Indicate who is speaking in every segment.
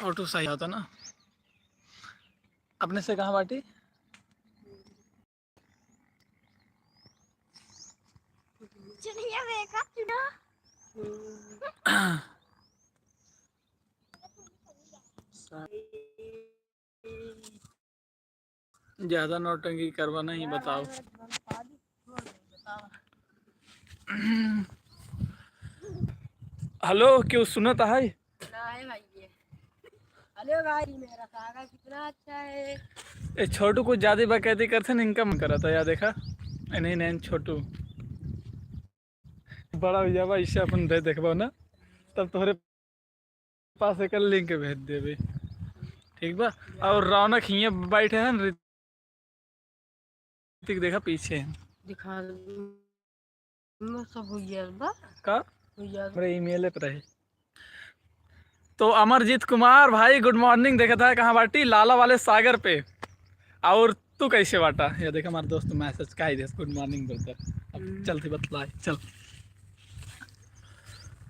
Speaker 1: Auto सही होता ना। अपने से कहाँ बाटी? ज्यादा नौटंकी करवाना ही बताओ। हेलो, क्यों सुनत है?
Speaker 2: हेलो भाई, मेरा सागर कितना अच्छा है।
Speaker 1: ए छोटू कुछ ज्यादा बकैती करते न, इनका मन करा था यार, देखा नहीं नहीं छोटू बड़ा हो जावा, इससे अपन दे देखबो ना, तब तोहरे पास एक लिंक भेज देबे, ठीक बा। और रौनक हिये बैठे हैं, ऋतिक देखा पीछे है।
Speaker 2: दिखा सब हुई बा
Speaker 1: का
Speaker 2: हुई।
Speaker 1: मेरे ईमेल पे रहे। तो अमरजीत कुमार भाई गुड मॉर्निंग, देखा था कहाँ बाटी? लाला वाले सागर पे। और तू कैसे बाटा? ये देखा हमारे दोस्त मैसेज का ही दे गुड मॉर्निंग बोलकर। अब चलती बतलाए चल।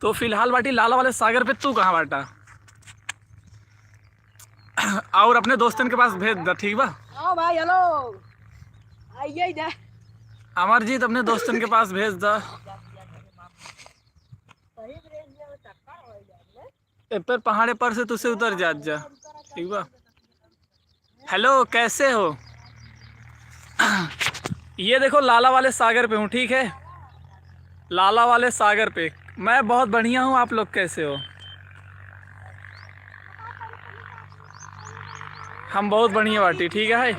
Speaker 1: तो फिलहाल बाटी लाला वाले सागर पे, तू कहाँ बाटा? और अपने दोस्तन के पास भेज द, ठीक बा।
Speaker 2: हाँ भाई, हेलो आइए इधर।
Speaker 1: अमरजीत अपने दोस्तन के पास भेज द। पर पहाड़े पर से तुझसे उतर जा, ठीक बा। हेलो, कैसे हो? ये देखो लाला वाले सागर पे हूँ, ठीक है? लाला वाले सागर पे मैं बहुत बढ़िया हूँ, आप लोग कैसे हो? हम बहुत बढ़िया बाटी, ठीक है?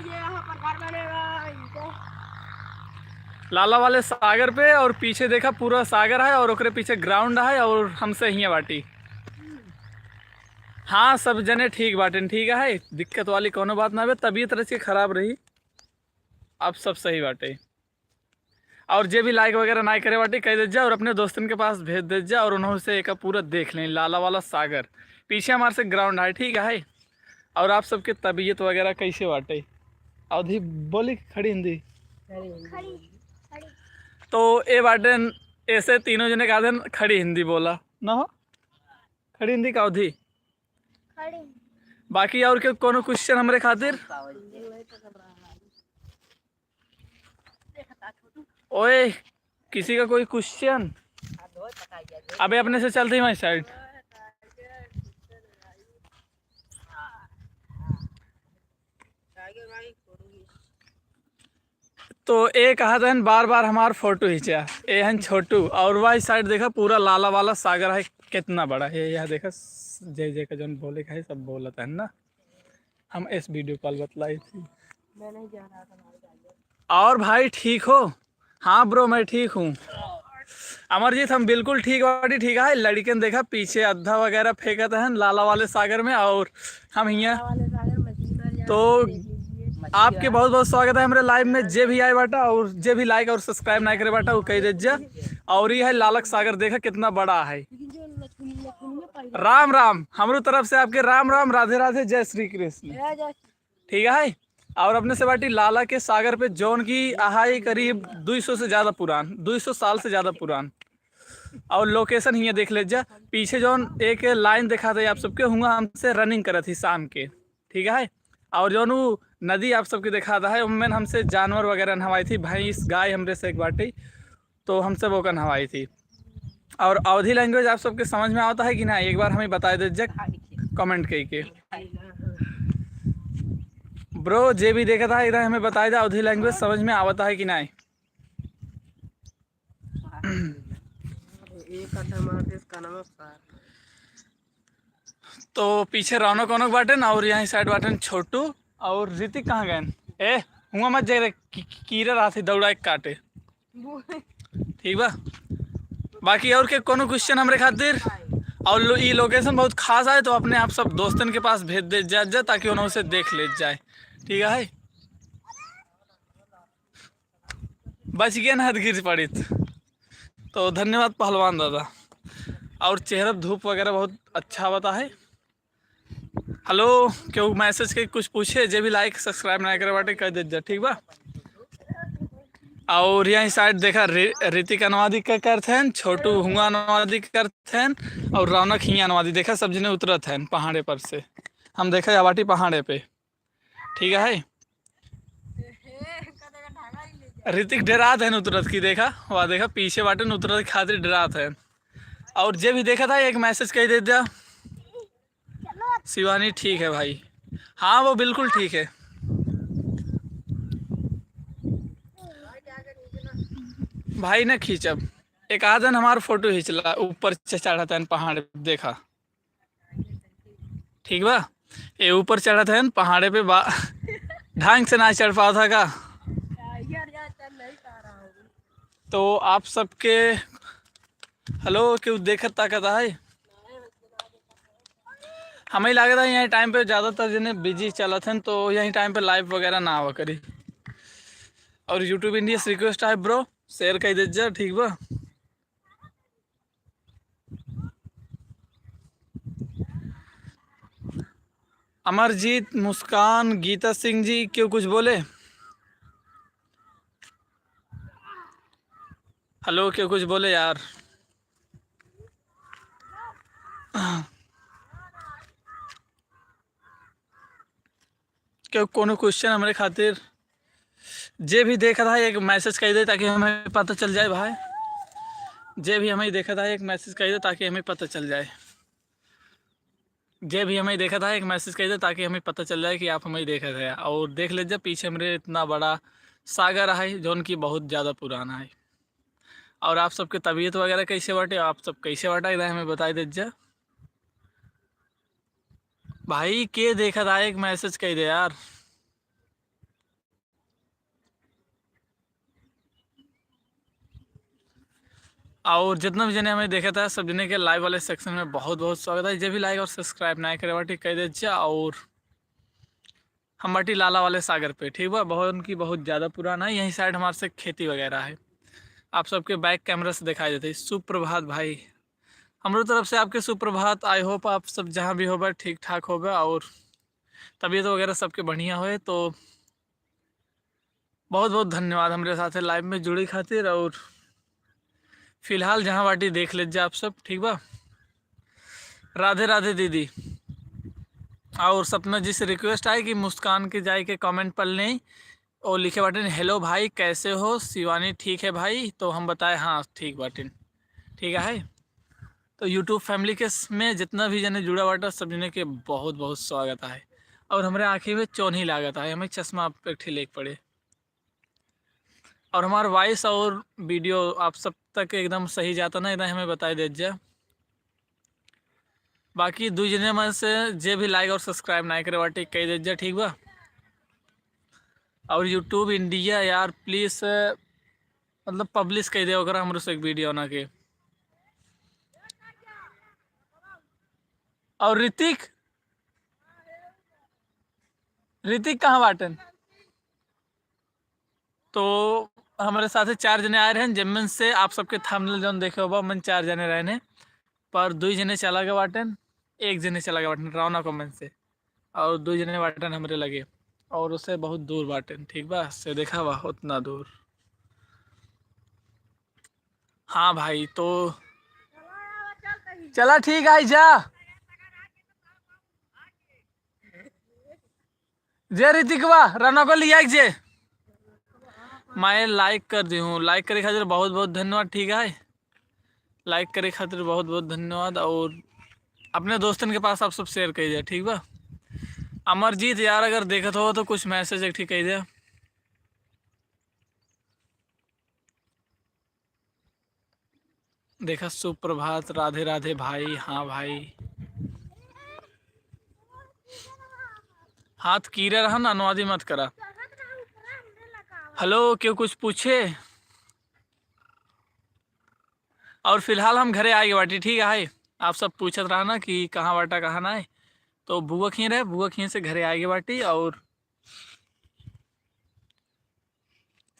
Speaker 1: लाला वाले सागर पे, और पीछे देखा पूरा सागर है, और ओकरे पीछे ग्राउंड है, और हमसे ही बाटी। हाँ सब जने ठीक बाटे, ठीक है? दिक्कत वाली कोनो बात ना है, तबीयत रची खराब रही, अब सब सही बाटे। और जे भी लाइक वगैरह ना करे बाटी कह दे जा, और अपने दोस्तन के पास भेज दे जा, और उन्होंने से एक पूरा देख लें लाला वाला सागर। पीछे हमारे से ग्राउंड है, ठीक है? और आप सबके तबीयत वगैरह कैसे बाटे? अवधि बोली खड़ी हिंदी तो ए बाटे, ऐसे तीनों जने का दिन खड़ी हिंदी बोला ना हो, खड़ी हिंदी का अवधि। बाकी और के कोनो क्वेश्चन हमरे खातिर? ओए किसी का कोई क्वेश्चन? अबे अपने से चलते ही मैं साइड। तो ए कहा था बार बार हमार फोटो खींचा, ए हन छोटू, और वही साइड देखा पूरा लाला वाला सागर है, कितना बड़ा है यह देखा। जय जय का जो बोले का है सब बोलता है ना, हम इस वीडियो कॉल बतलाई थी।
Speaker 2: मैं नहीं जा रहा था।
Speaker 1: और भाई ठीक हो? हाँ ब्रो मैं ठीक हूँ। अमरजीत हम बिल्कुल ठीक वाटी, ठीक है? लड़के ने देखा पीछे अद्धा वगैरह फेंका था लाला वाले सागर में, और हम यहाँ। तो आपके बहुत बहुत स्वागत है हमारे लाइव में, जे भी आए बाटा, और जे भी लाइक और सब्सक्राइब ना करे बाटा वो कह दे जा। और ये है लालक सागर, देखा कितना बड़ा है। राम राम, हमारी तरफ से आपके राम राम, राधे राधे, जय श्री कृष्ण, ठीक है? और अपने से बाटी लाला के सागर पे जौन की आहाई करीब 200 से ज़्यादा पुरान, 200 साल से ज़्यादा पुरान। और लोकेशन ही देख ले जा, पीछे जौन एक लाइन दिखा था आप सबके, हुआ हमसे रनिंग करा थी शाम के, ठीक है? और जौन वो नदी आप सबके दिखाता है उनमें हमसे जानवर वगैरह नहवाई थी, भैंस गाय हमरे से एक बाटी, तो हमसे वो का नहवाई थी। और अवधि लैंग्वेज आप सबके समझ में आता है कि ना, एक बार हमें बता दीजिए कमेंट करके। ब्रो जे भी देखा था इधर हमें बताया था अवधि लैंग्वेज समझ में आता है कि नहीं। तो पीछे रौनक वौनक बाटन, और यहाँ साइड बाटन छोटू, और ऋतिक कहाँ गए? ए हुआ मत जाए, कीड़ा रहा थी दौड़ा एक काटे, ठीक बा। बाकी और के कोनो क्वेश्चन हमरे खातिर? और ये लोकेशन बहुत खास है, तो अपने आप सब दोस्तन के पास भेज दे जा, ताकि उन्होंने से देख ले जाए, ठीक है? बच गया ना, हद गिर पड़ी। तो धन्यवाद पहलवान दादा। और चेहरा धूप वगैरह बहुत अच्छा बता है। हेलो, क्यों मैसेज के कुछ पूछे? जे भी लाइक सब्सक्राइब ना करे बाटे कह दे जा, ठीक बा। और यहाँ साइड देखा ऋतिक अनवादी का करते हैं, छोटू हुआ अनवादी करते हैं और रौनक ही अनवादी देखा सब जने उतरत हैं पहाड़े पर से। हम देखा यावाटी पहाड़े पे, ठीक है। ऋतिक डरात है उतरत की, देखा वहाँ देखा पीछे बाटे उतरत खातिर डरात है। और जे भी देखा था एक मैसेज कह दे दिया, शिवानी ठीक है भाई, हाँ वो बिल्कुल ठीक है भाई। ना खींचब एक आदन हमारा फोटो खींचला ऊपर चढ़ा था पहाड़ पे, देखा ठीक बा। ये ऊपर चढ़ा था पहाड़े पे ढंग से ना चढ़ पाया था का। तो आप सबके हेलो क्यों देखत ताकत है, हमें लगा था यही टाइम पे ज़्यादातर जिन्हें बिजी चला था तो यही टाइम पे लाइव वगैरह ना हुआ करी। और यूट्यूब इंडिया से रिक्वेस्ट है ब्रो शेयर कर दीजिए, ठीक बा। अमरजीत, मुस्कान, गीता सिंह जी क्यों कुछ बोले, हेलो क्यों कुछ बोले यार। क्यों कोनो क्वेश्चन हमारे खातिर जे भी देखा था एक मैसेज कर दे ताकि हमें पता चल जाए भाई। जे भी हमें देखा था एक मैसेज कर दे ताकि हमें पता चल जाए। जे भी हमें देखा था एक मैसेज कर दे ताकि हमें पता चल जाए कि आप हमें देखा था। और देख लीजिए पीछे मेरे इतना बड़ा सागर है जो उनकी बहुत ज़्यादा पुराना है। और आप सबके तबीयत वगैरह कैसे बाटे, आप सब कैसे बाटा इधर हमें बता दीजिए भाई। के देखा था एक मैसेज कह दे यार। और जितना भी जने हमें देखा था सब जने के लाइव वाले सेक्शन में बहुत बहुत स्वागत है। जो भी लाइक और सब्सक्राइब ना करे बाटी कह दीजिए। और हम बाटी लाला वाले सागर पे, ठीक है, बहुत उनकी बहुत ज़्यादा पुराना है। यही साइड हमारे से खेती वगैरह है, आप सबके बैक कैमरा से दिखाई देते। सुप्रभात भाई, हमारी तरफ से आपके सुप्रभात। आई होप आप सब जहाँ भी होगा ठीक ठाक होगा और तबीयत वगैरह सबके बढ़िया होए। तो बहुत बहुत धन्यवाद हमारे साथ लाइव में जुड़ी खातिर। और फिलहाल जहाँ बाटी देख लीजिए आप सब, ठीक बा। राधे राधे दीदी। और सपना जी से रिक्वेस्ट है कि मुस्कान के जाए के कमेंट पढ़ लें और लिखे बाटिन हेलो भाई कैसे हो शिवानी, ठीक है भाई। तो हम बताए हाँ ठीक बाटिन, ठीक है। तो यूट्यूब फैमिली के में जितना भी जने जुड़ा बाटा सब जने के बहुत बहुत स्वागत है। और हमारे आँखें में चौनी लागत है, हमें चश्मा एक लेक पड़े। और हमारा वॉइस और वीडियो आप सब तक एकदम सही जाता ना, इतना हमें बता दीजिए। बाकी दो जने में से जे भी लाइक और सब्सक्राइब ना करे बाटी कह दीजिए, ठीक बा। और यूट्यूब इंडिया यार प्लीज़ मतलब पब्लिश कर दे अगर हमारे से एक वीडियो ना के। और ऋतिक कहाँ बाटन। तो हमारे साथ 4 जने आए रहे हैं, जिनमें से आप सबके थंबनेल जो देखे होगा मन 4 जने रहने पर 2 जने चला गया बाटन, 1 जने चला गया बाटन रौना कमेंट से। और 2 जने बाटन हमारे लगे और उससे बहुत दूर बाटन, ठीक बा से देखा हुआ उतना दूर। हाँ भाई तो चला ठीक है जा जे ऋतिक बा रौना को लिया जे मैं लाइक कर दी हूँ। लाइक करे खातिर बहुत बहुत धन्यवाद, ठीक है। लाइक करे खातिर बहुत बहुत धन्यवाद। और अपने दोस्तन के पास आप सब शेयर कर दिया, ठीक बा। अमरजीत यार अगर देखत हो तो कुछ मैसेज एक ठीक कह दिया। देखा सुप्रभात, राधे राधे भाई। हाँ भाई हाथ कीरे रहा ना, अनुवादी मत करा। हेलो क्यों कुछ पूछे। और फिलहाल हम घरे आए बाटी, ठीक है। आप सब पूछत रहा ना कि कहाँ बाटा कहाँ ना है, तो बुआ खीर है, बुआ खीर से घरे आएगी बाटी। और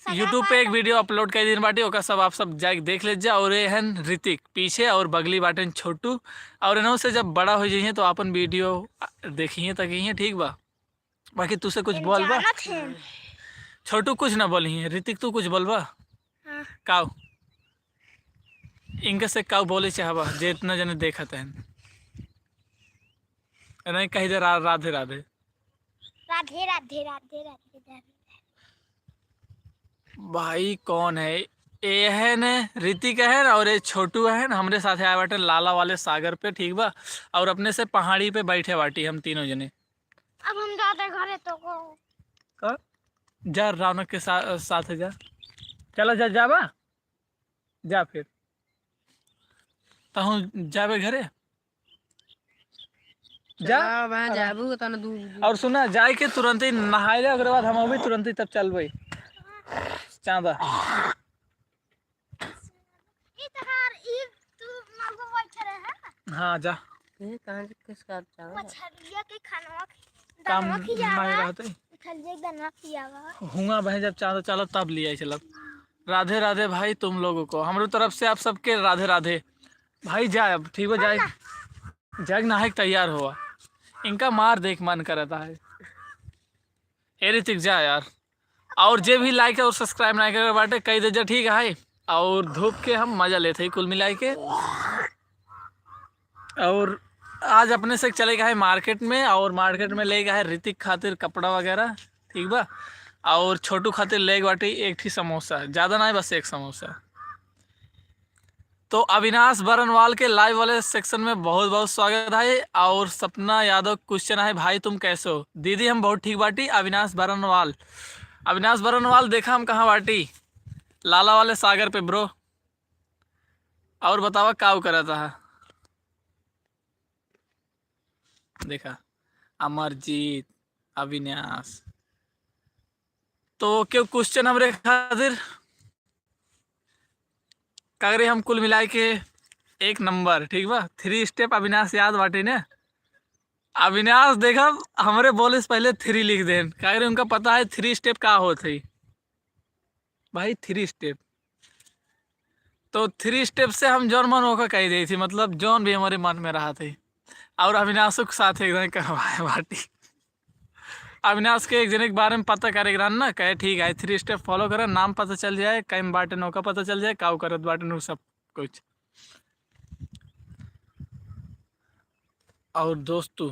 Speaker 1: यूट्यूब पे एक वीडियो अपलोड कर दिन बाटी, ओका सब आप सब जाके देख लीजिए। और ये है ऋतिक पीछे और बगली बाटन छोटू। और इन्हों से जब बड़ा हो जाइए तो अपन वीडियो देखिए तक ही, ठीक बा। बाकी तुझसे कुछ बोल बा छोटू कुछ ना बोली है, ऋतिक तू कुछ बोलबा?
Speaker 2: हाँ।
Speaker 1: काऊ इनके से काऊ बोले चाहबा जे इतना जने देखत है नहीं कही दे राधे राधे।
Speaker 2: राधे राधे राधे राधे।
Speaker 1: भाई कौन है ये? है न ऋतिक है न, और ये छोटू है न, हमरे साथ आए बाटे लाला वाले सागर पे, ठीक बा। और अपने से पहाड़ी पे बैठे बाटी हम तीनों जने।
Speaker 2: अब हम जाते घरे तो को
Speaker 1: का जा रौनक के साथ जा, चलो जा जाबा जा फिर तहु जाबे घरे जा।
Speaker 2: वहां जाबू तो ना दूर।
Speaker 1: और सुना जाए के तुरंत ही नहाए ले, अगर बाद हम अभी तुरंत ही तब चल भाई चांदा। हाँ जा
Speaker 2: कहां से किसका चाव मछलिया के खाना
Speaker 1: काम
Speaker 2: दानवा
Speaker 1: नहीं
Speaker 2: खियावा
Speaker 1: रहते
Speaker 2: मछलिया के दानवा खियावा
Speaker 1: हुआ बहन जब चांदा चलो तब लिया चलब। राधे राधे भाई तुम लोगों को हमारी तरफ से आप सबके राधे राधे भाई। जाए अब ठीक हो जाए, जग नहाए तैयार हुआ, इनका मार देख मन करता है। ए ऋतिक जा यार, और जे भी लाइक और सब्सक्राइब नहीं करे बाटे कही दे जा, ठीक है। और धूप के हम मजा लेते हैं कुल मिला के। और आज अपने से चले गए मार्केट में, और मार्केट में ले गए ऋतिक खातिर कपड़ा वगैरह, ठीक बा। और छोटू खातिर ले बाटी एक ही समोसा, ज़्यादा नहीं बस एक समोसा। तो अविनाश बरनवाल के लाइव वाले सेक्शन में बहुत बहुत स्वागत है। और सपना यादव क्वेश्चन है भाई तुम कैसे हो? दीदी हम बहुत ठीक बाटी। अविनाश बरनवाल देखा हम कहाँ बाटी? लाला वाले सागर पे ब्रो। और बतावा काव करा था? देखा अमरजीत अविनाश। तो क्यों क्वेश्चन हमरे खातिर कागरे हम कुल मिलाए के एक नंबर, ठीक बा। 3 स्टेप अविनाश याद बाटे ने? अविनाश देखा हमारे बोले से पहले 3 लिख देन, कागरे उनका पता है 3 स्टेप का होते ही भाई। 3 स्टेप तो 3 स्टेप से हम जौन मन होकर कही दी थी, मतलब जौन भी हमारे मन में रहा थे। और अविनाश के साथ एकदम करवाए बाटी। अविनाश के एक जने के बारे में पता करे ना, कहे ठीक है 3 स्टेप फॉलो करे, नाम पता चल जाए, कहीं बाटे नौका पता चल जाए, काव करत बाटे नो सब कुछ। और दोस्तों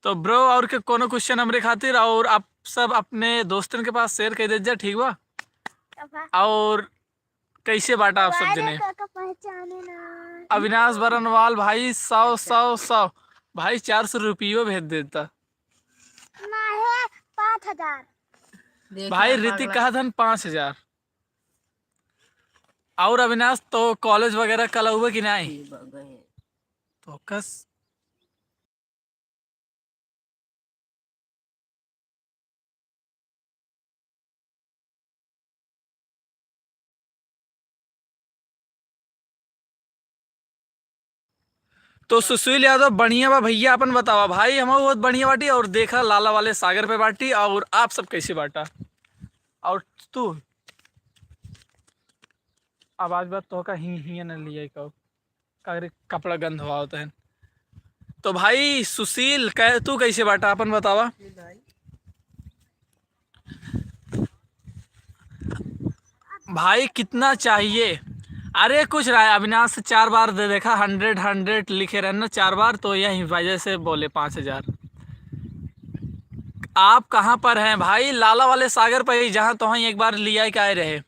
Speaker 1: तो ब्रो और के कोनो क्वेश्चन हमरे खातिर, और आप सब अपने दोस्तन के पास शेयर कर दीजिए, ठीक बा। और कैसे बांटा आप सब जने? अविनाश बरनवाल भाई 100 भाई 400 रुपये भेज देता।
Speaker 2: 5000
Speaker 1: भाई ऋतिक कहा था 5000। और अविनाश तो कॉलेज वगैरह कल हुआ कि नहीं? तो कस तो सुशील यादव बढ़िया बा भैया, अपन बतावा भाई। हम बहुत बढ़िया बाटी, और देखा लाला वाले सागर पे बाटी। और आप सब कैसे बांटा? और तू आवाज बात तो का ही न लिया कपड़ा गंद हुआ होता है। तो भाई सुशील तू कैसे बांटा अपन बतावा। भाई कितना चाहिए? अरे कुछ रहा है, अविनाश से 4 बार दे देखा 100 लिखे रहना 4 बार, तो यही वजह से बोले 5000। आप कहाँ पर हैं भाई? लाला वाले सागर पर ही, जहाँ तो एक बार लिया के आए रहे।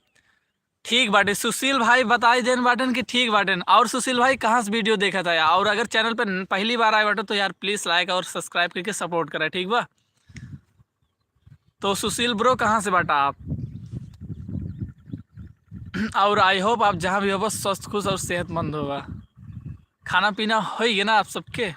Speaker 1: ठीक बाटे सुशील भाई बताई देन बाटन कि ठीक बाटन। और सुशील भाई कहाँ से वीडियो देखा था यार? और अगर चैनल पर पहली बार आए बाटो तो यार प्लीज़ लाइक और सब्सक्राइब करके सपोर्ट करें, ठीक बा। तो सुशील ब्रो कहाँ से बाटा आप? और आई होप आप जहाँ भी हो बस स्वस्थ खुश और सेहतमंद होगा। खाना पीना हो ही गया ना आप सबके?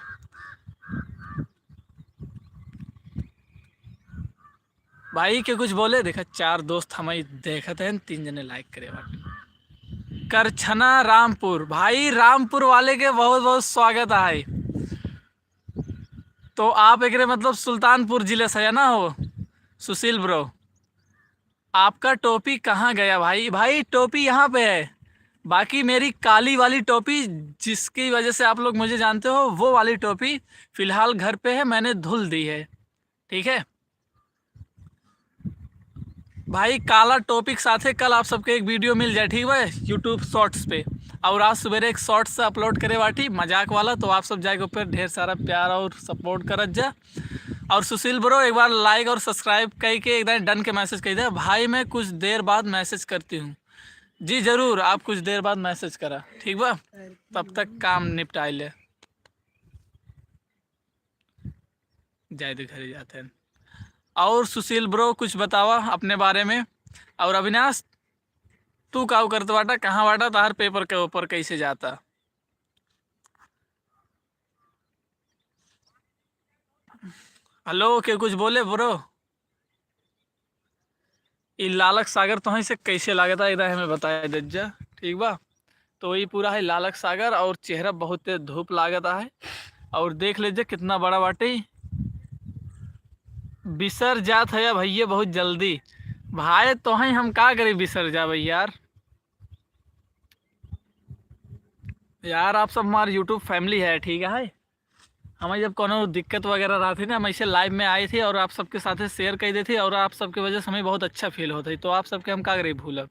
Speaker 1: भाई के कुछ बोले? देखा 4 दोस्त हमारी देखते हैं, 3 जने लाइक करे बाटे। करछना रामपुर भाई, रामपुर वाले के बहुत बहुत स्वागत है। तो आप एक मतलब सुल्तानपुर जिले से है ना हो सुशील ब्रो? आपका टोपी कहाँ गया भाई? भाई टोपी यहाँ पे है, बाकी मेरी काली वाली टोपी जिसकी वजह से आप लोग मुझे जानते हो, वो वाली टोपी फिलहाल घर पे है, मैंने धुल दी है। ठीक है भाई, काला टॉपिक साथे कल आप सबके एक वीडियो मिल जाए, ठीक है, यूट्यूब शॉर्ट्स पे। और आज सवेरे एक शॉर्ट्स से अपलोड करे बाटी मजाक वाला, तो आप सब जाके ऊपर ढेर सारा प्यार और सपोर्ट करत जा। और सुशील ब्रो एक बार लाइक और सब्सक्राइब कह के एकदम डन के मैसेज कह दे भाई, मैं कुछ देर बाद मैसेज करती हूँ। जी जरूर, आप कुछ देर बाद मैसेज करा, ठीक बा, तब तक काम निपटाई ले जाए तो घर जाते हैं। और सुशील ब्रो कुछ बतावा अपने बारे में। और अविनाश तू काव करत बाटा, कहाँ बाटा, तार पेपर के ऊपर कैसे जाता? हेलो, के कुछ बोले ब्रो? ये लालक सागर तो से कैसे लागता एकदम हमें बताया दज्जा, ठीक बा। तो ये पूरा है लालक सागर, और चेहरा बहुत तेज धूप लागता है। और देख लीजिए कितना बड़ा बाटे, बिसर जात है भैया बहुत जल्दी। भाई तो हम का करें, बिसर जा भैया यार। यार आप सब हमारे यूट्यूब फैमिली है, ठीक है। हमें जब कोनो दिक्कत वगैरह रहा थी ना, हम ऐसे लाइव में आए थे और आप सबके साथ शेयर कर दी थी, और आप सबके वजह से हमें बहुत अच्छा फील होता है। तो आप सबके हम का करें भूलब।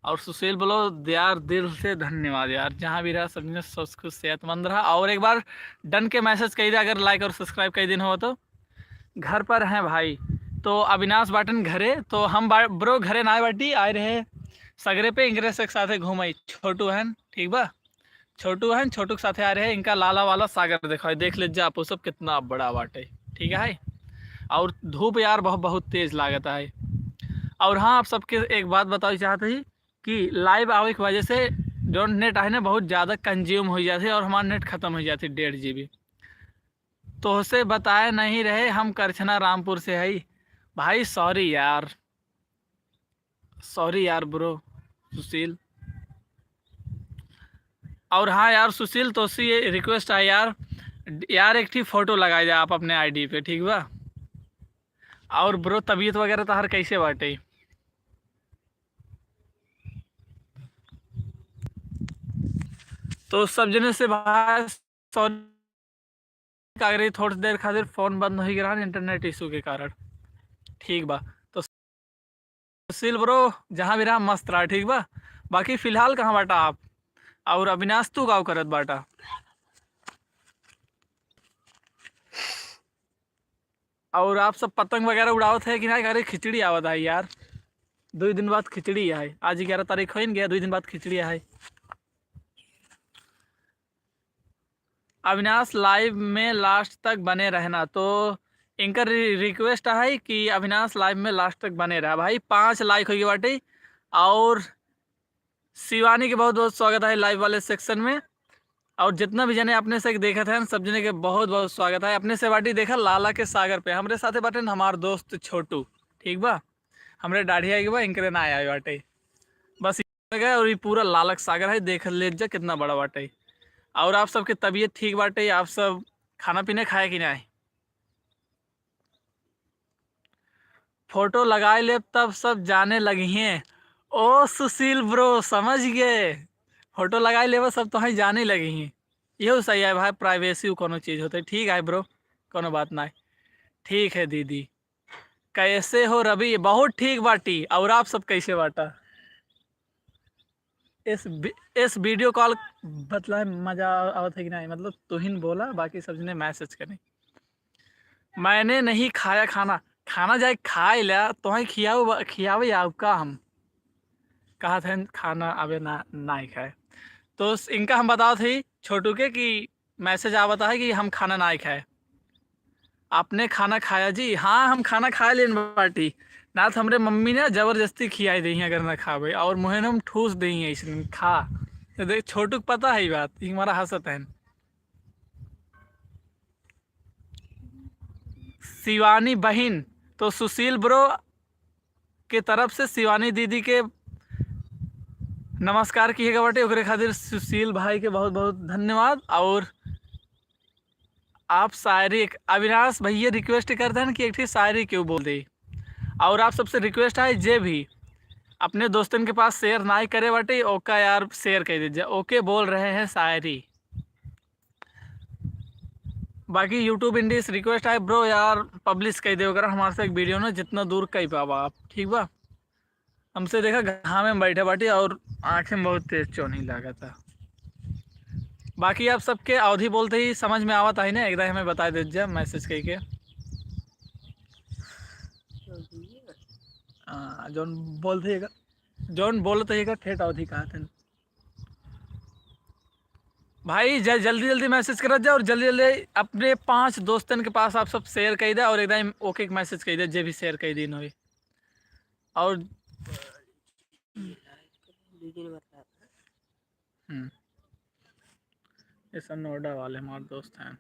Speaker 1: और सुशील बोलो यार दिल से धन्यवाद यार, जहाँ भी रहा सबने सब कुछ सेहतमंद रहा। और एक बार डन के मैसेज कही दे, अगर लाइक और सब्सक्राइब कई दिन हो तो। घर पर हैं भाई, तो अविनाश बाटन घरे, तो हम ब्रो घरे ना बाटी आए रहे सगरे पे, इंग्रेस एक साथे घूमाई। छोटू है ठीक बा, छोटू है, छोटू के साथे आ रहे हैं। इनका लाला वाला सागर देखो, देख लीजिए आप सब कितना बड़ा बाटे, ठीक है। और धूप यार बहुत बहुत तेज लागता है। और हाँ, आप सबके एक बात बताओ चाहते ही कि लाइव आवे की वजह से जो नेट है ना बहुत ज़्यादा कंज्यूम हो जाती है, और हमारा नेट ख़त्म हो जाती है 1.5 GB। तो उसे बताए नहीं रहे, हम करछना रामपुर से है भाई। सॉरी यार, सॉरी यार ब्रो सुशील। और हाँ यार सुशील, तो सी रिक्वेस्ट है यार, यार एक ठीक फ़ोटो लगाए जाए आप अपने आईडी पे, ठीक बा। और ब्रो तबीयत वगैरह तो हर कैसे बाटे? तो सब जने से भाई सॉरी, अगर थोड़ी देर खातिर फ़ोन बंद हो गया इंटरनेट इशू के कारण, ठीक बा। तो सुशील ब्रो जहाँ भी रहा मस्त रहा, ठीक बा। बाकी फ़िलहाल कहाँ बाटा आप? और अविनाश तू गाँव करत बाटा? और आप सब पतंग वगैरह उड़ावत है कि नहीं? अरे खिचड़ी आवत है यार, 2 दिन बाद खिचड़ी है। आज 11 तारीख हो गया, 2 दिन बाद खिचड़ी है। अविनाश लाइव में लास्ट तक बने रहना, तो इनका रिक्वेस्ट है कि अविनाश लाइव में लास्ट तक बने रहा भाई। 5 लाइक होगी बाटी। और शिवानी के बहुत बहुत स्वागत है लाइव वाले सेक्शन में। और जितना भी जने अपने से देखा था सब जने के बहुत बहुत स्वागत है। अपने से बाटी देखा लाला के सागर पे, हमरे साथे बाटे हमार दोस्त छोटू, ठीक बा। हमरे दाढ़ी आएगी बा, इनकरे ना आया बाटे, बस गए। और ये पूरा लालक सागर है, देख ले जा कितना बड़ा बाटे। और आप सबके तबीयत ठीक बाटे? आप सब खाना पीने खाए कि नहीं? फोटो लगाए ले तब सब जाने लगी हैं। ओ सुशील ब्रो समझ गए, फोटो लगाए ले सब तो ही जाने लगी हैं। यही सही है भाई, प्राइवेसी कोनो चीज़ होता है, ठीक है ब्रो, कोनो बात नहीं। ठीक है दीदी, कैसे हो रवि? बहुत ठीक बाटी। और आप सब कैसे बाटा? इस वीडियो कॉल बतला मजा आवत है कि नहीं? मतलब तुहिन बोला, बाकी सब ने मैसेज करें। मैंने नहीं खाया खाना, खाना जाए खाए लिया तो ही खियावे आपका हम कहा था खाना अबे ना ही खाए। तो इनका हम बताओ थे छोटू के कि मैसेज आवता है कि हम खाना ना ही खाए। आपने खाना खाया जी? हाँ हम खाना खा लेन बाटी, ना तो हमरे मम्मी ने जबरदस्ती खियाई दी अगर ना खावे, और मुहे हम ठूस दी है इसलिए खा। तो देख छोटू को पता है बात, हमारा हंसत है। शिवानी बहन, तो सुशील ब्रो के तरफ से शिवानी दीदी के नमस्कार किएगा बाटे, ओकरे खातिर सुशील भाई के बहुत बहुत धन्यवाद। और आप शायरी, अविनाश भैया रिक्वेस्ट करते हैं कि एक शायरी क्यों बोल दे। और आप सबसे रिक्वेस्ट है जे भी अपने दोस्तन के पास शेयर ना करे बाटे ओका यार शेयर कर दीजिए। ओके बोल रहे हैं शायरी। बाकी यूट्यूब इंडीज रिक्वेस्ट है ब्रो यार पब्लिश कर दे अगर हमारे से एक वीडियो ना जितना दूर कही पावा आप, ठीक बा। हमसे देखा घाम में बैठे बाटी और आँखें में बहुत तेज चोनी लगा था। बाकी आप सबके अवधि बोलते ही समझ में आवत है ना, एकदम हमें बता दीजिए मैसेज करके। जौन बोलते जौन बोलते ही ठेठ अवधि कहा थे भाई। जल्दी जल्दी मैसेज कर जाए और जल्दी जल्दी अपने 5 दोस्तन के पास आप सब शेयर कर दे और एकदम ओके मैसेज कर दे जे भी शेयर कर दिन हो। और ये सब नोएडा वाले हमारे दोस्त हैं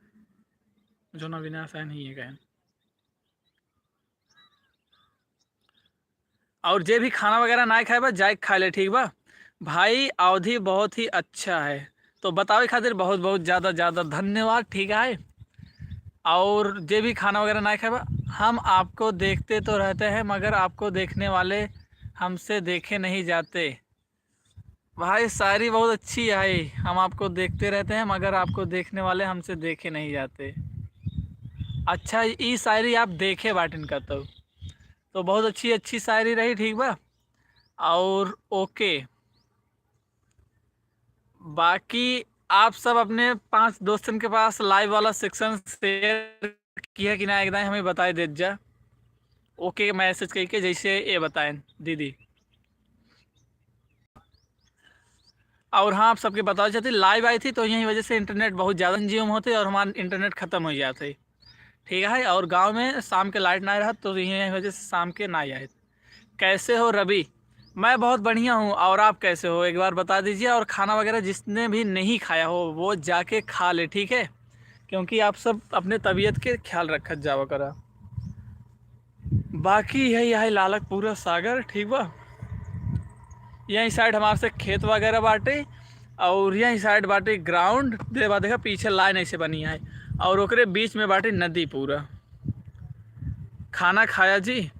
Speaker 1: जो ना विनाश है नहीं है कहें। और जे भी खाना वगैरह ना खाए बा जाए खा ले, ठीक बा भाई। अवधि बहुत ही अच्छा है तो बतावे खातिर बहुत बहुत ज़्यादा धन्यवाद, ठीक है। और जे भी खाना वगैरह ना खाए बा हम आपको देखते तो रहते हैं मगर आपको देखने वाले हमसे देखे नहीं जाते। भाई शायरी बहुत अच्छी है, हम आपको देखते रहते हैं मगर आपको देखने वाले हमसे देखे नहीं जाते। अच्छा ये शायरी आप देखे बाटिन का तो बहुत अच्छी शायरी रही, ठीक बा। और ओके बाकी आप सब अपने 5 दोस्तन के पास लाइव वाला सेक्शन शेयर किया कि ना एकदम हमें बताए दे जा। ओके मैसेज करके जैसे ये बताएं दीदी। और हाँ आप सबके बताओ चाहती लाइव आई थी तो यही वजह से इंटरनेट बहुत ज़्यादा कंज्यूम होते और हमारा इंटरनेट ख़त्म हो जाते, ठीक है। और गांव में शाम के लाइट ना रहा तो यही वजह से शाम के ना आए। कैसे हो रवि? मैं बहुत बढ़िया हूँ और आप कैसे हो एक बार बता दीजिए। और खाना वगैरह जिसने भी नहीं खाया हो वो जाके खा ले, ठीक है, क्योंकि आप सब अपने तबीयत के ख्याल रखत जावा करा। बाकी यही है लालक पूरा सागर, ठीक बा। यही साइड हमारे से खेत वगैरह बाटे और यही साइड बाटे ग्राउंड देखा पीछे लाइन ऐसे बनी है और ओकरे बीच में बाटे नदी पूरा। खाना खाया जी?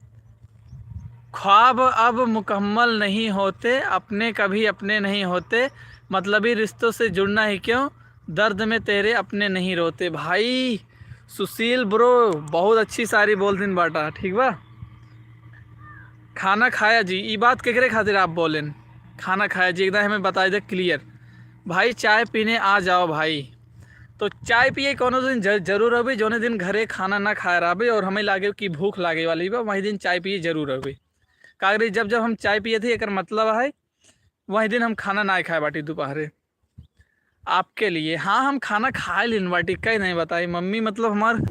Speaker 1: ख्वाब अब मुकम्मल नहीं होते अपने कभी अपने नहीं होते मतलबी रिश्तों से जुड़ना ही क्यों दर्द में तेरे अपने नहीं रोते। भाई सुशील ब्रो बहुत अच्छी सारी बोल दिन बाटा, ठीक बा। खाना खाया जी ये बात केकरे खातिर आप बोलें खाना खाया जी एकदम हमें बता दे क्लियर। भाई चाय पीने आ जाओ भाई। तो चाय पिए कोनो दिन जरूर अभी जोने दिन घरे खाना ना खाए रहा और हमें लागे कि भूख लागे वाली बा वही दिन चाय पिए जरूर अभी। कागरी जब जब हम चाय पिए थे एक मतलब है वही दिन हम खाना ना खाए बाटी दोपहरे आपके लिए। हाँ हम खाना खाए लिन बाटी कहीं नहीं बताई मम्मी मतलब हमार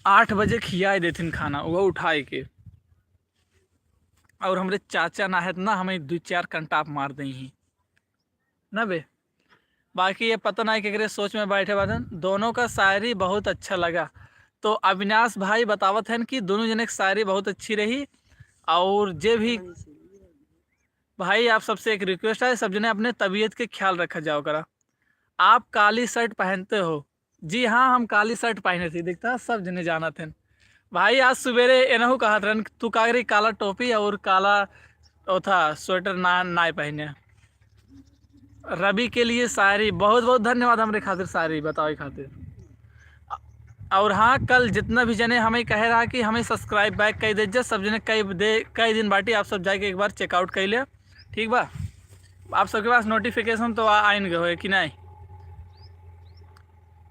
Speaker 1: 8 बजे खिया देथिन खाना वो उठाए के। और हमारे चाचा ना है ना हमें 2-4 कंटाप मार दी ही ना बे। बाकी ये पता नहीं कि सोच में बैठे बातन दोनों का शायरी बहुत अच्छा लगा। तो अविनाश भाई बतावत हैं कि दोनों जने की शायरी बहुत अच्छी रही। और जे भी भाई आप सबसे एक रिक्वेस्ट है सब जने अपने तबीयत के ख्याल रखा जाओ करा। आप काली शर्ट पहनते हो? जी हाँ हम काली शर्ट पहने थी दिखता सब जने जाना थे। भाई आज सवेरे एनहू कहा था तू कागरी काला टोपी और काला वो था स्वेटर ना पहने। रवि के लिए शायरी बहुत बहुत धन्यवाद हमारे खातिर शायरी बताओ खातिर। और हाँ कल जितना भी जने हमें कह रहा कि हमें सब्सक्राइब बैक कर दीजिए सब जने कई दिन बाटी आप सब जाके एक बार चेकआउट कर लिया, ठीक बा। आप सबके पास नोटिफिकेशन तो आएंगे हो कि नहीं।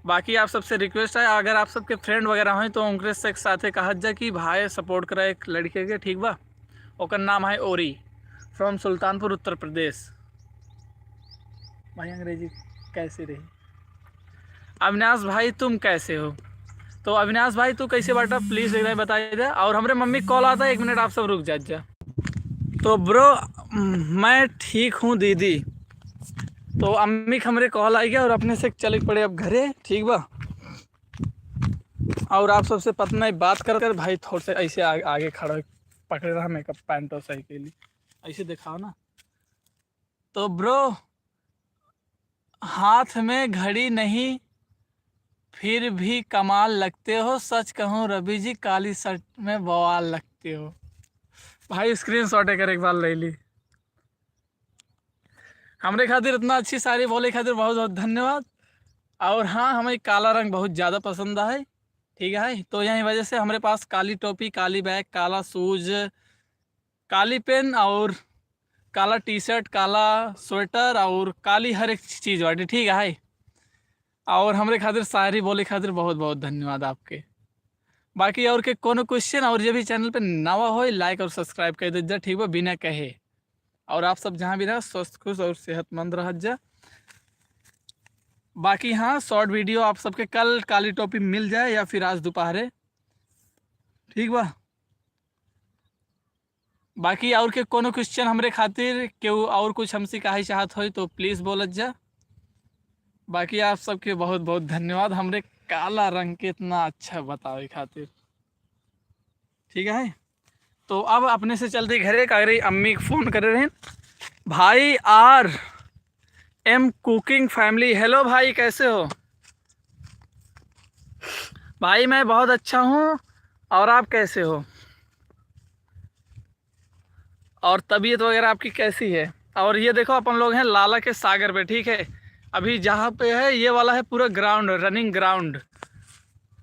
Speaker 1: बाकी आप सबसे रिक्वेस्ट है अगर आप सबके फ्रेंड वगैरह हैं तो उनके से साथ कहत जा कि भाई सपोर्ट करा एक लड़के के, ठीक बा। ओकर नाम है ओरी फ्रॉम सुल्तानपुर उत्तर प्रदेश। भाई अंग्रेजी कैसे रही? अविनाश भाई तुम कैसे हो? तो अविनाश भाई तू कैसे बाटा प्लीज़ एक बार बताइए दे। और हमारे मम्मी कॉल आता है 1 मिनट आप सब रुक जा। तो ब्रो मैं ठीक हूँ दीदी। तो अम्मी हमरे कॉल आई गया और अपने से चले पड़े अब घरे, ठीक बा। और आप सबसे पतना बात कर भाई थोड़ा सा ऐसे आगे खड़ा पकड़े रहा मेकअप पैंट और सही के लिए ऐसे दिखाओ ना। तो ब्रो हाथ में घड़ी नहीं फिर भी कमाल लगते हो सच कहूँ रवि जी काली शर्ट में बवाल लगते सकती हो। भाई स्क्रीनशॉट एक बार ले ली। हमरे खातिर इतना अच्छी शायरी बोले खातिर बहुत बहुत धन्यवाद। और हाँ, हमें काला रंग बहुत ज़्यादा पसंद है। ठीक है, तो यही वजह से हमारे पास काली टोपी, काली बैग, काला शूज, काली पेन और काला टी शर्ट, काला स्वेटर और काली हर एक चीज़ बाटी। ठीक है, और हमारे खातिर शायरी बोले खातिर बहुत बहुत धन्यवाद आपके। बाकी और के कोनो क्वेश्चन और ये भी चैनल पे नवा हो लाइक और सब्सक्राइब कर दीजिए। ठीक बा, बिना कहे। और आप सब जहाँ भी रह स्वस्थ, खुश और सेहतमंद रह जा। बाकी हाँ, शॉर्ट वीडियो आप सबके कल काली टोपी मिल जाए या फिर आज दोपहरे। ठीक बा। बाकी और के कोनो क्वेश्चन हमरे खातिर केहू और कुछ हमसे कहे चाहत हो तो प्लीज़ बोलत जा। बाकी आप सबके बहुत बहुत धन्यवाद हमरे काला रंग के इतना अच्छा बतावे खातिर। ठीक है, तो अब अपने से चलते घरे कागरी अम्मी फ़ोन कर रहे हैं। भाई R am cooking family, hello भाई, कैसे हो भाई? मैं बहुत अच्छा हूँ, और आप कैसे हो? और तबीयत वगैरह आपकी कैसी है? और ये देखो, अपन लोग हैं लाला के सागर पे। ठीक है, अभी जहाँ पे है ये वाला है पूरा ग्राउंड, रनिंग ग्राउंड।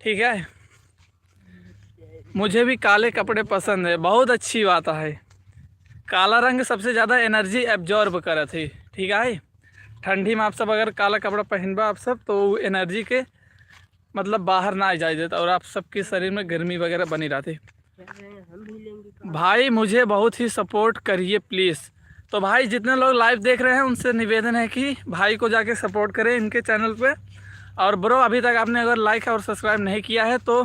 Speaker 1: ठीक है, मुझे भी काले कपड़े पसंद है, बहुत अच्छी बात है। काला रंग सबसे ज़्यादा एनर्जी एब्जॉर्ब करत है। ठीक है, ठंडी में आप सब अगर काला कपड़ा पहनबा आप सब तो एनर्जी के मतलब बाहर ना आ जाए देता, और आप सबके शरीर में गर्मी वगैरह बनी रहती। भाई मुझे बहुत ही सपोर्ट करिए प्लीज़। तो भाई जितने लोग लाइव देख रहे हैं उनसे निवेदन है कि भाई को जाके सपोर्ट करें इनके चैनल पे। और ब्रो, अभी तक आपने अगर लाइक और सब्सक्राइब नहीं किया है तो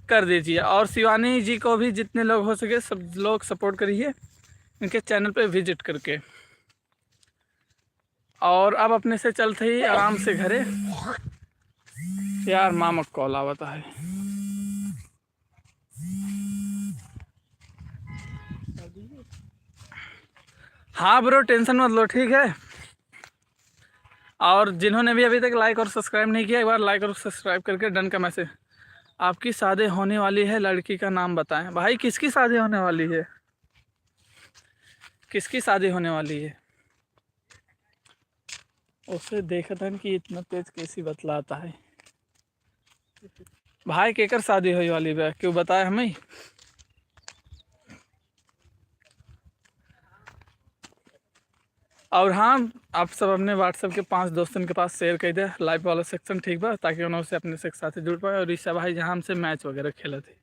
Speaker 1: कर दीजिए। और शिवानी जी को भी जितने लोग हो सके सब लोग सपोर्ट करिए इनके चैनल पे विजिट करके। और अब अपने से चलते ही आराम से घरे। यार मामा कॉल आवता है। हाँ ब्रो, टेंशन मत लो, ठीक है। और जिन्होंने भी अभी तक लाइक और सब्सक्राइब नहीं किया, एक बार लाइक और सब्सक्राइब करके डन का मैसेज। आपकी शादी होने वाली है, लड़की का नाम बताएं। भाई किसकी शादी होने वाली है? किसकी शादी होने वाली है? उसे देखा था कि इतना तेज कैसी बतलाता है। भाई केकर शादी होने वाली है क्यों बताए हमें? और हाँ, आप सब अपने व्हाट्सएप के 5 दोस्तों के पास शेयर कर दे लाइव वाला सेक्शन। ठीक बा, ताकि उन्होंने से अपने से साथ जुड़ पाए। और ईशा भाई जहाँ हमसे मैच वगैरह खेले थे।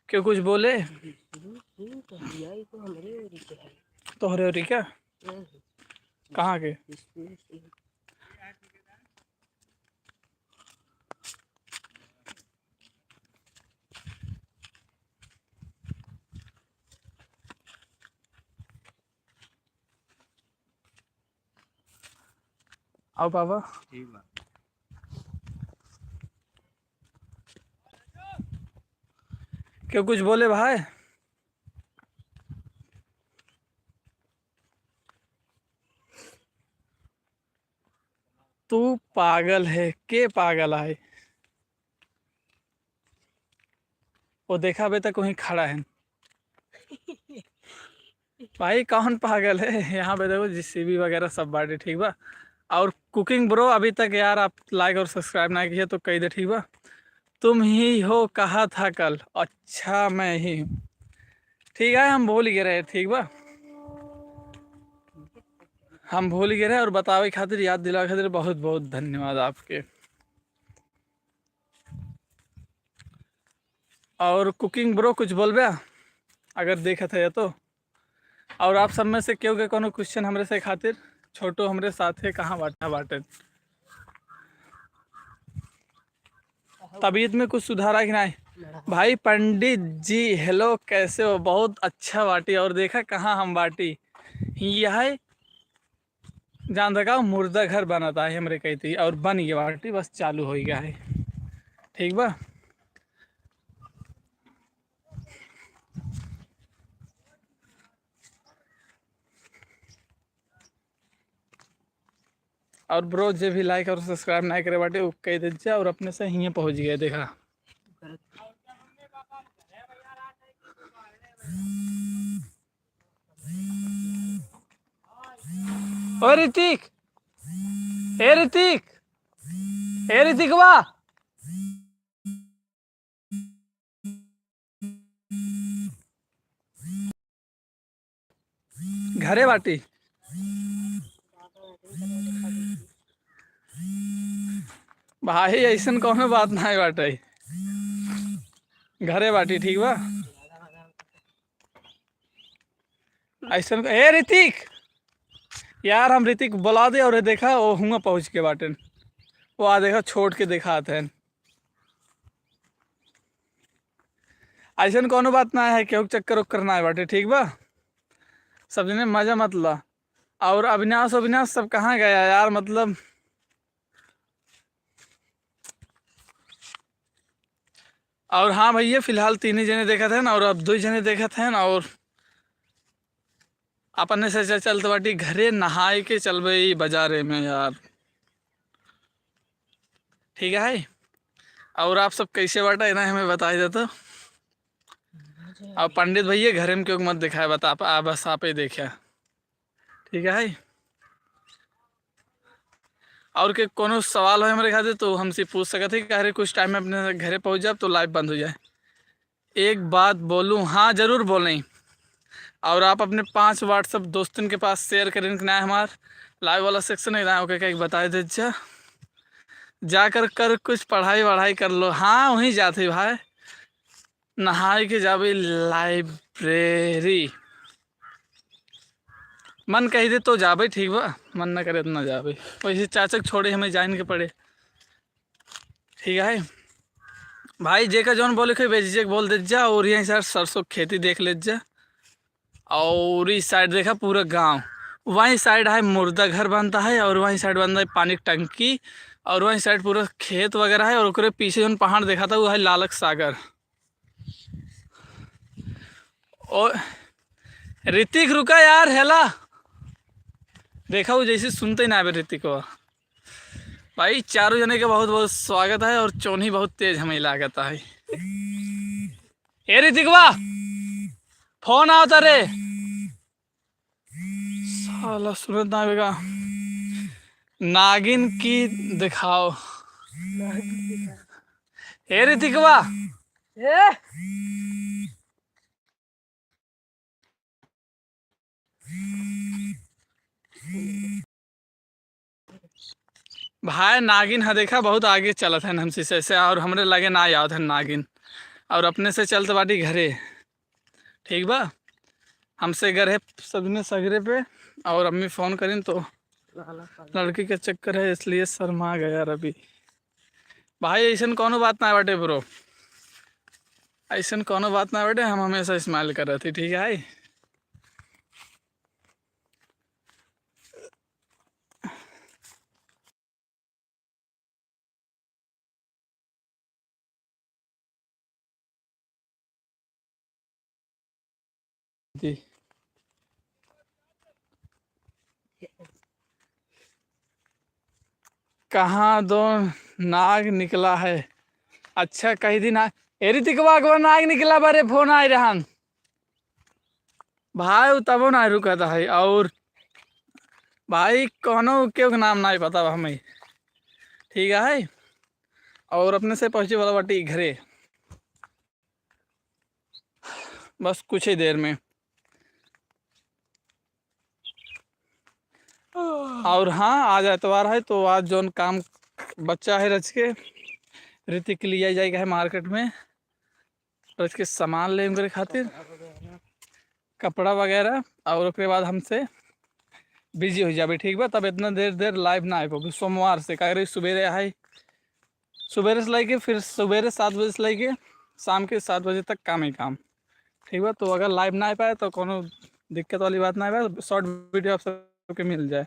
Speaker 1: क्यों कुछ बोले? तोहरे हो क्या? कहाँ के? आओ पापा। क्यों कुछ बोले भाई? तू पागल है के पागल है? वो देखा अभी तक वहीं खड़ा है। भाई कौन पागल है? यहाँ पे देखो जीसीबी वगैरह सब बाटे। ठीक बा। और कुकिंग ब्रो, अभी तक यार आप लाइक और सब्सक्राइब ना किया तो कही दे। ठीक बा। तुम ही हो कहा था कल, अच्छा मैं ही हूँ। ठीक है, हम भूल गए रहे। ठीक बा, हम भूल गए रहे। और बतावे खातिर, याद दिला खातिर बहुत बहुत धन्यवाद आपके। और कुकिंग ब्रो कुछ बोलबे अगर देखा था तो? और आप सब में से क्यों के कोनो क्वेश्चन हमरे से खातिर? छोटो हमरे साथे कहाँ बाटा बाटे? तबीयत में कुछ सुधार है कि नहीं? भाई पंडित जी हेलो, कैसे हो? बहुत अच्छा बाटी। और देखा कहाँ हम बाटी यह जान रखा मुर्दा घर बनाता है हमरे कही थी, और बन गया बाटी, बस चालू हो गया है। ठीक बा। और ब्रो जे भी लाइक और सब्सक्राइब ना करे बाटे वो कह दीजिए और अपने से हिये पहुँच गए देखा। ओ ऋतिक, ए ऋतिक, ए ऋतिकवा, घरे बाटी भाई ऐसन कौनो बात ना बाटे, घरे बाटी ठीक बा। ऐसन ए ऋतिक यार, हम ऋतिक बुला दे और देखा वो हुआ पहुँच के बाटे, वो आ देखा छोड़ के देखा आते हैं। ऐसन कौनो बात ना है, क्यों चक्कर उक्कर ना है बाटे ठीक बा। सब जने मजा मत ला। और अविनाश अविनाश सब कहाँ गया यार, मतलब और हाँ भैया फिलहाल 3 ही जने देखा थे ना, और अब 2 जने देखा थे ना, और अपने से चलते बाटी घरे नहाए के चल भाई बाजारे में यार ठीक है। और आप सब कैसे बाटा है ना हमें बताई देता। और पंडित भैया घरे में क्यों मत दिखाए बता बस आप ही देखा ठीक है। और के कोनो सवाल हो हमारे खाते तो हमसे पूछ सकते हैं कि अरे कुछ टाइम में अपने घरे पहुंच जाए तो लाइव बंद हो जाए। एक बात बोलूं, हाँ ज़रूर बोलें। और आप अपने 5 व्हाट्सअप दोस्तों के पास शेयर करें कि ना हमारा लाइव वाला सेक्शन है ना, ओके क्या बता दीजिए। जाकर कर कुछ पढ़ाई वढ़ाई कर लो। हाँ वहीं जाते भाई, नहाए के जाबे लाइब्रेरी। मन कही दे तो जाबे ठीक बा, मन ना करे तो ना जाबे। वैसे चाचक छोड़े हमें जान के पड़े ठीक है भाई। जेका जौन बोले के बेजिए बोल दे जा। और यहीं सर सरसों खेती देख ले जा। और इस साइड देखा पूरा गांव, वहीं साइड है मुर्दा घर बनता है, और वहीं साइड बनता है पानी की टंकी, और वहीं साइड पूरा खेत वगैरह है। और ओकरे पीछे जौन पहाड़ देखा था वो है लालक सागर। और ऋतिक रुका यार, हेला देखा वो जैसे सुनते ना ऋतिक को। भाई चारों जने का बहुत बहुत स्वागत है, और चोनी बहुत तेज हमें लागत है। ए ऋतिकवा फोन आता रे, साला सुनत ना आवेगा। नागिन की दिखाओ। ए ऋतिकवा, भाई नागिन है देखा बहुत आगे चलत है हमसे से, और हमरे लगे ना याद है नागिन। और अपने से चलते बाटी घरे ठीक बा। हमसे घर है सदमे सगरे पे, और अम्मी फ़ोन करें तो लड़की का चक्कर है इसलिए शर्मा गया अभी। भाई ऐसा कोनो बात ना बाटे ब्रो, ऐसा कोनो बात ना बाटे। हम हमेशा स्माइल कर रहे थे ठीक है। जी कहाँ दो नाग निकला है। अच्छा कही दिन एरी तिकवा अकबर नाग निकला बारे फोन आए रहन भाई तबो ना रुका था है। और भाई कोनो क्यों नाम ना पता हमें ठीक है। और अपने से पहुंचे वाला बाटी घरे बस कुछ ही देर में। और हाँ आज एतवार है तो आज जोन काम बच्चा है रच के ऋतिक के लिए जाएगा है मार्केट में, रच के सामान ले खातिर कपड़ा वगैरह। और उसके बाद हमसे बिजी हो जाए ठीक बा। तब इतना देर लाइव ना आए सोमवार से कह रही सुबेरे आए, सुबेरे से लेके फिर सुबेरे 7 बजे से लेके शाम के 7 बजे तक काम ही काम ठीक बा। तो अगर लाइव ना आ पाए तो कोनो दिक्कत वाली बात ना है, शॉर्ट वीडियो आप सबके मिल जाए।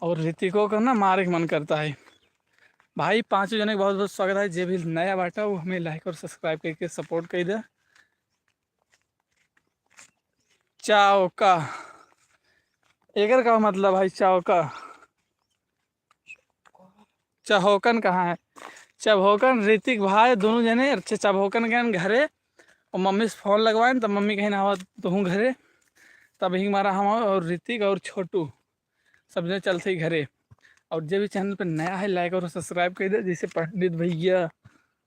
Speaker 1: और ऋतिकों का ना मारे मन करता है भाई। 5 जने बहुत बहुत स्वागत है। जो भी नया बाटा वो हमें लाइक और सब्सक्राइब करके सपोर्ट कर दे। चाओ का एकर का मतलब भाई चौका, चौहकन कहाँ है? चौहकन ऋतिक भाई दोनों जने अच्छे चौहकन गए घरे और मम्मी से फोन लगवाए तब मम्मी कहीं ना हुआ तो हूँ घरे, तब ही हमारा हम और ऋतिक और छोटू सब जने चलते ही घरे। और जो भी चैनल पर नया है लाइक और सब्सक्राइब कर दे, जैसे पंडित भैया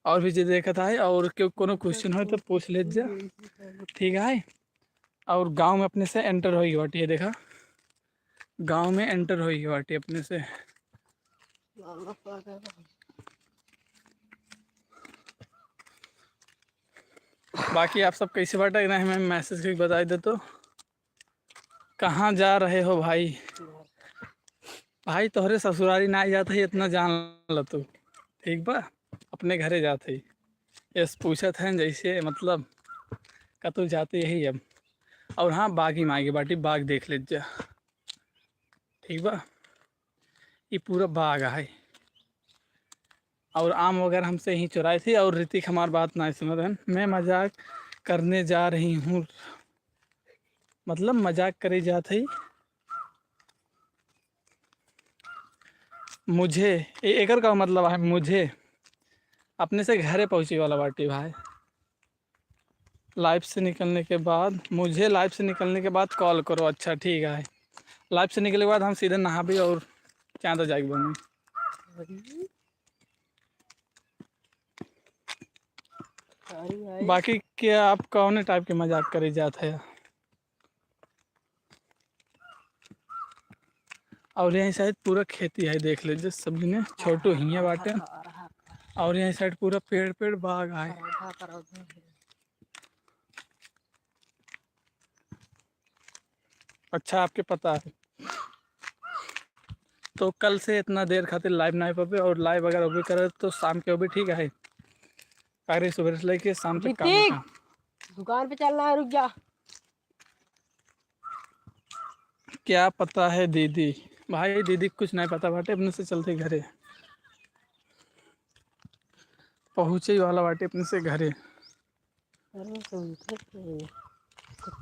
Speaker 1: और भी जो देखा था है, और क्यों कोनो क्वेश्चन हो तो पूछ ले जा, ठीक है। और गांव में अपने से एंटर होगी बाटी, ये देखा गांव में एंटर होगी बाटी अपने से। बाकी आप सब कैसे बाटा ना हमें मैसेज करके बता दे तो। कहाँ जा रहे हो भाई? भाई तोहरे ससुरारी ना जाता है इतना जान ल तू, ठीक बा, अपने घरे जाते ही यस पूछत हैं जैसे मतलब कतू जाते यही अब। और हाँ बाग ही मांगे बाटी, बाग देख ले जा, ठीक बा, ये पूरा बाग है। और आम वगैरह हमसे ही चुराई थी। और ऋतिक हमारी बात ना सुन रहे, मैं मजाक करने जा रही हूँ, मतलब मजाक करे जाते ही। मुझे एकर का मतलब है मुझे अपने से घरे पहुँचे वाला बाटी भाई। लाइव से निकलने के बाद, मुझे लाइव से निकलने के बाद कॉल करो। अच्छा ठीक है, लाइव से निकलने के बाद हम सीधे नहा भी और चाँद जाएगी बनी। बाकी क्या आप कौन टाइप के मजाक करे जाते हैं? और यहाँ साइड पूरा खेती है देख लीजिए सब ने, छोटू ही है बाटे। और यहाँ साइड पूरा पेड़ पेड़ बाग है। अच्छा आपके पता है तो कल से इतना देर खातिर लाइव ना पे, और लाइव अगर भी करे तो शाम के भी ठीक है, अरे सुबह से लेके शाम तक काम।
Speaker 2: दुकान पे चलना है, रुक जा।
Speaker 1: क्या पता है दीदी? भाई दीदी कुछ नहीं पता बाटे, अपने से चलते घरे पहुँचे ही वाला बाटे अपने से घरे।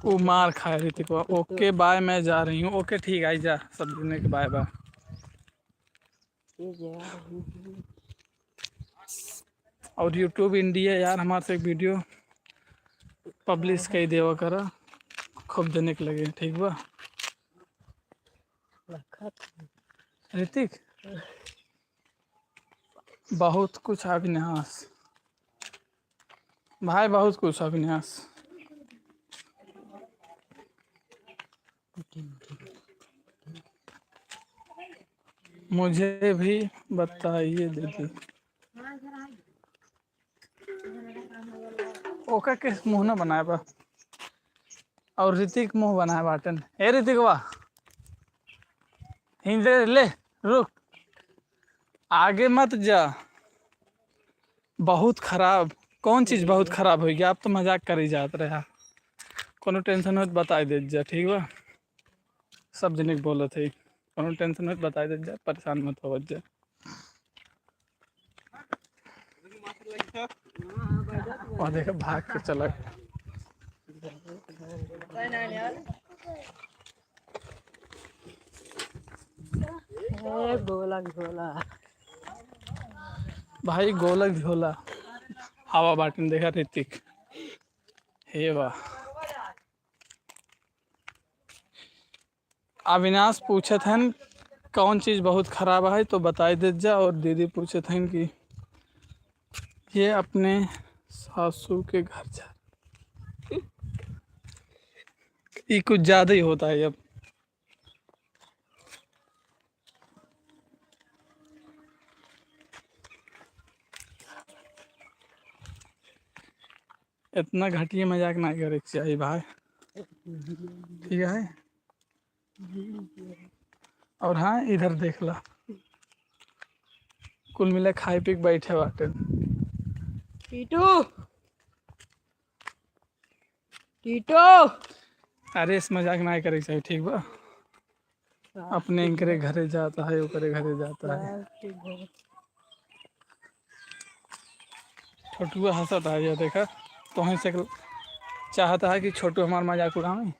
Speaker 1: वो मार खाए रही थी को। ओके बाय, मैं जा रही हूँ। ओके ठीक है जा, सब दिन के बाय बाय। और यूट्यूब इंडिया यार हमारे से एक वीडियो पब्लिश कर देवा करा, खूब देने के लगे, ठीक बा ऋतिक? बहुत कुछ अविनाश भाई, बहुत कुछ अविनाश। मुझे भी बताइए दीदी। ओका किस मुंह ना बनाया बा, और ऋतिक मुंह बनाया बाटन। ए ऋतिक वाह हिंदे ले, रुक आगे मत जा। बहुत खराब कौन चीज़ बहुत खराब होगी? आप तो मजाक कर ही जाते रहे, कोनो टेंशन हो तो बता दे जा, ठीक बा, सब जने बोले थे कोनो टेंशन हो तो बता दे जा, परेशान मत हो जा। और देखो भाग के चला
Speaker 2: गोला गोला
Speaker 1: भाई, गोलक झोला हवा बाटन देखा ऋतिक, हे वाह। अविनाश पूछे थे कौन चीज़ बहुत खराब है तो बताई दे जा। और दीदी पूछे थे कि ये अपने सासू के घर जा, ये कुछ ज़्यादा ही होता है अब। इतना घटिया मजाक ना करे चाहिए भाई, ठीक है। और हाँ इधर देख ला, कुल मिला खाए पी के बैठे बाटे।
Speaker 2: टीटू टीटू
Speaker 1: अरे इस मजाक ना करे चाहिए, ठीक बा, अपने इनकरे घरे जाता है, ओकरे घरे जाता है। छोटू हंसता है, ये देखा तो ही से चाहता है कि छोटू हमारा मजाक उड़ावे।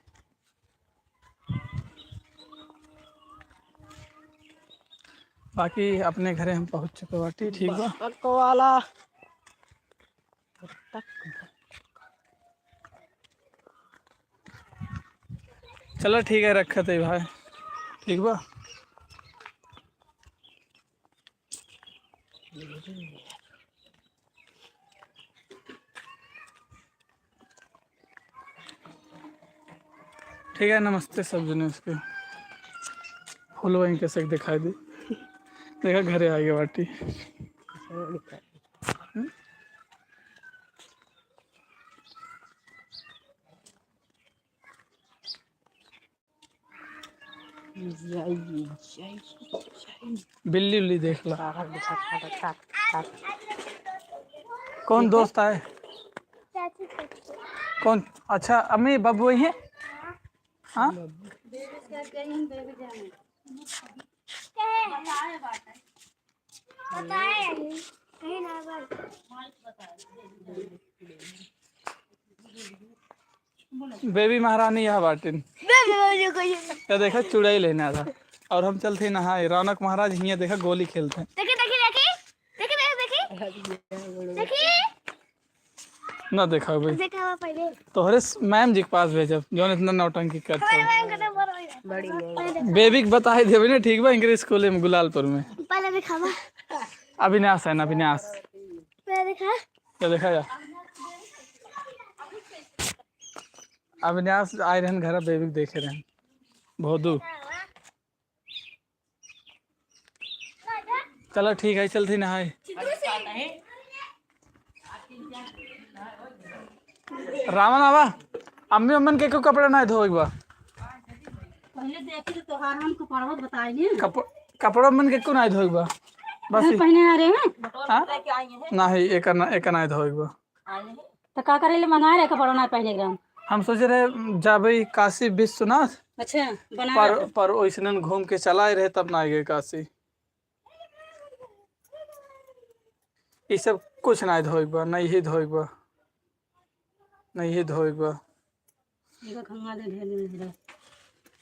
Speaker 1: बाकी अपने घरे हम पहुंच चुके बाटी। ठीक बा
Speaker 2: वाला
Speaker 1: चलो ठीक है, रखते है भाई। ठीक बा। ठीक है, नमस्ते सब जने। उसके फूल वहीं कैसे दिखाई दी। देखा घरे आ गया बाटी। बिल्ली उल्ली देख ला। कौन दोस्त आए? कौन? अच्छा अम्मी बाबू वही है। हाँ बेबी महारानी यहाँ बाटिन। क्या देखा, चुड़ाई लेने था। और हम चलते नहाए। रौनक महाराज हियाँ देखा गोली खेलते हैं। ना देखा भाई, तोहरे मैम जी के पास भेजब जौन इतना नौटंकी करते हैं। बेबी के बताए देवे ना। ठीक बा, इंग्लिश स्कूल में गुलालपुर में। अविनाश है ना, अविनाश। क्या देखा जा? अविनाश आए रहन घर, बेबी देखे रहन भोदू। चलो ठीक है, चलती नहाए। रामन आवा, अम्मी अम्मन के कपड़ा ना धो एक बार।
Speaker 2: पहले देखी तो तोहार हम कपड़ा बताइए।
Speaker 1: कपड़ा मन के को ना धो एक बार बस।
Speaker 2: पहने आ रहे हैं।
Speaker 1: हां नहीं, एक ना धो एक बार।
Speaker 2: तो का करे ले मंगा रहे कपड़ा ना पहले ग्राम।
Speaker 1: हम सोच रहे जाबे काशी विश्वनाथ।
Speaker 2: अच्छा बना
Speaker 1: पर ओइसनन घूम के चला रहे तब ना गए काशी। ये सब कुछ ना धोइब बा, नहीं ही धोइब बा, नहीं ही धोइब बा।
Speaker 2: ये खंगा दे ढेर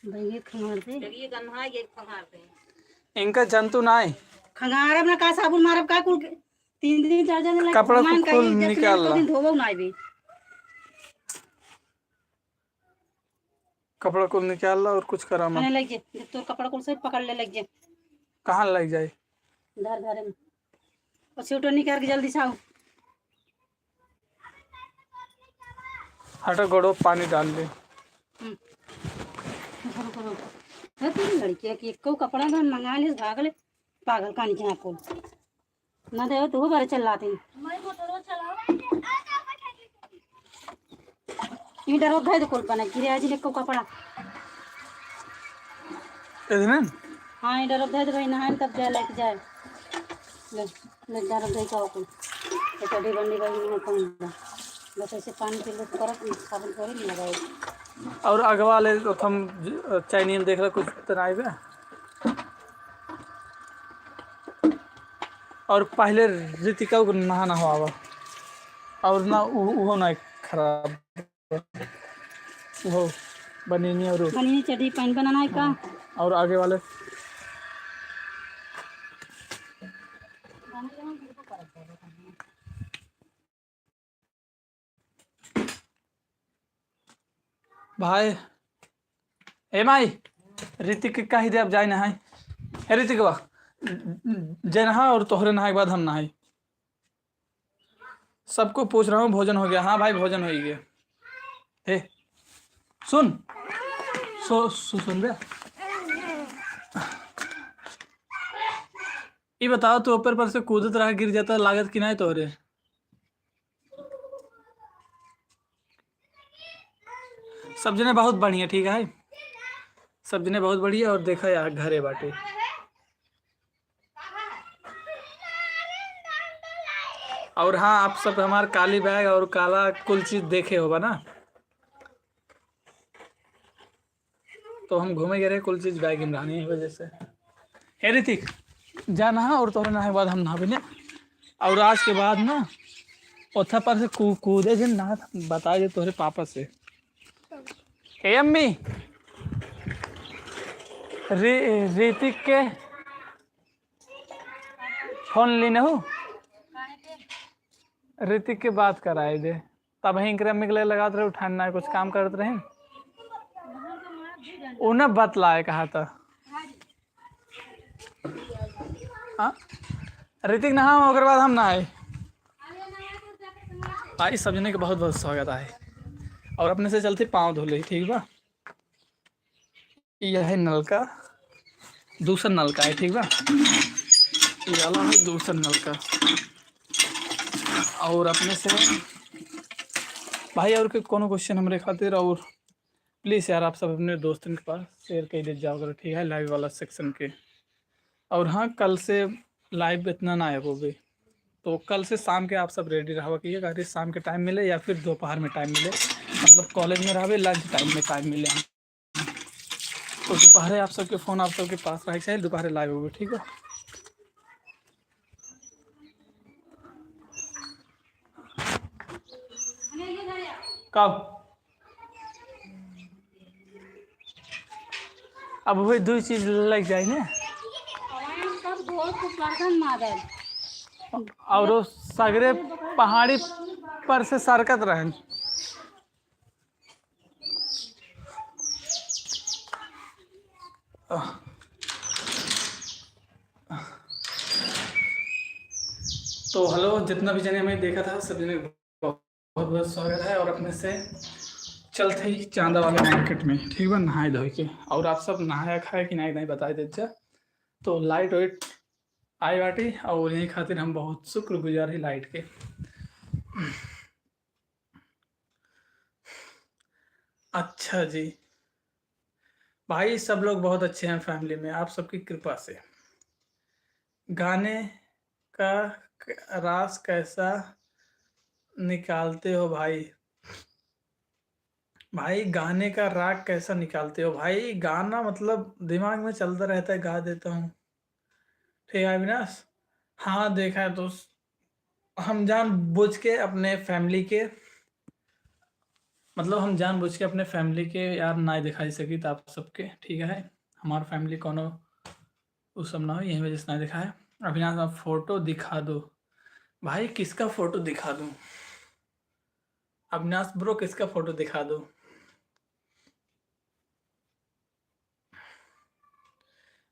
Speaker 2: भाई खंगार दे ये गन्हा ये खंगार दे।
Speaker 1: इनका जंतु ना है।
Speaker 2: खंगार अपना का साबुन मारब का कुल 3 दिन 4 दिन लग
Speaker 1: कपड़ा को खोल निकाल ला।
Speaker 2: धोबो ना आबे।
Speaker 1: कपड़ा को निकाल ला और कुछ करा मत।
Speaker 2: लग जे तो कपड़ा को से पकड़ ले लग जे।
Speaker 1: कहाँ लग जाए?
Speaker 2: धर धरे में और उठो निकाल के जल्दी से आओ।
Speaker 1: हटा गोड़ो पानी डाल ले।
Speaker 2: लड़की की एको कपड़ा धन मंगा ले भागले पागल कानी के को ना दे तो बारे चलाते ई डरो गए तो कोल बना गिरे आज एको कपड़ा
Speaker 1: इधर।
Speaker 2: हां ई डरो गए तो भाई नहान तब जा लेके जाए ले डरो गए का को तो कभी बंदी भाई में पहुंच बस ऐसे पानी के लिए करत साबुन करे नहीं लगाए।
Speaker 1: और अगवा ले तो हम चाइनील देख रहा कुछ तनाई बे। और पहले ऋतिका को नहाना हो आवा और ना वो ना खराब वो बनीनी और
Speaker 2: बनीनी चढ़ी पानी बनाना है का। और
Speaker 1: आगे वाले भाई ए माई ऋतिक का ही दे अब जाए नहाई। हे ऋतिक बा जय नहा और तोहरे नहाए के बाद हम नहाई। सबको पूछ रहा हूँ भोजन हो गया? हाँ भाई भोजन हो ही गया। हे सुन सुन बे, ये बताओ तू ऊपर पर से कूदत रहा गिर जाता लागत कि नहीं तोहरे? सब जने बहुत बढ़िया। ठीक है, सब जने बहुत बढ़िया। और देखा यार घरे बाटे और हाँ आप सब हमार काली बैग और काला कुल चीज देखे होगा ना। तो हम घूमे गए रहे कुल चीज बैग इमरानी की वजह से। हे ऋतिक जा नहा और तोहरे नहाए के बाद हम नहा भी। और आज के बाद ना ओथा पर से कूदे जिन ना बता दे तोहरे पापा से। हे अम्मी ऋतिक के फोन ली हो ऋतिक के बात कराए दे तब हिंकरे मिगले लगाते रहे उठाना है कुछ काम करते रहे उन्हें बतलाए कहा था हाँ ऋतिक नहा ओकर बाद हम नहाए भाई समझने के बहुत बहुत स्वागत है और अपने से चलते पाँव धो ले ठीक बा यह है नलका दूसरा नलका है ठीक बा ये वाला है दूसरा नलका और अपने से भाई और के कोनो क्वेश्चन हमारे खातिर और प्लीज़ यार आप सब अपने दोस्तों के पास शेयर कर दे जाओ ठीक है लाइव वाला सेक्शन के और हाँ कल से लाइव इतना ना आए वो भी तो कल से शाम के आप सब रेडी रहो कि अगर शाम के टाइम मिले या फिर दोपहर में टाइम मिले मतलब कॉलेज में रहे लंच टाइम में टाइम मिले तो दोपहर आप सबके फ़ोन आप सबके पास रहे चाहिए दोपहर लाइव होगी ठीक है कब अब वही दो चीज लग जाए ना और वो सगरे पहाड़ी पर से सरकत रहन तो हेलो जितना भी जने हमें देखा था सब जने बहुत बहुत स्वागत है और अपने से चलते ही चांदा वाले मार्केट में ठीक है नहाए धोए के और आप सब नहाया खाए कि नहीं बता दीजिए तो लाइट वाइट आई बाटी और यही खातिर हम बहुत शुक्रगुजार है लाइट के अच्छा जी भाई सब लोग बहुत अच्छे हैं फैमिली में आप सबकी कृपा से गाने का रास कैसा निकालते हो भाई भाई गाने का राग कैसा निकालते हो भाई गाना मतलब दिमाग में चलता रहता है गा देता हूँ ठीक है अविनाश हाँ देखा है तो हम जान बुझ के अपने फैमिली के मतलब हम जान बुझ के अपने फैमिली के यार ना दिखाई सकी तो आप सबके ठीक है हमारा फैमिली कोनो उस सब ना हो यही वजह से ना दिखाया अविनाश आप फोटो दिखा दो भाई किसका फोटो दिखा दूँ अविनाश ब्रो किसका फोटो दिखा दो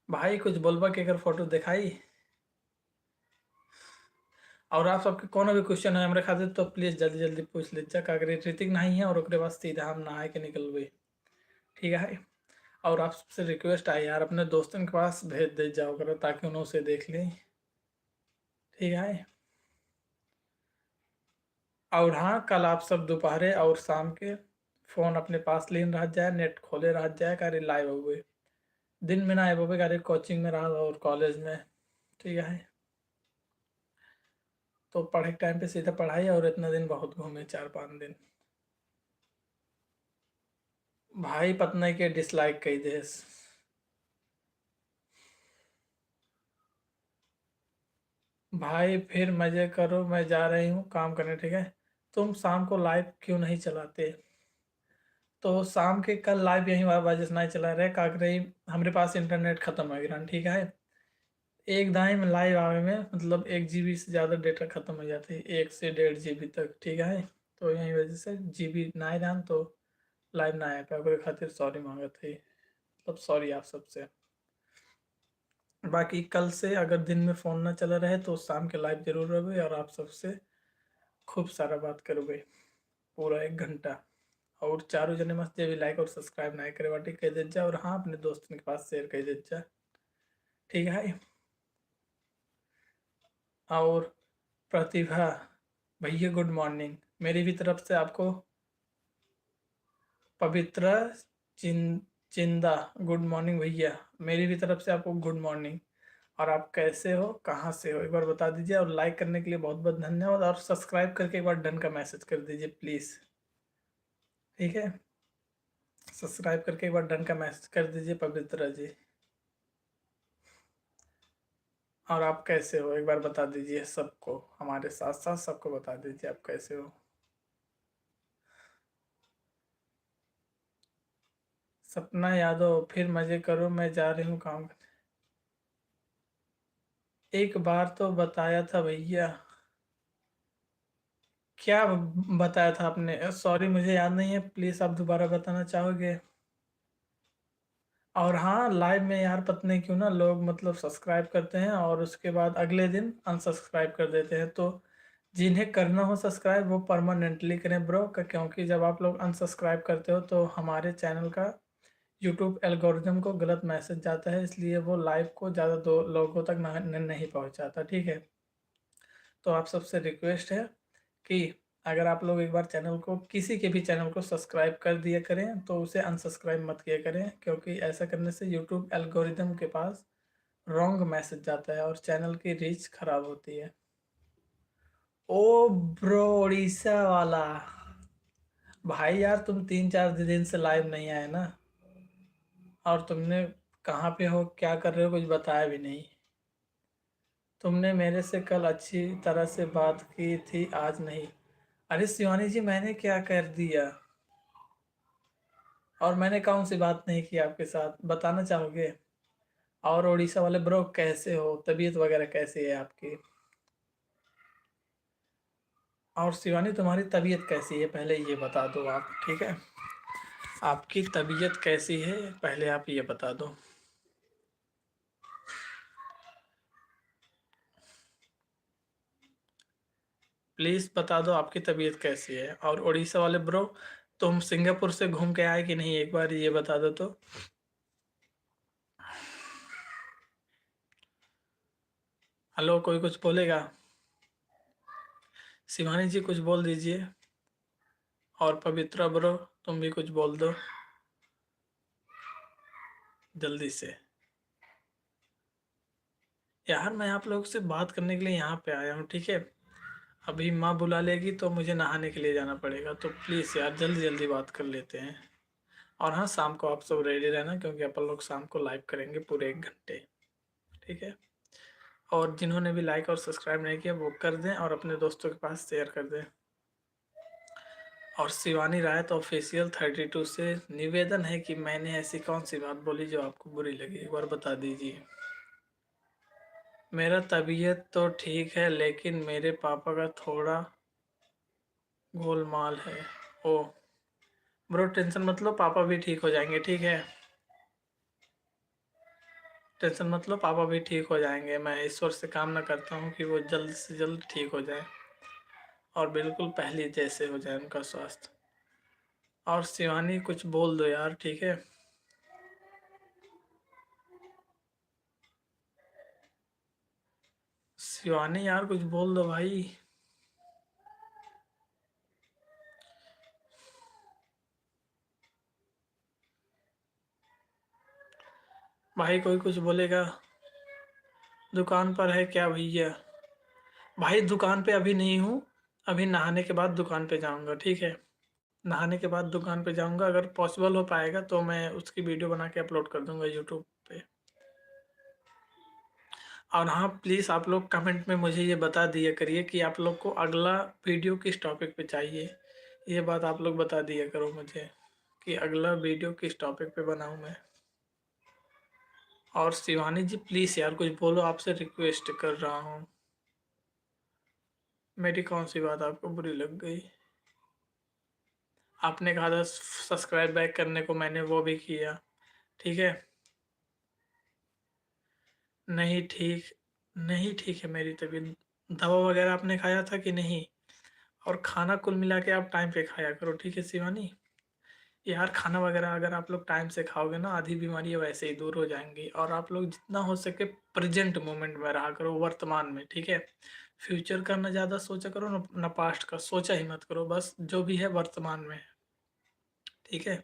Speaker 1: भाई कुछ बोलबा के अगर फोटो दिखाई और आप सबके कोनो भी क्वेश्चन है हमारे खातिर तो प्लीज़ जल्दी जल्दी पूछ लीजिए अगर ऋतिक नहीं है और ओकरे बाद सीधा हम नहाए के निकलबे ठीक है और आप सबसे रिक्वेस्ट आई यार अपने दोस्तों के पास भेज दे जाओ करो ताकि उन्होंने उसे देख लें ठीक है और हाँ कल आप सब दोपहर और शाम के फ़ोन अपने पास लेन रह जाए नेट खोले रह जाए कार्य लाइव हुए दिन में ना आए वो कार्य कोचिंग में रहा और कॉलेज में ठीक है तो पढ़े के टाइम पे सीधा पढ़ाई और इतना दिन बहुत घूमे 4-5 दिन भाई पत्नी के डिसलाइक कई देस भाई फिर मज़े करो मैं जा रही हूँ काम करने ठीक है तुम शाम को लाइव क्यों नहीं चलाते तो शाम के कल लाइव यहीं वजह से नहीं चला रहे का रही हमारे पास इंटरनेट ख़त्म हो गया ठीक है एक दाई में लाइव आवे में मतलब 1 GB से ज़्यादा डेटा ख़त्म हो जाती है 1 से 1.5 GB तक ठीक है तो यही वजह से GB ना रहा तो लाइव ना आया पाए खातिर सॉरी मांगत है मतलब सॉरी आप सबसे बाकी कल से अगर दिन में फ़ोन ना चला रहे तो शाम के लाइव जरूर रहे और आप सबसे खूब सारा बात करबे पूरा 1 घंटा और चारों जने मस्त भी लाइक और सब्सक्राइब ना करे बाटी कह दे जा और हाँ अपने दोस्तों के पास शेयर कर दे जा ठीक है और प्रतिभा भैया गुड मॉर्निंग मेरी भी तरफ से आपको पवित्र चिंदा गुड मॉर्निंग भैया मेरी भी तरफ से आपको गुड मॉर्निंग और आप कैसे हो कहाँ से हो एक बार बता दीजिए और लाइक करने के लिए बहुत बहुत धन्यवाद और सब्सक्राइब करके एक बार डन का मैसेज कर दीजिए प्लीज़ ठीक है सब्सक्राइब करके एक बार डन का मैसेज कर दीजिए पवित्र जी और आप कैसे हो एक बार बता दीजिए सबको हमारे साथ साथ सबको बता दीजिए आप कैसे हो सपना यादव फिर मज़े करो मैं जा रही हूँ काम करने एक बार तो बताया था भैया। क्या बताया था आपने? सॉरी मुझे याद नहीं है, प्लीज आप दोबारा बताना चाहोगे? और हाँ, लाइव में यार पता नहीं क्यों ना लोग मतलब सब्सक्राइब करते हैं और उसके बाद अगले दिन अनसब्सक्राइब कर देते हैं। तो जिन्हें करना हो सब्सक्राइब वो परमानेंटली करें ब्रो, क्योंकि जब आप लोग अनसब्सक्राइब करते हो तो हमारे चैनल का यूट्यूब एल्गोरिदम को गलत मैसेज जाता है, इसलिए वो लाइव को ज़्यादा दो लोगों तक नहीं पहुंचाता। ठीक है, तो आप सबसे रिक्वेस्ट है कि अगर आप लोग एक बार चैनल को, किसी के भी चैनल को सब्सक्राइब कर दिया करें तो उसे अनसब्सक्राइब मत किया करें, क्योंकि ऐसा करने से यूट्यूब एल्गोरिदम के पास रॉन्ग मैसेज जाता है और चैनल की रीच खराब होती है। ओ ब्रो, उड़ीसा वाला भाई, यार तुम 3-4 दिन से लाइव नहीं आए ना, और तुमने कहाँ पे हो, क्या कर रहे हो, कुछ बताया भी नहीं। तुमने मेरे से कल अच्छी तरह से बात की थी, आज नहीं। अरे शिवानी जी, मैंने क्या कर दिया? और मैंने कौन सी बात नहीं की आपके साथ, बताना चाहोगे? और उड़ीसा वाले ब्रो कैसे हो, तबीयत वगैरह कैसी है आपकी? और शिवानी तुम्हारी तबीयत कैसी है, पहले ये बता दो आप, ठीक है? आपकी तबीयत कैसी है पहले आप ये बता दो। प्लीज़ बता दो आपकी तबीयत कैसी है। और उड़ीसा वाले ब्रो, तुम सिंगापुर से घूम के आए कि नहीं, एक बार ये बता दो तो। हेलो, कोई कुछ बोलेगा? शिवानी जी कुछ बोल दीजिए। और पवित्रा ब्रो, तुम भी कुछ बोल दो जल्दी से। यार मैं आप लोगों से बात करने के लिए यहाँ पे आया हूँ, ठीक है? अभी माँ बुला लेगी तो मुझे नहाने के लिए जाना पड़ेगा, तो प्लीज़ यार जल्दी जल्दी बात कर लेते हैं। और हाँ, शाम को आप सब रेडी रहना, क्योंकि अपन लोग शाम को लाइव करेंगे पूरे 1 घंटे, ठीक है? और जिन्होंने भी लाइक और सब्सक्राइब नहीं किया वो कर दें और अपने दोस्तों के पास शेयर कर दें। और शिवानी रायत ऑफिशियल 32 से निवेदन है कि मैंने ऐसी कौन सी बात बोली जो आपको बुरी लगी, एक बार बता दीजिए। मेरा तबीयत तो ठीक है, लेकिन मेरे पापा का थोड़ा गोलमाल है। ओ ब्रो, टेंशन मत लो, पापा भी ठीक हो जाएंगे, ठीक है? टेंशन मत लो, पापा भी ठीक हो जाएंगे। मैं ईश्वर से कामना करता हूँ कि वो जल्द से जल्द ठीक हो जाए और बिल्कुल पहले जैसे हो जाए उनका स्वास्थ्य। और शिवानी कुछ बोल दो यार, ठीक है? शिवानी यार कुछ बोल दो भाई। भाई कोई कुछ बोलेगा? दुकान पर है क्या भैया? भाई दुकान पे अभी नहीं हूँ, अभी नहाने के बाद दुकान पे जाऊँगा, ठीक है? नहाने के बाद दुकान पे जाऊँगा, अगर पॉसिबल हो पाएगा तो मैं उसकी वीडियो बना के अपलोड कर दूँगा यूट्यूब पे। और हाँ, प्लीज़ आप लोग कमेंट में मुझे ये बता दिया करिए कि आप लोग को अगला वीडियो किस टॉपिक पे चाहिए। ये बात आप लोग बता दिया करो मुझे कि अगला वीडियो किस टॉपिक पे बनाऊँ मैं। और शिवानी जी प्लीज़ यार कुछ बोलो, आपसे रिक्वेस्ट कर रहा हूँ। मेरी कौन सी बात आपको बुरी लग गई? आपने कहा था सब्सक्राइब बैक करने को, मैंने वो भी किया, ठीक है? नहीं ठीक, नहीं ठीक है मेरी तबीयत। दवा वगैरह आपने खाया था कि नहीं? और खाना कुल मिला के आप टाइम पे खाया करो, ठीक है शिवानी? यार खाना वगैरह अगर आप लोग टाइम से खाओगे ना, आधी बीमारियाँ वैसे ही दूर हो जाएंगी। और आप लोग जितना हो सके प्रेजेंट मोमेंट में रहा करो, वर्तमान में, ठीक है? फ्यूचर का ना ज़्यादा सोचा करो, ना पास्ट का सोचा ही मत करो, बस जो भी है वर्तमान में, ठीक है?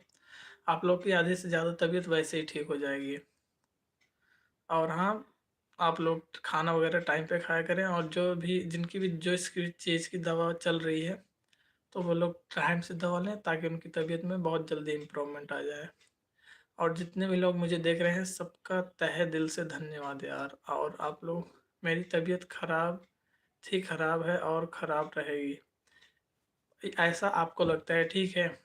Speaker 1: आप लोग की आधे से ज़्यादा तबीयत वैसे ही ठीक हो जाएगी। और हाँ, आप लोग खाना वगैरह टाइम पे खाया करें, और जो भी जिनकी भी जो इसकी चीज़ की दवा चल रही है तो वो लोग टाइम से दवा लें, ताकि उनकी तबीयत में बहुत जल्दी इम्प्रूवमेंट आ जाए। और जितने भी लोग मुझे देख रहे हैं सबका तहे दिल से धन्यवाद यार। और आप लोग, मेरी तबीयत खराब थी, खराब है और ख़राब रहेगी, ऐसा आपको लगता है, ठीक है?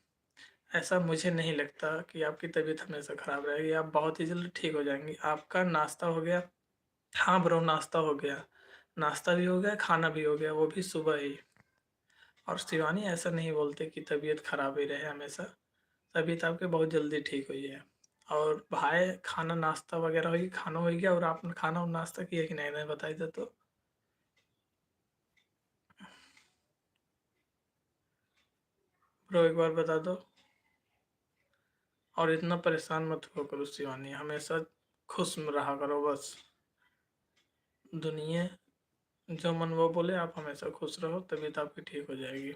Speaker 1: ऐसा मुझे नहीं लगता कि आपकी तबीयत हमेशा ख़राब रहेगी। आप बहुत ही जल्द ठीक हो जाएंगी। आपका नाश्ता हो गया? हाँ ब्रो, नाश्ता हो गया। नाश्ता भी हो गया, खाना भी हो गया, वो भी सुबह ही। और शिवानी ऐसा नहीं बोलते कि तबीयत खराब ही रहे हमेशा। तबीयत आपकी बहुत जल्दी ठीक हुई है। और भाई खाना नाश्ता वगैरह हो गया, खाना हो गया, और आपने खाना और नाश्ता किया कि नहीं, नहीं बताई दे तो। ब्रो एक बार बता दो। और इतना परेशान मत हो करो शिवानी, हमेशा खुश में रहा करो बस। दुनिया जो मन वो बोले, आप हमेशा खुश रहो, तबीयत आपकी ठीक हो जाएगी।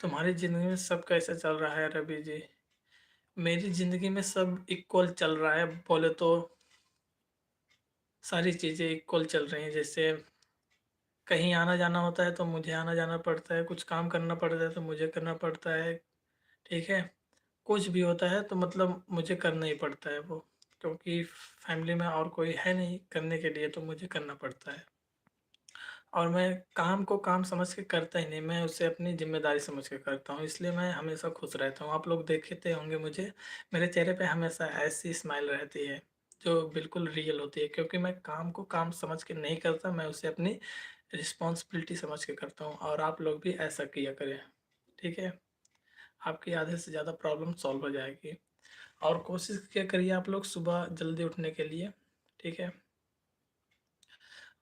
Speaker 1: तुम्हारी ज़िंदगी में सब कैसे चल रहा है रवि जी? मेरी ज़िंदगी में सब इक्वल चल रहा है बोले तो। सारी चीज़ें इक्वल चल रही हैं। जैसे कहीं आना जाना होता है तो मुझे आना जाना पड़ता है, कुछ काम करना पड़ता है तो मुझे करना पड़ता है। ठीक है। कुछ भी होता है तो मतलब मुझे करना ही पड़ता है वो, क्योंकि फैमिली में और कोई है नहीं करने के लिए, तो मुझे करना पड़ता है। और मैं काम को काम समझ के करता ही नहीं, मैं उसे अपनी ज़िम्मेदारी समझ के करता हूँ, इसलिए मैं हमेशा खुश रहता हूँ। आप लोग देखते होंगे मुझे, मेरे चेहरे पे हमेशा ऐसी स्माइल रहती है जो बिल्कुल रियल होती है, क्योंकि मैं काम को काम समझ के नहीं करता, मैं उसे अपनी रिस्पॉन्सिबिलिटी समझ के करता हूँ। और आप लोग भी ऐसा किया करें, ठीक है? आपकी आधे से ज़्यादा प्रॉब्लम सॉल्व हो जाएगी। और कोशिश किया करिए आप लोग सुबह जल्दी उठने के लिए, ठीक है?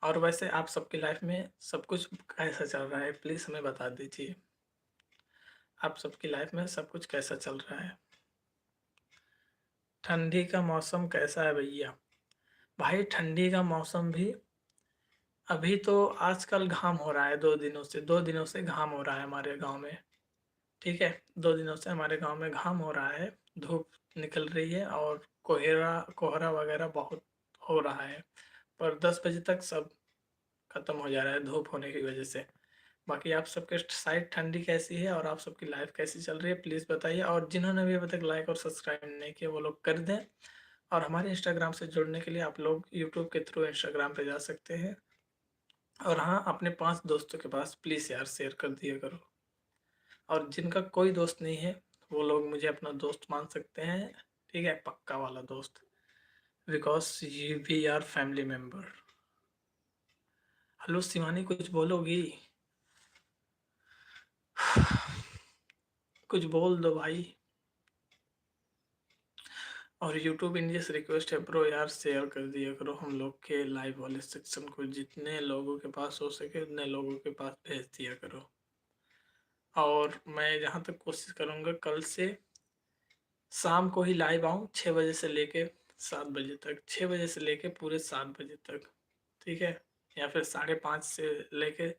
Speaker 1: और वैसे आप सबकी लाइफ में सब कुछ कैसा चल रहा है, प्लीज़ हमें बता दीजिए। आप सबकी लाइफ में सब कुछ कैसा चल रहा है? ठंडी का मौसम कैसा है भैया? भाई ठंडी का मौसम भी अभी तो आजकल घाम हो रहा है, 2 दिनों से 2 दिनों से घाम हो रहा है हमारे गांव में। ठीक है, 2 दिनों से हमारे गांव में घाम हो रहा है, धूप निकल रही है, और कोहरा कोहरा वगैरह बहुत हो रहा है। पर 10 बजे तक सब खत्म हो जा रहा है धूप होने की वजह से। बाकी आप सबके साइड ठंडी कैसी है और आप सबकी लाइफ कैसी चल रही है, प्लीज़ बताइए। और जिन्होंने भी अभी तक लाइक और सब्सक्राइब नहीं किया वो लोग कर दें। और हमारे इंस्टाग्राम से जुड़ने के लिए आप लोग यूट्यूब के थ्रू इंस्टाग्राम पे जा सकते हैं। और हाँ, अपने 5 दोस्तों के पास प्लीज़ यार शेयर कर दिया करो। और जिनका कोई दोस्त नहीं है वो लोग मुझे अपना दोस्त मान सकते हैं, ठीक है, पक्का वाला दोस्त, बिकॉज यू भी are family member. Hello Shivani, कुछ बोलोगी? कुछ बोल दो भाई। और यूट्यूब इंडिया से रिक्वेस्ट है ब्रो, यार शेयर कर दिया करो हम लोग के लाइव वाले सेक्शन को, जितने लोगों के पास हो सके उतने लोगों के पास भेज दिया करो। और मैं जहाँ तक कोशिश करूँगा कल से शाम को ही लाइव आऊँ, 6 बजे से लेके 7 बजे तक, 6 बजे से लेके पूरे 7 बजे तक, ठीक है? या फिर 5:30 से लेके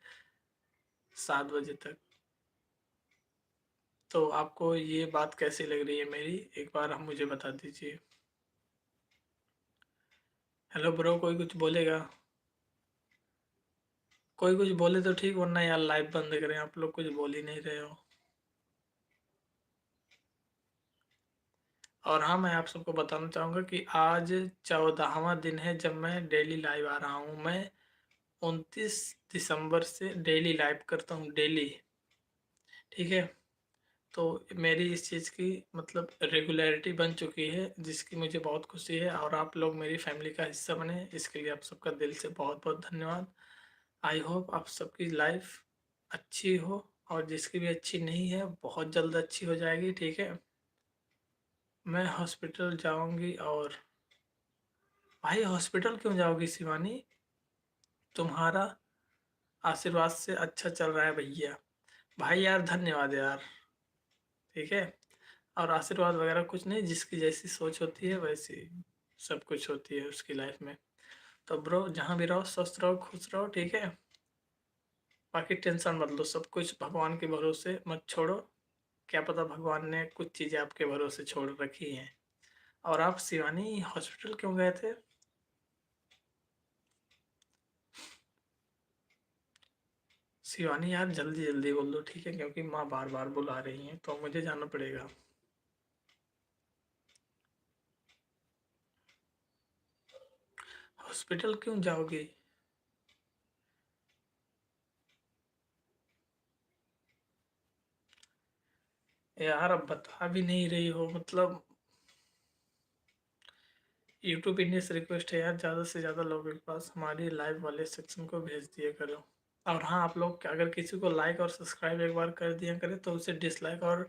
Speaker 1: 7 बजे तक। तो आपको ये बात कैसी लग रही है मेरी, एक बार हम मुझे बता दीजिए। हेलो ब्रो, कोई कुछ बोलेगा? कोई कुछ बोले तो ठीक, वरना यार लाइव बंद करें, आप लोग कुछ बोल ही नहीं रहे हो। और हाँ, मैं आप सबको बताना चाहूँगा कि आज 14वां दिन है जब मैं डेली लाइव आ रहा हूँ। मैं 29 दिसंबर से डेली लाइव करता हूँ, डेली, ठीक है? तो मेरी इस चीज़ की मतलब रेगुलरिटी बन चुकी है, जिसकी मुझे बहुत खुशी है। और आप लोग मेरी फैमिली का हिस्सा बने, इसके लिए आप सबका दिल से बहुत बहुत धन्यवाद। आई होप आप सबकी लाइफ अच्छी हो, और जिसकी भी अच्छी नहीं है बहुत जल्द अच्छी हो जाएगी, ठीक है? मैं हॉस्पिटल जाऊंगी। और भाई हॉस्पिटल क्यों जाओगी शिवानी? तुम्हारा आशीर्वाद से अच्छा चल रहा है भैया। भाई यार धन्यवाद यार, ठीक है? और आशीर्वाद वगैरह कुछ नहीं, जिसकी जैसी सोच होती है वैसी सब कुछ होती है उसकी लाइफ में। तो ब्रो जहाँ भी रहो स्वस्थ रहो, खुश रहो, ठीक है? बाकी टेंशन मत लो, सब कुछ भगवान के भरोसे मत छोड़ो। क्या पता भगवान ने कुछ चीज़ें आपके भरोसे छोड़ रखी हैं। और आप शिवानी हॉस्पिटल क्यों गए थे? शिवानी यार जल्दी जल्दी बोल दो, ठीक है? क्योंकि माँ बार बार बुला रही हैं तो मुझे जाना पड़ेगा। हॉस्पिटल क्यों जाओगे? यार अब बता भी नहीं रही हो, मतलब यूट्यूब इंडिया से रिक्वेस्ट है यार, ज़्यादा से ज़्यादा लोगों के पास हमारी लाइव वाले सेक्शन को भेज दिया करो। और हाँ, आप लोग अगर किसी को लाइक और सब्सक्राइब एक बार कर दिया करें तो उसे डिसलाइक और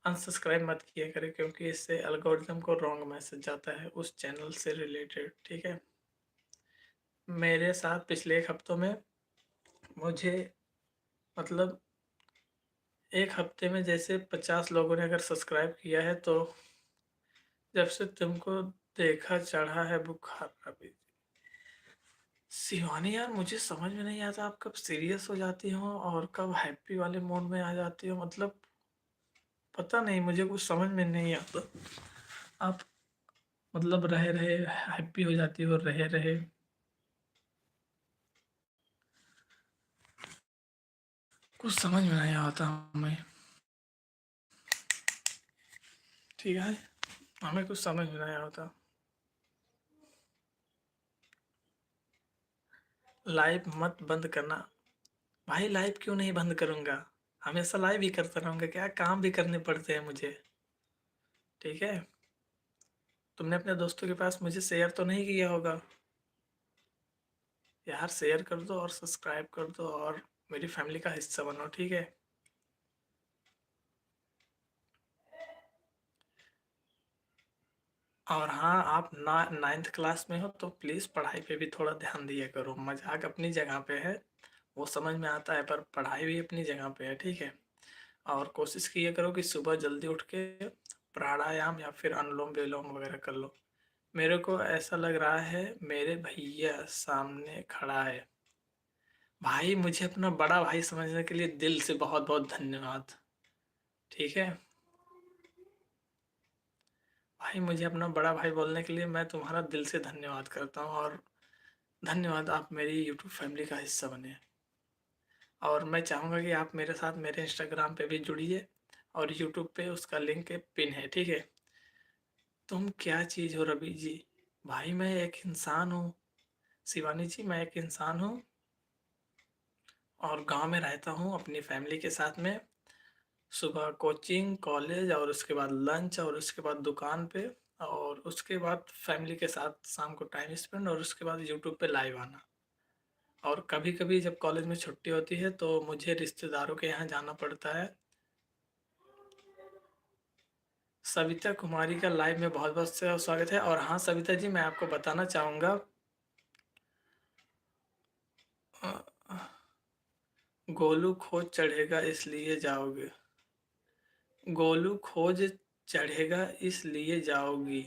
Speaker 1: अनसब्सक्राइब मत किया करें, क्योंकि इससे एल्गोरिथम को रॉन्ग मैसेज जाता है उस चैनल से रिलेटेड, ठीक है। मेरे साथ पिछले 1 हफ्तों में मुझे मतलब 1 हफ्ते में जैसे 50 लोगों ने अगर सब्सक्राइब किया है, तो जब से तुमको देखा चढ़ा है बुखार अभी। शिवानी यार, मुझे समझ में नहीं आता आप कब सीरियस हो जाती हो और कब हैप्पी वाले मोड में आ जाती हो, मतलब पता नहीं, मुझे कुछ समझ में नहीं आता। आप मतलब रहे रहे हैप्पी हो जाती हो, रहे रहे कुछ समझ में नहीं आता हमें, ठीक है, हमें कुछ समझ में नहीं आता। लाइव मत बंद करना भाई, लाइव क्यों नहीं बंद करूंगा, हमेशा लाइव ही करता रहूंगा, क्या काम भी करने पड़ते हैं मुझे, ठीक है। तुमने अपने दोस्तों के पास मुझे शेयर तो नहीं किया होगा यार, शेयर कर दो और सब्सक्राइब कर दो और मेरी फैमिली का हिस्सा बनो, ठीक है। और हाँ, आप ना 9th क्लास में हो तो प्लीज़ पढ़ाई पे भी थोड़ा ध्यान दिया करो। मजाक अपनी जगह पे है, वो समझ में आता है, पर पढ़ाई भी अपनी जगह पे है, ठीक है। और कोशिश किया करो कि सुबह जल्दी उठ के प्राणायाम या फिर अनुलोम विलोम वगैरह कर लो। मेरे को ऐसा लग रहा है मेरे भैया सामने खड़ा है। भाई, मुझे अपना बड़ा भाई समझने के लिए दिल से बहुत बहुत धन्यवाद, ठीक है। भाई, मुझे अपना बड़ा भाई बोलने के लिए मैं तुम्हारा दिल से धन्यवाद करता हूँ, और धन्यवाद, आप मेरी यूट्यूब फैमिली का हिस्सा बने। और मैं चाहूँगा कि आप मेरे साथ मेरे इंस्टाग्राम पे भी जुड़िए, और यूट्यूब पे उसका लिंक पिन है, ठीक है। तुम क्या चीज़ हो रवि जी, भाई मैं एक इंसान हूँ, शिवानी जी मैं एक इंसान हूँ, और गांव में रहता हूँ अपनी फैमिली के साथ में। सुबह कोचिंग, कॉलेज, और उसके बाद लंच, और उसके बाद दुकान पे, और उसके बाद फैमिली के साथ शाम को टाइम स्पेंड, और उसके बाद यूट्यूब पे लाइव आना। और कभी कभी जब कॉलेज में छुट्टी होती है तो मुझे रिश्तेदारों के यहाँ जाना पड़ता है। सविता कुमारी का लाइव में बहुत बहुत से स्वागत है। और हाँ सविता जी, मैं आपको बताना चाहूँगा, गोलू खोज चढ़ेगा इसलिए जाओगे, गोलू खोज चढ़ेगा इसलिए जाओगी,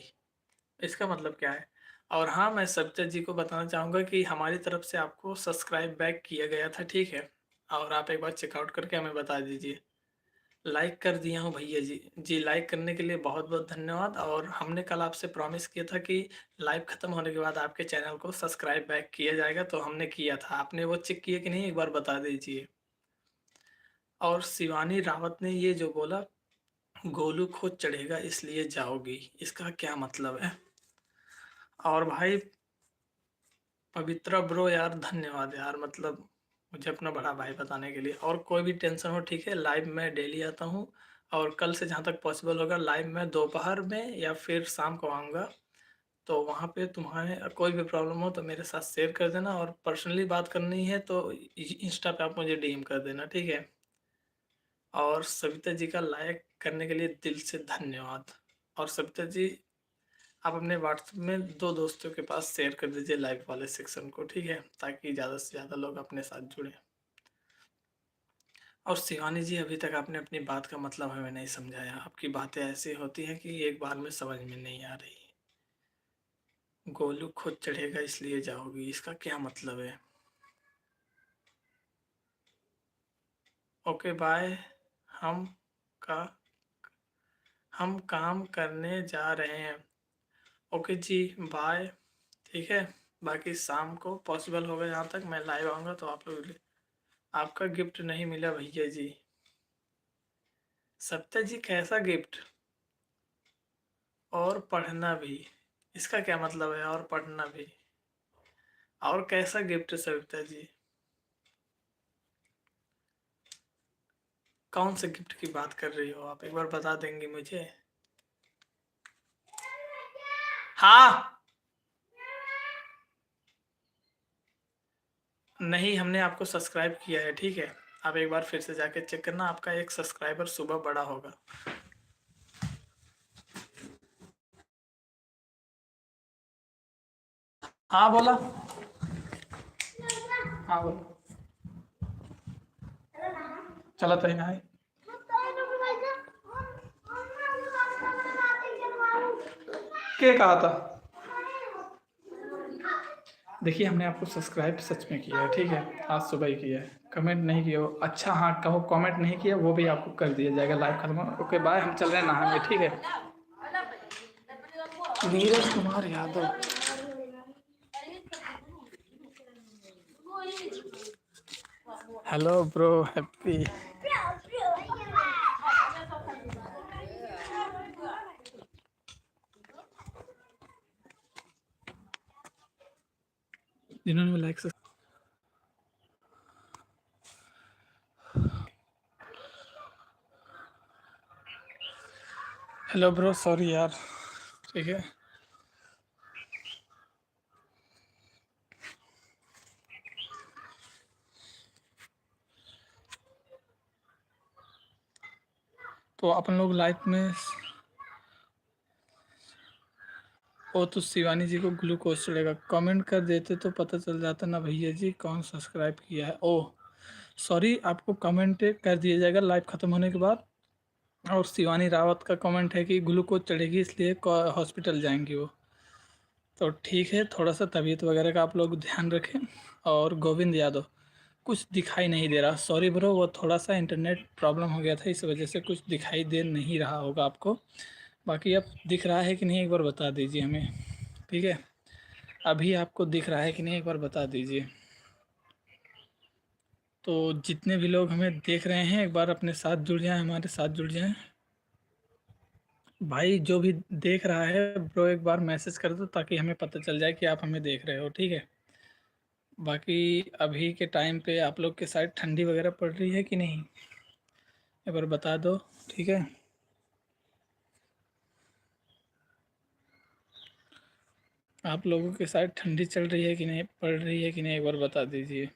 Speaker 1: इसका मतलब क्या है। और हाँ, मैं सविता जी को बताना चाहूँगा कि हमारी तरफ से आपको सब्सक्राइब बैक किया गया था, ठीक है। और आप एक बार चेकआउट करके हमें बता दीजिए। लाइक कर दिया हूँ भैया जी, जी लाइक करने के लिए बहुत बहुत धन्यवाद। और हमने कल आपसे प्रॉमिस किया था कि लाइव ख़त्म होने के बाद आपके चैनल को सब्सक्राइब बैक किया जाएगा, तो हमने किया था। आपने वो चेक किया कि नहीं, एक बार बता दीजिए। और शिवानी रावत ने ये जो बोला, गोलू खुद चढ़ेगा इसलिए जाओगी, इसका क्या मतलब है। और भाई पवित्रा ब्रो यार, धन्यवाद यार, मतलब मुझे अपना बड़ा भाई बताने के लिए। और कोई भी टेंशन हो, ठीक है, लाइव में डेली आता हूँ, और कल से जहाँ तक पॉसिबल होगा लाइव में दोपहर में या फिर शाम को आऊँगा। तो वहाँ पे तुम्हें कोई भी प्रॉब्लम हो तो मेरे साथ शेयर कर देना, और पर्सनली बात करनी है तो इंस्टा पे आप मुझे डीएम कर देना, ठीक है। और सविता जी का लाइक करने के लिए दिल से धन्यवाद। और सविता जी, आप अपने व्हाट्सएप में 2 दोस्तों के पास शेयर कर दीजिए लाइव वाले सेक्शन को, ठीक है, ताकि ज़्यादा से ज़्यादा लोग अपने साथ जुड़ें। और शिवानी जी, अभी तक आपने अपनी बात का मतलब हमें नहीं समझाया, आपकी बातें ऐसी होती हैं कि एक बार में समझ में नहीं आ रही। गोलू खुद चढ़ेगा इसलिए जाओगी, इसका क्या मतलब है। ओके बाय, हम का हम काम करने जा रहे हैं। ओके जी, बाय, ठीक है। बाकी शाम को पॉसिबल होगा, यहाँ तक मैं लाइव आऊँगा तो आप लोग, आपका गिफ्ट नहीं मिला भैया जी। सत्या जी, कैसा गिफ्ट, और पढ़ना भी, इसका क्या मतलब है, और पढ़ना भी, और कैसा गिफ्ट सविता जी, कौन से गिफ्ट की बात कर रही हो आप, एक बार बता देंगे मुझे। हाँ, नहीं, हमने आपको सब्सक्राइब किया है, ठीक है। आप एक बार फिर से जाके चेक करना, आपका एक सब्सक्राइबर सुबह बढ़ा होगा। हाँ बोला। हाँ बोला। चला तो ना है। क्या कहा था? देखिए, हमने आपको सब्सक्राइब सच में किया है, ठीक है। आज सुबह ही किया है, कमेंट नहीं किया हो। अच्छा हाँ, कहो कमेंट नहीं किया, वो भी आपको कर दिया जाएगा। लाइव खत्म हो। ओके बाय, हम चल रहे हैं नहाने, ठीक है। Neeraj Kumar Yadav. Hello bro, happy. जिन्होंने लाइक से। हेलो ब्रो, सॉरी यार, ठीक है। तो अपन लोग लाइफ में, ओ तो शिवानी जी को ग्लूकोज चढ़ेगा, कमेंट कर देते तो पता चल जाता ना भैया जी कौन सब्सक्राइब किया है। ओ सॉरी, आपको कमेंट कर दिया जाएगा लाइव ख़त्म होने के बाद। और शिवानी रावत का कमेंट है कि ग्लूकोज चढ़ेगी इसलिए हॉस्पिटल जाएंगी वो। तो ठीक है, थोड़ा सा तबीयत वगैरह का आप लोग ध्यान रखें। और गोविंद यादव, कुछ दिखाई नहीं दे रहा, सॉरी ब्रो, वो थोड़ा सा इंटरनेट प्रॉब्लम हो गया था, इस वजह से कुछ दिखाई दे नहीं रहा होगा आपको। बाकी अब दिख रहा है कि नहीं एक बार बता दीजिए हमें, ठीक है। अभी आपको दिख रहा है कि नहीं एक बार बता दीजिए। तो जितने भी लोग हमें देख रहे हैं एक बार अपने साथ जुड़ जाएं, हमारे साथ जुड़ जाएं। भाई जो भी देख रहा है ब्रो, एक बार मैसेज कर दो ताकि हमें पता चल जाए कि आप हमें देख रहे हो, ठीक है। बाकी अभी के टाइम पे आप लोग के साइड ठंडी वगैरह पड़ रही है कि नहीं, एक बार बता दो, ठीक है। आप लोगों के साइड ठंडी चल रही है कि नहीं, पड़ रही है कि नहीं, एक बार बता दीजिए।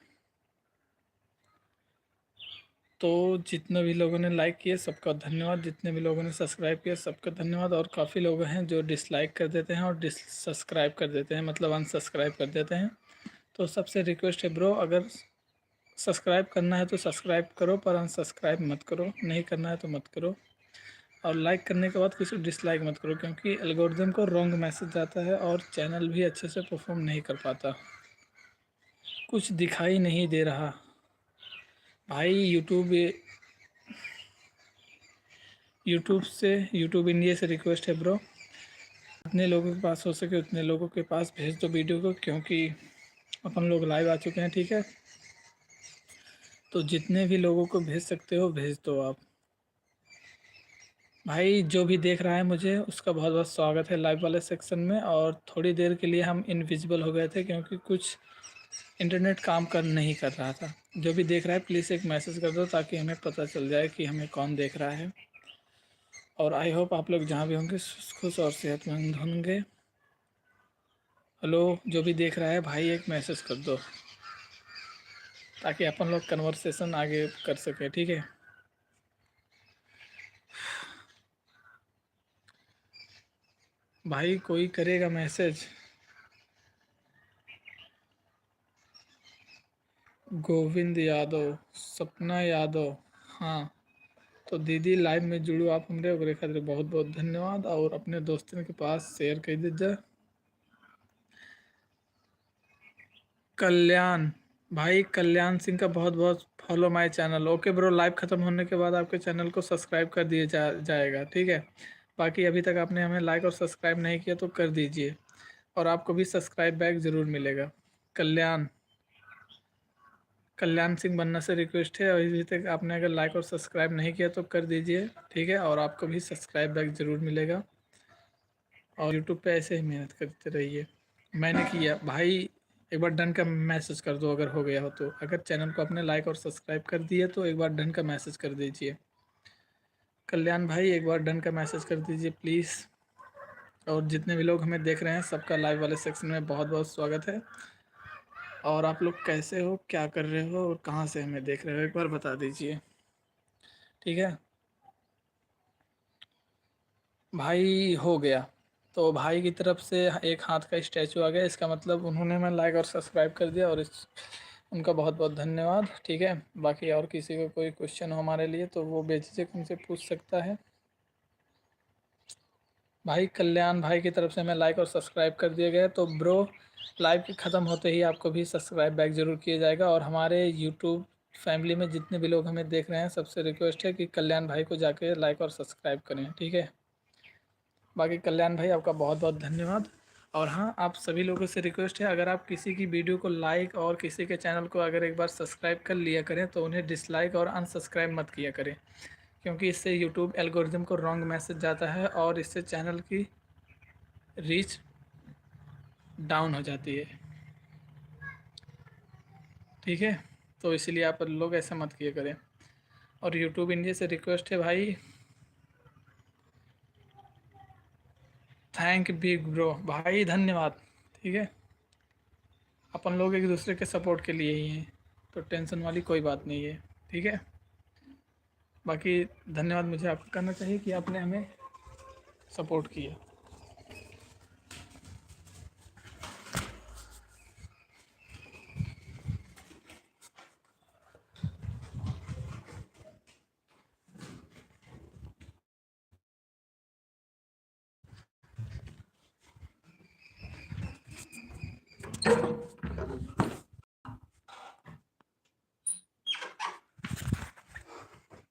Speaker 1: तो जितने भी लोगों ने लाइक किए सबका धन्यवाद, जितने भी लोगों ने सब्सक्राइब किया सबका धन्यवाद। और काफ़ी लोग हैं जो डिसलाइक कर देते हैं और सब्सक्राइब कर देते हैं, मतलब अनसब्सक्राइब कर देते हैं। तो सबसे रिक्वेस्ट है ब्रो, अगर सब्सक्राइब करना है तो सब्सक्राइब करो, पर अनसब्सक्राइब मत करो, नहीं करना है तो मत करो। और लाइक करने के बाद किसी को डिसलाइक मत करो, क्योंकि एल्गोरिदम को रॉन्ग मैसेज जाता है और चैनल भी अच्छे से परफॉर्म नहीं कर पाता। कुछ दिखाई नहीं दे रहा भाई। यूट्यूब इंडिया से रिक्वेस्ट है ब्रो, जितने लोगों के पास हो सके उतने लोगों के पास भेज दो वीडियो को, क्योंकि अपन लोग लाइव आ चुके हैं, ठीक है। तो जितने भी लोगों को भेज सकते हो भेज दो आप। भाई जो भी देख रहा है मुझे उसका बहुत बहुत स्वागत है लाइव वाले सेक्शन में। और थोड़ी देर के लिए हम इनविजिबल हो गए थे क्योंकि कुछ इंटरनेट काम कर नहीं कर रहा था। जो भी देख रहा है प्लीज़ एक मैसेज कर दो ताकि हमें पता चल जाए कि हमें कौन देख रहा है। और आई होप आप लोग जहाँ भी होंगे खुश और सेहतमंद होंगे। हेलो, जो भी देख रहा है भाई एक मैसेज कर दो ताकि अपन लोग कन्वर्सेशन आगे कर सके, ठीक है। भाई कोई करेगा मैसेज। गोविंद यादव, सपना यादव, हाँ। तो दीदी लाइव में जुड़ो आप हमरे, ओकरे खातिर बहुत बहुत धन्यवाद। और अपने दोस्तों के पास शेयर कर दीजिए। कल्याण भाई, कल्याण सिंह का बहुत बहुत follow my channel. Okay bro, live ख़त्म होने के बाद आपके चैनल को सब्सक्राइब कर दिया जाएगा, ठीक है। बाकी अभी तक आपने हमें लाइक और सब्सक्राइब नहीं किया तो कर दीजिए, और आपको भी सब्सक्राइब बैक ज़रूर मिलेगा। कल्याण सिंह बनना से रिक्वेस्ट है, और अभी तक आपने अगर लाइक और सब्सक्राइब नहीं किया तो कर दीजिए, ठीक है। और आपको भी सब्सक्राइब बैक ज़रूर मिलेगा। और यूट्यूब पे ऐसे ही मेहनत करते रहिए। मैंने किया भाई, एक बार डन का मैसेज कर दो अगर हो गया हो तो। अगर चैनल को आपने लाइक और सब्सक्राइब कर दिए तो एक बार डन का मैसेज कर दीजिए। कल्याण भाई एक बार डन का मैसेज कर दीजिए प्लीज़। और जितने भी लोग हमें देख रहे हैं सबका लाइव वाले सेक्शन में बहुत बहुत स्वागत है। और आप लोग कैसे हो, क्या कर रहे हो और कहाँ से हमें देख रहे हो, एक बार बता दीजिए। ठीक है भाई, हो गया। तो भाई की तरफ से एक हाथ का स्टैचू आ गया, इसका मतलब उन्होंने मैं लाइक और सब्सक्राइब कर दिया, और इस उनका बहुत बहुत धन्यवाद। ठीक है, बाकी और किसी को कोई क्वेश्चन हो हमारे लिए तो वो बेझिझक हमसे पूछ सकता है। भाई कल्याण भाई की तरफ से मैं लाइक और सब्सक्राइब कर दिया गया। तो ब्रो, लाइव के ख़त्म होते ही आपको भी सब्सक्राइब बैक ज़रूर किया जाएगा। और हमारे यूट्यूब फैमिली में जितने भी लोग हमें देख रहे हैं, सबसे रिक्वेस्ट है कि कल्याण भाई को जाके लाइक और सब्सक्राइब करें। ठीक है, बाकी कल्याण भाई आपका बहुत बहुत धन्यवाद। और हाँ, आप सभी लोगों से रिक्वेस्ट है, अगर आप किसी की वीडियो को लाइक और किसी के चैनल को अगर एक बार सब्सक्राइब कर लिया करें तो उन्हें डिसलाइक और अनसब्सक्राइब मत किया करें, क्योंकि इससे यूट्यूब एल्गोरिदम को रॉन्ग मैसेज जाता है और इससे चैनल की रीच डाउन हो जाती है। ठीक है, तो इसलिए आप लोग ऐसा मत किया करें। और यूट्यूब इंडिया से रिक्वेस्ट है भाई, थैंक बिग ब्रो भाई, धन्यवाद। ठीक है, अपन लोग एक दूसरे के सपोर्ट के लिए ही हैं, तो टेंशन वाली कोई बात नहीं है। ठीक है, बाकी धन्यवाद मुझे आपको करना चाहिए कि आपने हमें सपोर्ट किया।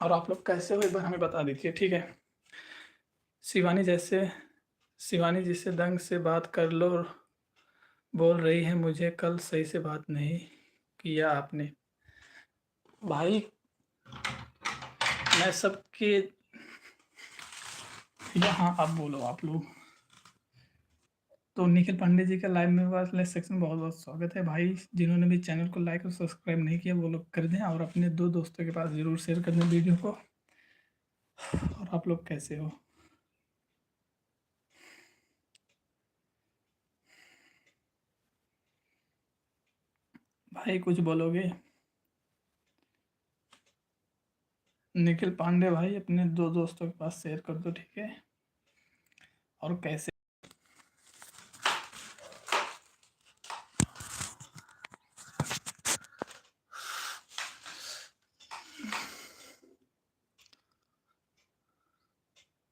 Speaker 1: और आप लोग कैसे हो एक बार हमें बता दीजिए। ठीक है, शिवानी जैसे शिवानी जी से ढंग से बात कर लो, बोल रही है मुझे कल सही से बात नहीं किया आपने। भाई मैं सबके, यहाँ आप बोलो आप लोग। तो निखिल पांडे जी का लाइव में वाले सेक्शन में बहुत बहुत स्वागत है भाई। जिन्होंने भी चैनल को लाइक और सब्सक्राइब नहीं किया वो लोग कर दें, और अपने 2 दोस्तों के पास ज़रूर शेयर कर दें वीडियो को। और आप लोग कैसे हो भाई, कुछ बोलोगे? निखिल पांडे भाई अपने 2 दोस्तों के पास शेयर कर दो। ठीक है, और कैसे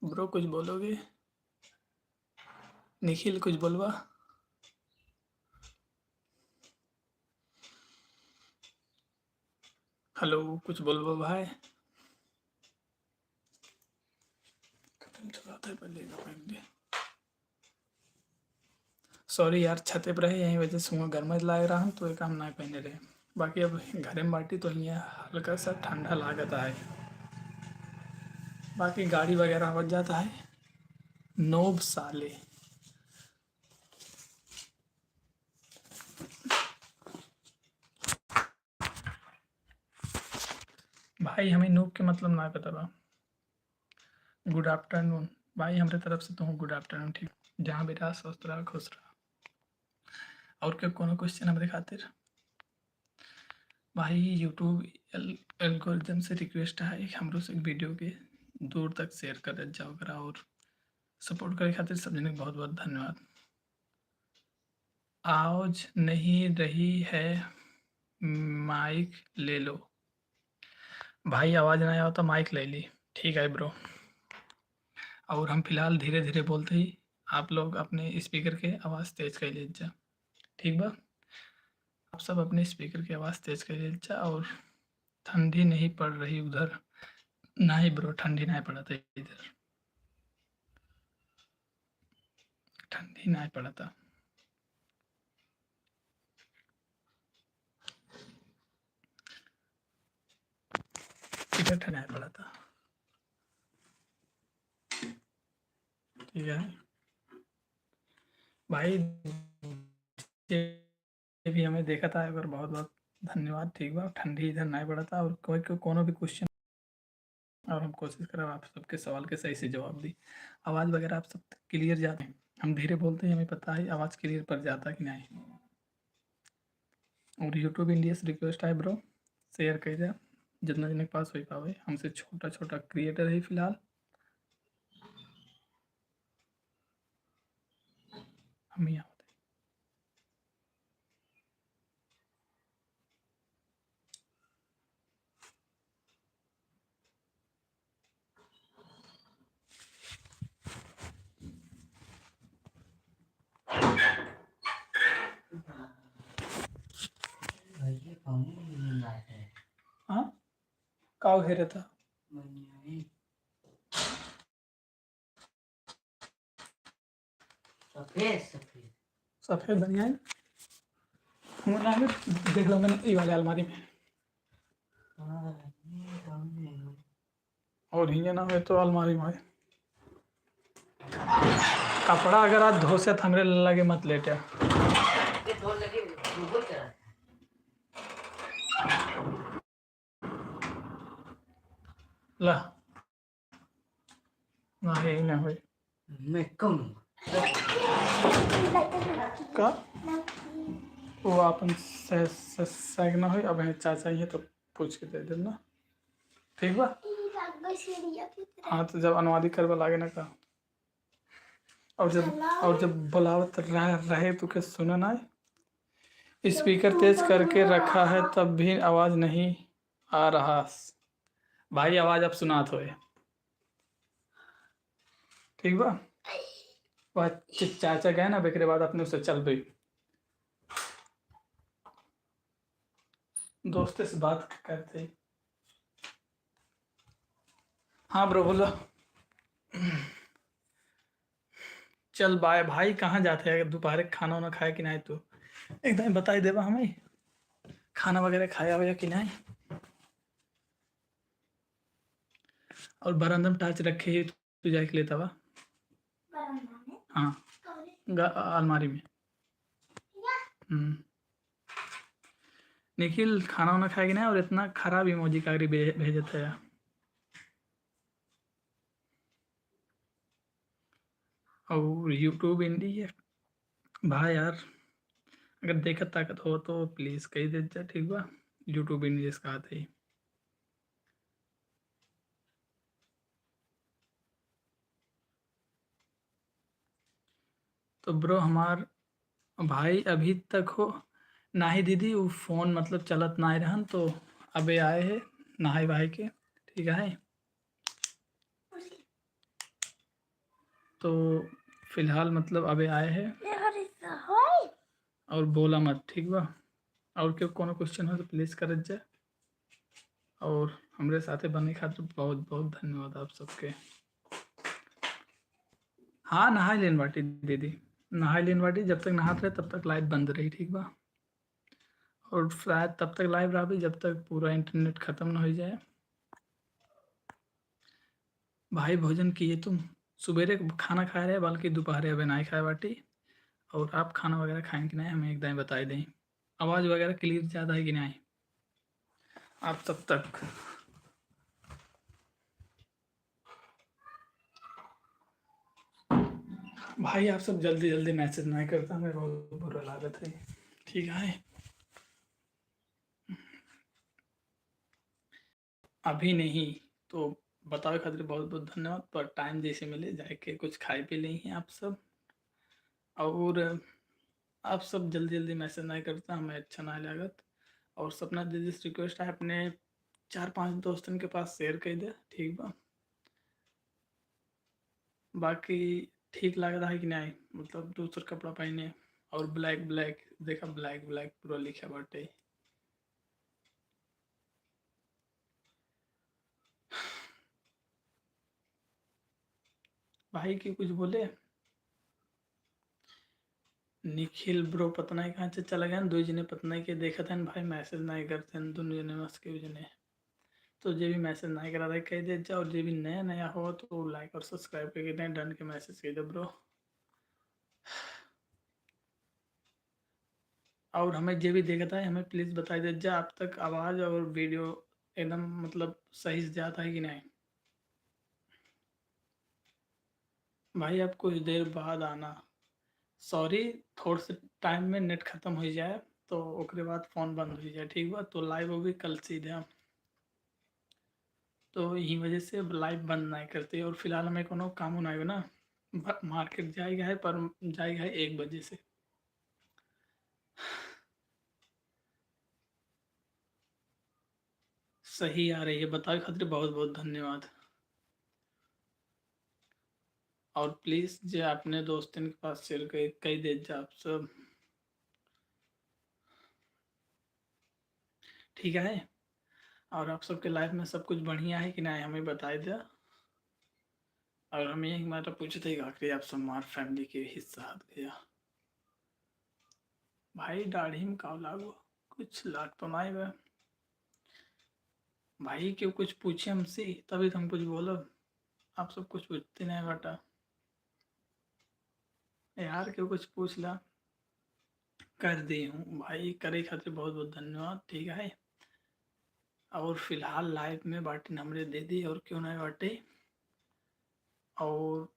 Speaker 1: ब्रो, कुछ बोलोगे? निखिल कुछ बोलवा? हेलो, कुछ बोलवा भाई? सॉरी यार, छते पर रहे यही वजह से हुआ, गर्म लग रहा हूँ तो ये काम ना पहने रहे। बाकी अब घर में बाटी तो यहाँ हल्का सा ठंडा लागता है, बाकी गाड़ी वगैरह बच जाता है। नोब साले भाई, हमें नोब के मतलब ना पता बा। गुड आफ्टरनून भाई, हमारे तरफ से तो गुड आफ्टरनून। ठीक, जहाँ भी रहा स्वस्थ रहा खुश रहा। और क्या कोनो क्वेश्चन हमारे खातिर? भाई यूट्यूब एल्गोरिदम से रिक्वेस्ट है हमरो से वीडियो के दूर तक शेयर कर जाओ करा, और सपोर्ट करे खातिर सब जने बहुत बहुत धन्यवाद। आवाज नहीं रही है, माइक ले लो। भाई आवाज़ नहीं आया तो माइक ले ली। ठीक है ब्रो, और हम फिलहाल धीरे धीरे बोलते ही आप लोग अपने स्पीकर के आवाज़ तेज कर लीजिए। ठीक बा, आप सब अपने स्पीकर की आवाज़ तेज कर लीजिए। और ठंडी नहीं पड़ रही उधर? नहीं ब्रो, ठंडी नहीं पड़ा था इधर, ठंडी नहीं पड़ा था। इधर ठंडी नहीं पड़ा था। ठीक है भाई, ये भी हमें देखा था, अगर बहुत बहुत धन्यवाद। ठीक बा, ठंडी इधर नहीं पड़ा था। और कोई कोनो भी क्वेश्चन, और हम कोशिश करें आप सबके सवाल के सही से जवाब दी। आवाज़ वगैरह आप सब क्लियर जाते हैं? हम धीरे बोलते हैं, हमें पता है आवाज़ क्लियर पर जाता कि नहीं। और यूट्यूब इंडिया से रिक्वेस्ट है ब्रो, शेयर कर दे जितना जन के पास हो पावे। हमसे छोटा छोटा क्रिएटर है फिलहाल, हम यहाँ होते। हाँ का घेरे था सफेद बनिया है। देख लो मैंने ये वाले अलमारी में, और हिंगे ना हो तो अलमारी में है। कपड़ा अगर आज धो से हमरे लगे मत लेटे। ला नहीं ना हो
Speaker 3: मैं कौन
Speaker 1: का वो अपन सह ना हो। अब चाचा चाहिए तो पूछ के दे देना, ठीक बा। हाँ तो जब अनुवादी करवा लागे ना का, और जब बुलावत रहे तो के सुना ना। स्पीकर तेज करके रखा है तब भी आवाज नहीं आ रहा। भाई आवाज अब सुनात होए, ठीक बा। वह चाचा गए ना बेकरे बाद अपने उससे चल गई, दोस्त से बात करते। हाँ ब्रो बोलो। चल बाय भाई, कहाँ जाते हैं दोपहर खाना वाना खाया कि नहीं? तो एकदम बताई देवा हमें खाना वगैरह खाया हुआ कि नहीं। और बरामदा में टाच रखे ही तू जाके लेता वा। हाँ अलमारी में। निखिल खाना वाना खाया कि नहीं? और इतना खराब इमोजी कागरी भेजता है। और यूट्यूब इंडिया भाई यार, अगर देखत ताकत हो तो प्लीज़ कही दे जा, ठीक बा। यूट्यूब इंडिया इसका आते ही तो ब्रो हमार भाई अभी तक हो ना ही दीदी वो फ़ोन मतलब चलत ना रहन, तो अबे आए है नहाई भाई के, ठीक है। तो फिलहाल मतलब अबे आए हैं और बोला मत, ठीक बा। और क्यों कोनो क्वेश्चन हो तो प्लीज़ करत जाए। और हमरे साथे बने खातिर बहुत बहुत धन्यवाद आप सबके। हाँ नहाई लेन बाटी दीदी, नहाई लेन बाटी। जब तक नहाते रहे तब तक लाइट बंद रही, ठीक बा। और शायद तब तक लाइव रहा भी जब तक पूरा इंटरनेट ख़त्म ना हो जाए। भाई भोजन किए तुम? सुबेरे खाना खाए रहे बल्कि दोपहर अभी नहीं खाए बाटी। और आप खाना वगैरह खाएं कि नहीं हमें एकदम बताई दें। आवाज़ वगैरह क्लियर ज़्यादा है कि नहीं आप तब तक? भाई आप सब जल्दी जल्दी मैसेज नहीं करता, हमें बहुत बुरा लागत है, ठीक है। अभी नहीं तो बताओ खातिर बहुत बहुत धन्यवाद, पर टाइम जैसे मिले जाके कुछ खाए पी लें हैं आप सब। और आप सब जल्दी जल्दी मैसेज नहीं करता, हमें अच्छा ना लागत। और सपना दीदी से रिक्वेस्ट है अपने 4-5 दोस्तों के पास शेयर कर दे, ठीक बा। बाकी ठीक लग रहा है कि नहीं, मतलब दूसरा कपड़ा पहने और ब्लैक ब्लैक देखा, ब्लैक ब्लैक पूरा लिखा बाटे। भाई की कुछ बोले? निखिल ब्रो पता नहीं कहाँ से चला गया, दो जने पता नहीं के देखा था भाई मैसेज नहीं करते हैं दोनों जने मस्त के जने। तो जो भी मैसेज नहीं करा रहा कह दे जा, और जो भी नया नया हो तो लाइक और सब्सक्राइब करके डन के मैसेज कह दे ब्रो। और हमें जो भी देखता है हमें प्लीज़ बताई दे जा अब तक आवाज़ और वीडियो एकदम मतलब सही से जाता है कि नहीं। भाई आप कुछ देर बाद आना, सॉरी थोड़े से टाइम में नेट ख़त्म हो जाए तो ओकरे बाद फ़ोन बंद हो जाए, ठीक बा। तो लाइव होगी कल सीधे हम, तो यही वजह से अब लाइव बंद नहीं करते। और फिलहाल हमें कोनो काम नहीं हो ना, मार्केट जाएगा है, पर जाएगा है 1 बजे से। सही आ रही है, बताए खातिर बहुत बहुत धन्यवाद। और प्लीज़ जे अपने दोस्तन के पास शेयर कई दे जा आप सब, ठीक है। और आप सबके लाइफ में सब कुछ बढ़िया है कि नहीं, हमें बताए दे। और हम एक मात्र पूछते ही आखिरी आप सब हमार फैमिली के हिस्सा हत गया भाई, दाढ़ी में काव लागो, कुछ लाग तो नहीं बा भाई। क्यों कुछ पूछे हमसे तभी तो हम कुछ बोलो, आप सब कुछ पूछते नहीं बेटा यार। क्यों कुछ पूछ ला, कर दी हूँ भाई, करे खातिर बहुत बहुत धन्यवाद, ठीक है। और फिलहाल लाइफ में बाटी हमरे दे दी, और क्यों नहीं बाटे। और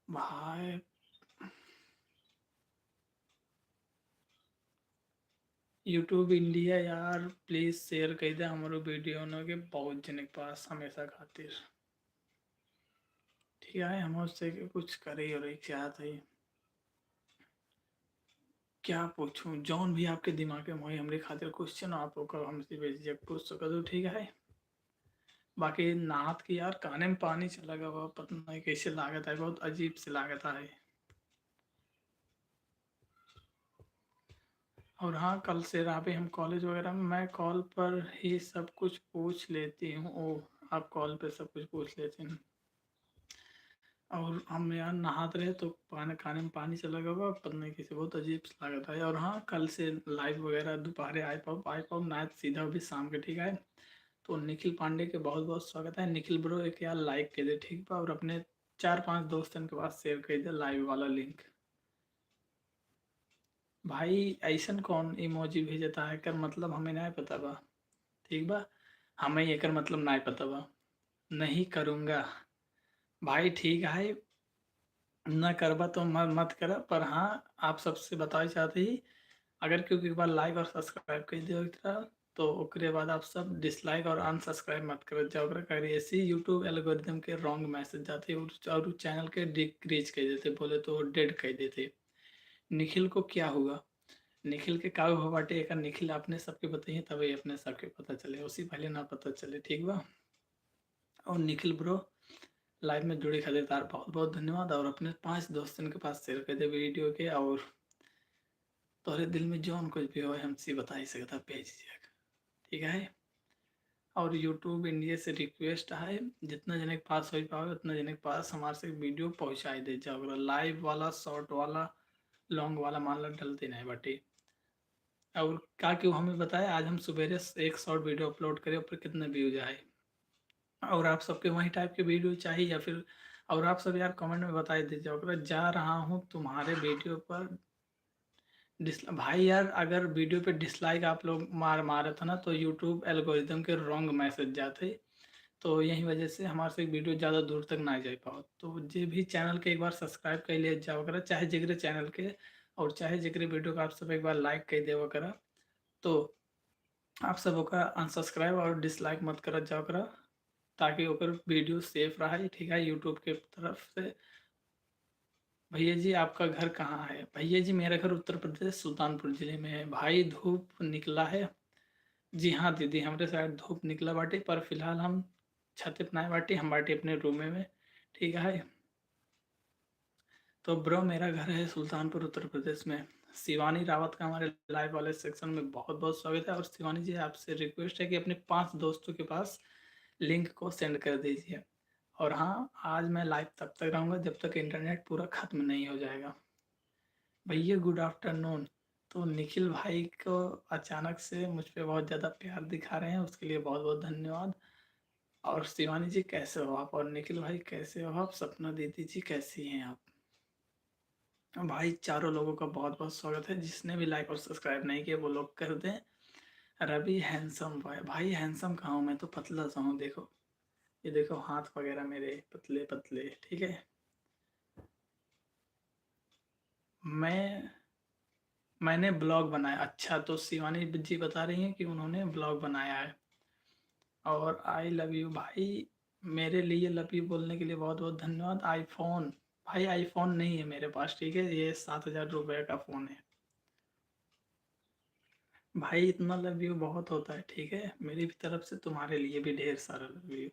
Speaker 1: भाई यूट्यूब इंडिया यार प्लीज़ शेयर कर दे हमारे वीडियो न के बहुत जन के पास हमेशा खातिर, ठीक है। हम उससे कुछ करे और एक चाहत है, क्या पूछूं, जौन भी आपके दिमाग में वही हमारे खातिर क्वेश्चन आप ओकर हमसे बेझिझक पूछ सको तो, ठीक है। बाकी नात की यार काने में पानी चला गया, वो पता नहीं कैसे लागत है, बहुत अजीब से लागत है। और हाँ, कल से रहा भी हम कॉलेज वगैरह में, मैं कॉल पर ही सब कुछ पूछ लेती हूँ। ओ, आप कॉल पे सब कुछ पूछ लेते हैं। और हम यार नहाते रहे तो पानी खाने में पानी चला गया होगा, पता नहीं कैसे, बहुत अजीब सा लगा था। और हाँ, कल से लाइव वगैरह दोपहर आई पाओ ना, सीधा भी शाम के, ठीक है। तो निखिल पांडे के बहुत बहुत स्वागत है। निखिल ब्रो एक यार लाइक कर दे, ठीक बा। और अपने 4-5 दोस्तों के पास शेयर कर दे लाइव वाला लिंक। भाई ऐसन कौन इमोजी भेजता है, कर मतलब हमें नहीं पता बा, ठीक बा। हमें एकर मतलब नहीं पता बा, नहीं करूँगा भाई, ठीक है। न करबा तो मत करा, पर हाँ आप सबसे बताना चाहते ही, अगर क्योंकि एक बार लाइक और सब्सक्राइब कर दियो एक तरह, तो ओकरे बाद आप सब डिसलाइक और अनसब्सक्राइब मत कर जाओ, करे ऐसे यूट्यूब एल्गोरिदम के रॉन्ग मैसेज जाते और चैनल के डिक्रीज कर देते, बोले तो डेड कर देते। निखिल को क्या हुआ, निखिल के का हुआ बाटे, एक निखिल अपने सबके बताइए तभी अपने सबके पता चले, उसी पहले ना पता चले, ठीक बा। और निखिल ब्रो लाइव में जुड़े खातिर तार बहुत बहुत धन्यवाद। और अपने 5 दोस्तों के पास शेयर कर दे वीडियो के, और तोहरे दिल में जो कुछ भी हो हमसे बता ही सकता भेज दिया, ठीक है। और यूट्यूब इंडिया से रिक्वेस्ट है, जितना जने के पास हो पाओ उतना जने के पास हमारे से वीडियो पहुँचाई दे जाओ, लाइव वाला शॉर्ट वाला लॉन्ग वाला मान लो डलते नहीं बाटी। और क्या क्यों हमें बताया, आज हम सवेरे एक शॉर्ट वीडियो अपलोड करें, ऊपर कितने व्यूज आए। और आप सबके वही टाइप के वीडियो चाहिए या फिर, और आप सब यार कमेंट में बता दीजिए, अगर जा रहा हूँ तुम्हारे वीडियो पर भाई यार अगर वीडियो पे डिसलाइक आप लोग मारे थे ना, तो यूट्यूब एल्गोरिदम के रॉन्ग मैसेज जाते, तो यही वजह से हमारे से वीडियो ज़्यादा दूर तक ना जा पाओ। तो जे भी चैनल के एक बार सब्सक्राइब कर लिए जाओ करा, चाहे जिगरे चैनल के, और चाहे जिगरे वीडियो का आप सब एक बार लाइक कर देव करा, तो आप सब ओकरा अनसब्सक्राइब और डिसलाइक मत कर जाओ करा, ताकि ओकर वीडियो सेफ रहा, ठीक है, यूट्यूब के तरफ से। भैया जी आपका घर कहाँ है, भैया जी मेरा घर उत्तर प्रदेश सुल्तानपुर जिले में है भाई। धूप निकला है, जी हाँ दीदी हमारे साइड धूप निकला बाटे, पर फिलहाल हम छत पे नहीं बाटी, हम बाटी अपने रूम में, ठीक है। तो ब्रो मेरा घर है सुल्तानपुर उत्तर प्रदेश में। शिवानी रावत का हमारे लाइव वाले सेक्शन में बहुत बहुत स्वागत है। और शिवानी जी आपसे रिक्वेस्ट है कि अपने 5 दोस्तों के पास लिंक को सेंड कर दीजिए। और हाँ, आज मैं लाइव तब तक रहूँगा जब तक इंटरनेट पूरा ख़त्म नहीं हो जाएगा। भैया गुड आफ्टरनून। तो निखिल भाई को अचानक से मुझ पे बहुत ज़्यादा प्यार दिखा रहे हैं, उसके लिए बहुत बहुत धन्यवाद। और शिवानी जी कैसे हो आप, और निखिल भाई कैसे हो आप, सपना दीदी जी कैसी हैं आप। भाई चारों लोगों का बहुत बहुत स्वागत है, जिसने भी लाइक और सब्सक्राइब नहीं किया वो लोग कर दें। रवि हैंडसम भाई, भाई हैंडसम कहाँ हूँ, मैं तो पतला सा हूँ, देखो ये देखो हाथ वगैरह मेरे पतले पतले, ठीक है। मैं मैंने ब्लॉग बनाया। अच्छा, तो शिवानी जी बता रही हैं कि उन्होंने ब्लॉग बनाया है। और आई लव यू भाई, मेरे लिए लव यू बोलने के लिए बहुत बहुत धन्यवाद। आईफोन, भाई आईफोन नहीं है मेरे पास, ठीक है, ये 7,000 रुपये का फ़ोन है। भाई इतना लव यू बहुत होता है, ठीक है, मेरी भी तरफ से तुम्हारे लिए भी ढेर सारा लव यू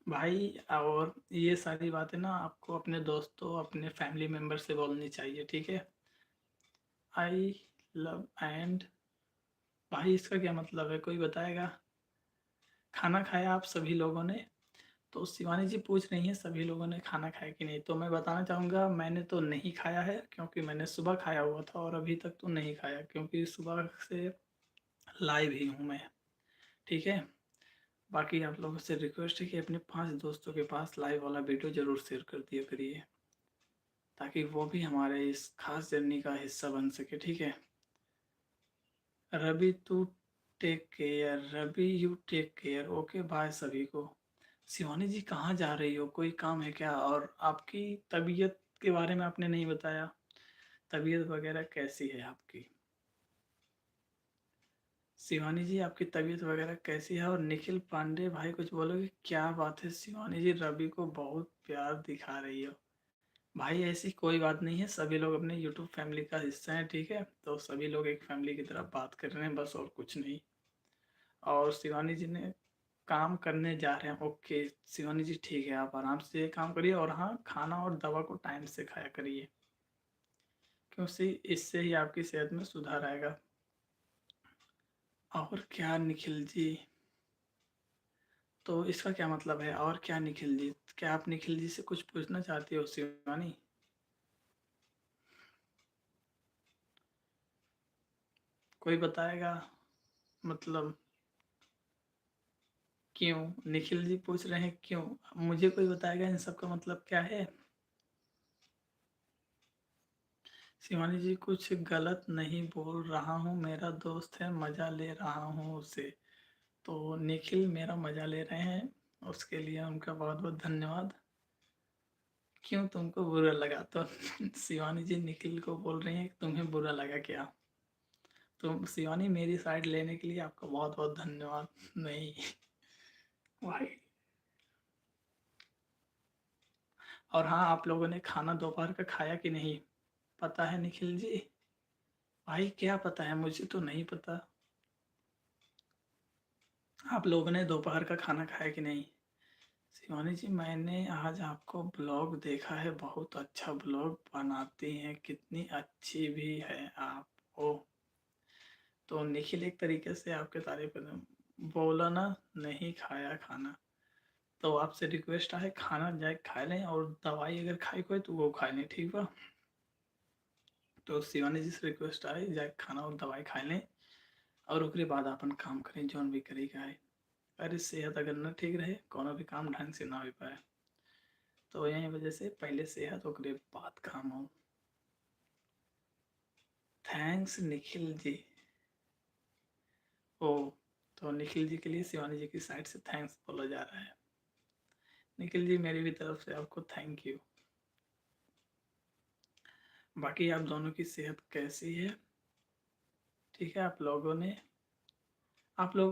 Speaker 1: भाई। और ये सारी बातें ना आपको अपने दोस्तों, अपने फैमिली मेम्बर से बोलनी चाहिए, ठीक है। आई लव एंड, भाई इसका क्या मतलब है, कोई बताएगा? खाना खाया आप सभी लोगों ने? तो शिवानी जी पूछ रही हैं सभी लोगों ने खाना खाया कि नहीं, तो मैं बताना चाहूँगा मैंने तो नहीं खाया है, क्योंकि मैंने सुबह खाया हुआ था और अभी तक तो नहीं खाया, क्योंकि सुबह से लाइव ही हूँ मैं, ठीक है। बाकी आप लोगों से रिक्वेस्ट है कि अपने 5 दोस्तों के पास लाइव वाला वीडियो ज़रूर शेयर कर दिया करिए, ताकि वो भी हमारे इस खास जर्नी का हिस्सा बन सके, ठीक है। रवि तू take care, Ravi you take care, okay bye सभी को। शिवानी जी कहाँ जा रही हो, कोई काम है क्या? और आपकी तबीयत के बारे में आपने नहीं बताया, तबीयत वगैरह कैसी है आपकी? शिवानी जी आपकी तबीयत वगैरह कैसी है? और निखिल पांडे भाई कुछ बोलोगे? क्या बात है शिवानी जी, रवि को बहुत प्यार दिखा रही हो। भाई ऐसी कोई बात नहीं है, सभी लोग अपने यूट्यूब फैमिली का हिस्सा हैं, ठीक है, तो सभी लोग एक फैमिली की तरह बात कर रहे हैं बस, और कुछ नहीं। और शिवानी जी ने काम करने जा रहे हैं, ओके शिवानी जी ठीक है, आप आराम से काम करिए, और हाँ खाना और दवा को टाइम से खाया करिए, क्योंकि इससे ही आपकी सेहत में सुधार आएगा। और क्या निखिल जी, तो इसका क्या मतलब है? और क्या निखिल जी, क्या आप निखिल जी से कुछ पूछना चाहती हो शिवानी? कोई बताएगा? मतलब क्यों निखिल जी पूछ रहे हैं, क्यों? मुझे कोई बताएगा इन सब का मतलब क्या है? शिवानी जी कुछ गलत नहीं बोल रहा हूँ, मेरा दोस्त है, मज़ा ले रहा हूँ उसे। तो निखिल मेरा मज़ा ले रहे हैं, उसके लिए उनका बहुत बहुत धन्यवाद। क्यों तुमको बुरा लगा? तो शिवानी जी निखिल को बोल रही हैं कि तुम्हें बुरा लगा क्या? तो शिवानी मेरी साइड लेने के लिए आपका बहुत बहुत धन्यवाद। नहीं भाई। और हाँ, आप लोगों ने खाना दोपहर का खाया कि नहीं, पता है निखिल जी? भाई क्या पता है, मुझे तो नहीं पता। आप लोगों ने दोपहर का खाना खाया कि नहीं? शिवानी जी मैंने आज आपको ब्लॉग देखा है, बहुत अच्छा ब्लॉग बनाती हैं, कितनी अच्छी भी है आप। ओ, तो निखिल एक तरीके से आपके तारीफ कर रहे हैं। बोला ना नहीं खाया खाना, तो आपसे रिक्वेस्ट है खाना जाए खा लें, और दवाई अगर खाई कोई तो वो खा लें, ठीक बा? तो शिवानी जी से रिक्वेस्ट है जाए खाना और दवाई खा लें, और उसके बाद अपन काम करें जौन भी करेगा है। अरे सेहत अगर न ठीक रहे, कोनो भी काम ढंग से ना हो पाए, तो यही वजह से पहले सेहत ओकरे बाद काम हो। थैंक्स निखिल जी। ओ, तो निखिल जी के लिए शिवानी जी की साइड से थैंक्स बोला जा रहा है। निखिल जी मेरी भी तरफ से आपको थैंक यू। बाकी आप दोनों की सेहत कैसी है? ठीक है, आप लोगों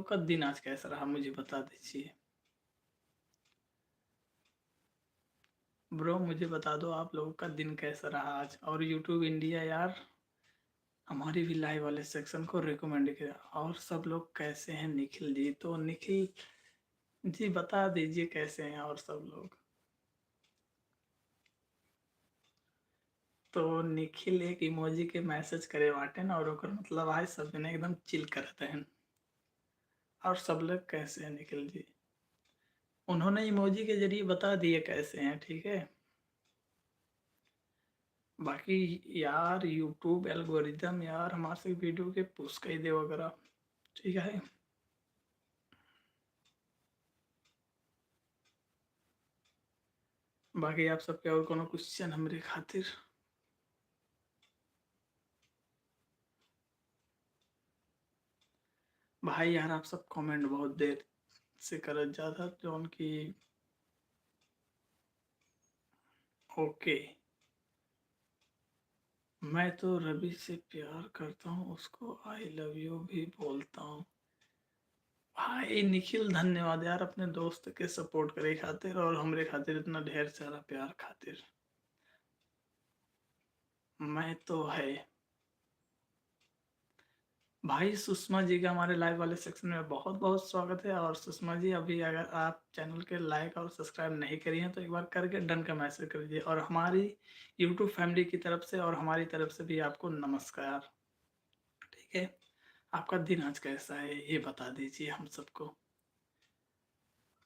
Speaker 1: का दिन आज कैसा रहा मुझे बता दीजिए। ब्रो मुझे बता दो आप लोगों का दिन कैसा रहा आज। और यूट्यूब इंडिया यार, हमारी भी लाइव वाले सेक्शन को रिकमेंड किया। और सब लोग कैसे हैं निखिल जी? तो निखिल जी बता दीजिए कैसे हैं और सब लोग। तो निखिल एक इमोजी के मैसेज करे बाटे ना, और ओकर मतलब आज सब जने एकदम चिल करते हैं। और सब लोग कैसे हैं निखिल जी? उन्होंने इमोजी के जरिए बता दिए कैसे हैं, ठीक है। बाकी यार यूट्यूब एल्गोरिदम यार हमारे से वीडियो के पुश कर दे वगैरह, ठीक है। बाकी आप सबके और कोनो क्वेश्चन हमरे खातिर? भाई यार आप सब कमेंट बहुत देर से करत जाता जो उनकी। ओके मैं तो रवि से प्यार करता हूँ, उसको आई लव यू भी बोलता हूँ। भाई निखिल धन्यवाद यार अपने दोस्त के सपोर्ट करे खातिर और हमरे खातिर इतना ढेर सारा प्यार खातिर। मैं तो है भाई। सुषमा जी का हमारे लाइव वाले सेक्शन में बहुत बहुत स्वागत है। और सुषमा जी, अभी अगर आप चैनल के लाइक और सब्सक्राइब नहीं करी हैं तो एक बार करके डन का मैसेज कर दीजिए। और हमारी यूट्यूब फैमिली की तरफ से और हमारी तरफ से भी आपको नमस्कार। ठीक है, आपका दिन आज कैसा है ये बता दीजिए हम सबको।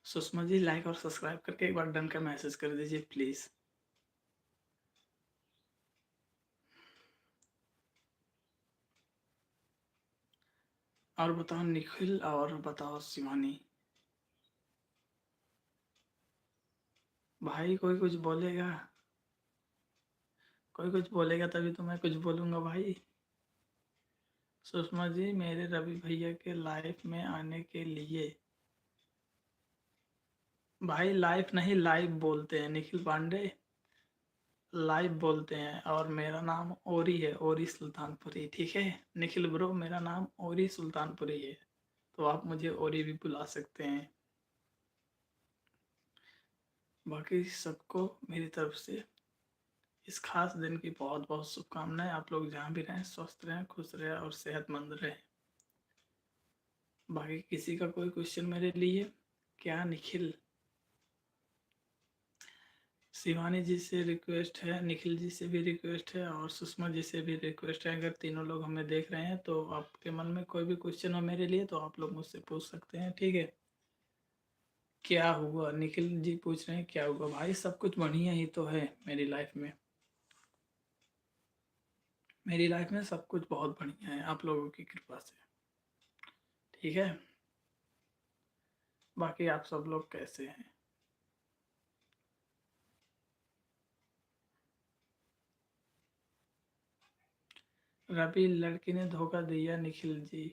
Speaker 1: सुषमा जी लाइक और सब्सक्राइब करके एक बार डन का मैसेज कर दीजिए प्लीज़। और बताओ निखिल, और बताओ शिवानी। भाई कोई कुछ बोलेगा, कोई कुछ बोलेगा तभी तो मैं कुछ बोलूँगा भाई। सुषमा जी, मेरे रवि भैया के लाइफ में आने के लिए। भाई लाइफ नहीं लाइव बोलते हैं निखिल पांडे, लाइव बोलते हैं। और मेरा नाम ओरी है, ओरी सुल्तानपुरी। ठीक है निखिल ब्रो, मेरा नाम ओरी सुल्तानपुरी है, तो आप मुझे ओरी भी बुला सकते हैं। बाकी सबको मेरी तरफ से इस खास दिन की बहुत बहुत शुभकामनाएं। आप लोग जहाँ भी रहें स्वस्थ रहें, खुश रहें और सेहतमंद रहें। बाकी किसी का कोई क्वेश्चन मेरे लिए क्या निखिल? शिवानी जी से रिक्वेस्ट है, निखिल जी से भी रिक्वेस्ट है और सुषमा जी से भी रिक्वेस्ट है। अगर तीनों लोग हमें देख रहे हैं तो आपके मन में कोई भी क्वेश्चन हो मेरे लिए तो आप लोग मुझसे पूछ सकते हैं। ठीक है, क्या हुआ? निखिल जी पूछ रहे हैं क्या हुआ। भाई सब कुछ बढ़िया ही तो है मेरी लाइफ में। मेरी लाइफ में सब कुछ बहुत बढ़िया है आप लोगों की कृपा से। ठीक है, बाकी आप सब लोग कैसे हैं? रवि लड़की ने धोखा दिया निखिल जी।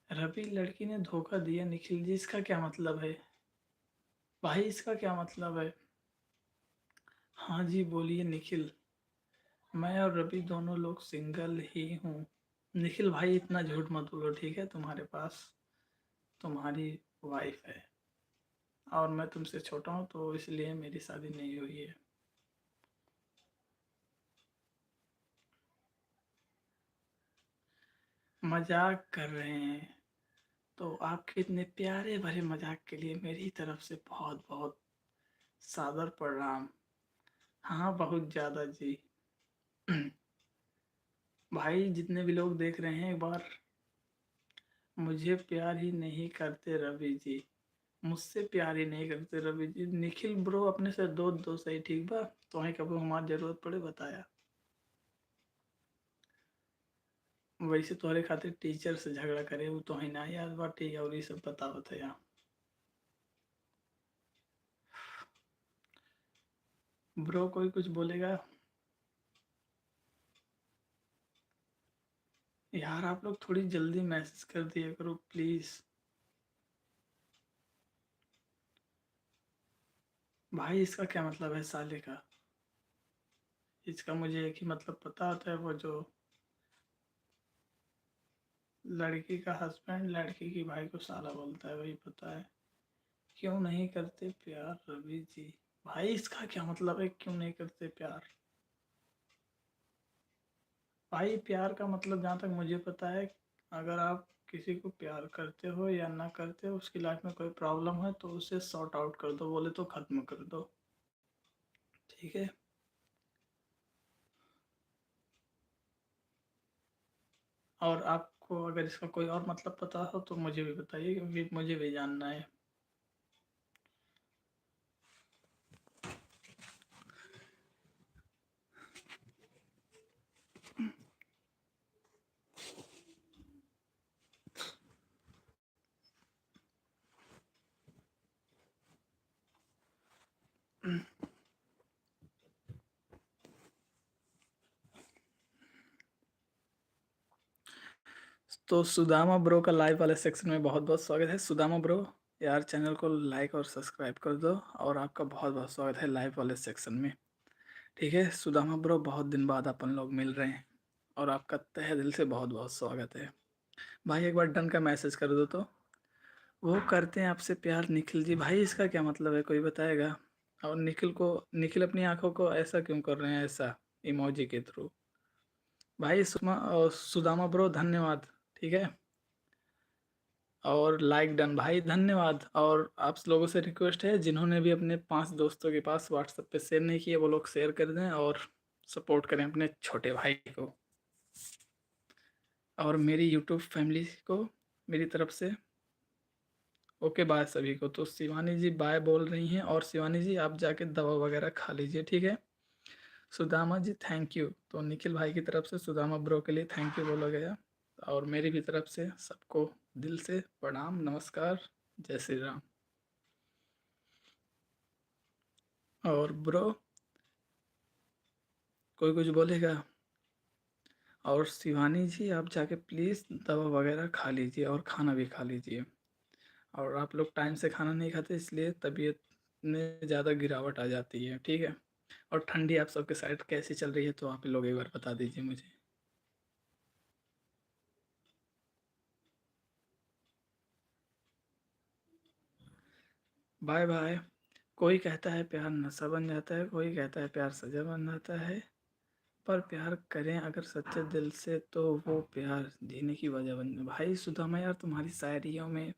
Speaker 1: रवि लड़की ने धोखा दिया निखिल जी, इसका क्या मतलब है भाई? इसका क्या मतलब है? हाँ जी बोलिए निखिल। मैं और रवि दोनों लोग सिंगल ही हूँ। निखिल भाई इतना झूठ मत बोलो, ठीक है? तुम्हारे पास तुम्हारी वाइफ है और मैं तुमसे छोटा हूँ तो इसलिए मेरी शादी नहीं हुई है। मजाक कर रहे हैं तो आपके इतने प्यारे भरे मजाक के लिए मेरी तरफ से बहुत बहुत सादर प्रणाम। हाँ बहुत ज़्यादा जी। भाई जितने भी लोग देख रहे हैं एक बार, मुझे प्यार ही नहीं करते रवि जी, मुझसे प्यार ही नहीं करते रवि जी। निखिल ब्रो अपने से दो दो सही ठीक बा, तो ही कभी हमारी जरूरत पड़े बताया। वैसे तोहरे खातिर टीचर से झगड़ा करे वो तो ही ना याद बाटे और ये सब बतावत है यहाँ। ब्रो कोई कुछ बोलेगा? यार आप लोग थोड़ी जल्दी मैसेज कर दिया करो प्लीज। भाई इसका क्या मतलब है साले का? इसका मुझे एक ही मतलब पता होता है, वो जो लड़की का हस्बैंड लड़की की भाई को साला बोलता है वही पता है। क्यों नहीं करते प्यार रवि जी? भाई इसका क्या मतलब है क्यों नहीं करते प्यार? भाई प्यार का मतलब जहाँ तक मुझे पता है, अगर आप किसी को प्यार करते हो या ना करते हो, उसकी लाइफ में कोई प्रॉब्लम है तो उसे सॉर्ट आउट कर दो, बोले तो ख़त्म कर दो। ठीक है, और आपको अगर इसका कोई और मतलब पता हो तो मुझे भी बताइए क्योंकि मुझे भी जानना है। तो सुदामा ब्रो का लाइव वाले सेक्शन में बहुत बहुत स्वागत है। सुदामा ब्रो यार चैनल को लाइक और सब्सक्राइब कर दो और आपका बहुत बहुत स्वागत है लाइव वाले सेक्शन में। ठीक है सुदामा ब्रो, बहुत दिन बाद अपन लोग मिल रहे हैं और आपका तहे दिल से बहुत बहुत स्वागत है भाई। एक बार डन का मैसेज कर दो तो। वो करते हैं आपसे प्यार निखिल जी। भाई इसका क्या मतलब है, कोई बताएगा? और निखिल अपनी आंखों को ऐसा क्यों कर रहे हैं, ऐसा इमोजी के थ्रू? भाई सुदामा ब्रो धन्यवाद। ठीक है, और लाइक डन भाई, धन्यवाद। और आप लोगों से रिक्वेस्ट है, जिन्होंने भी अपने 5 दोस्तों के पास व्हाट्सएप पे शेयर नहीं किए वो लोग शेयर कर दें और सपोर्ट करें अपने छोटे भाई को। और मेरी यूट्यूब फैमिली को मेरी तरफ से ओके बाय सभी को। तो शिवानी जी बाय बोल रही हैं, और शिवानी जी आप जाके दवा वगैरह खा लीजिए, ठीक है। Sudama ji thank you. तो निखिल भाई की तरफ से सुदामा ब्रो के लिए थैंक यू बोला गया, और मेरी भी तरफ से सबको दिल से प्रणाम, नमस्कार, जय श्री राम। और ब्रो कोई कुछ बोलेगा? और शिवानी जी आप जाके प्लीज़ दवा वगैरह खा लीजिए और खाना भी खा लीजिए। और आप लोग टाइम से खाना नहीं खाते इसलिए तबीयत में ज़्यादा गिरावट आ जाती है, ठीक है। और ठंडी आप सबके साइड कैसी चल रही है तो आप लोग एक बार बता दीजिए मुझे। Bye bye. कोई कहता है प्यार नशा बन जाता है, कोई कहता है प्यार सजा बन जाता है, पर प्यार करें अगर सच्चे दिल से तो वो प्यार जीने की वजह बन। भाई सुदामा यार तुम्हारी शायरियों में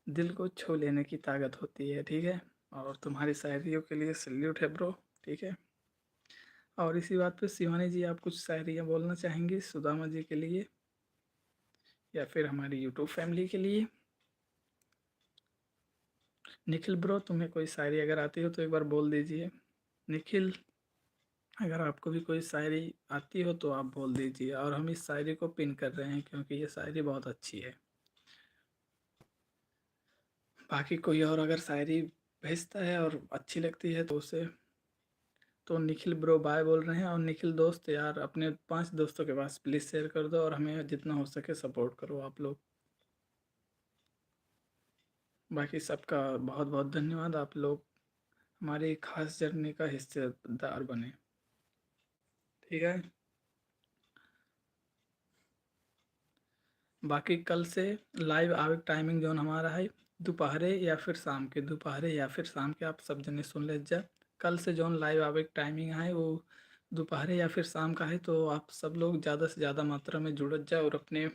Speaker 1: दिल को छू लेने की ताकत होती है, ठीक है। और तुम्हारी शायरियों के लिए सल्यूट है ब्रो, ठीक है। और इसी बात पे शिवानी जी आप कुछ शायरियाँ बोलना चाहेंगी सुदामा जी के लिए या फिर हमारी यूट्यूब फैमिली के लिए? निखिल ब्रो तुम्हें कोई शायरी अगर आती हो तो एक बार बोल दीजिए। निखिल अगर आपको भी कोई शायरी आती हो तो आप बोल दीजिए, और हम इस शायरी को पिन कर रहे हैं क्योंकि ये शायरी बहुत अच्छी है। बाकी कोई और अगर शायरी भेजता है और अच्छी लगती है तो उसे, तो निखिल ब्रो बाय बोल रहे हैं। और निखिल दोस्त यार अपने 5 दोस्तों के पास प्लीज़ शेयर कर दो, और हमें जितना हो सके सपोर्ट करो आप लोग। बाकी सबका बहुत बहुत धन्यवाद, आप लोग हमारी खास जर्नी का हिस्सेदार बने, ठीक है। बाकी कल से लाइव आवे टाइमिंग जोन हमारा है दोपहरे या फिर शाम के, दोपहरे या फिर शाम के, आप सब जने सुन ले जा। कल से जोन लाइव आवे टाइमिंग है वो दोपहरे या फिर शाम का है, तो आप सब लोग ज़्यादा से ज़्यादा मात्रा में जुड़त जा और अपने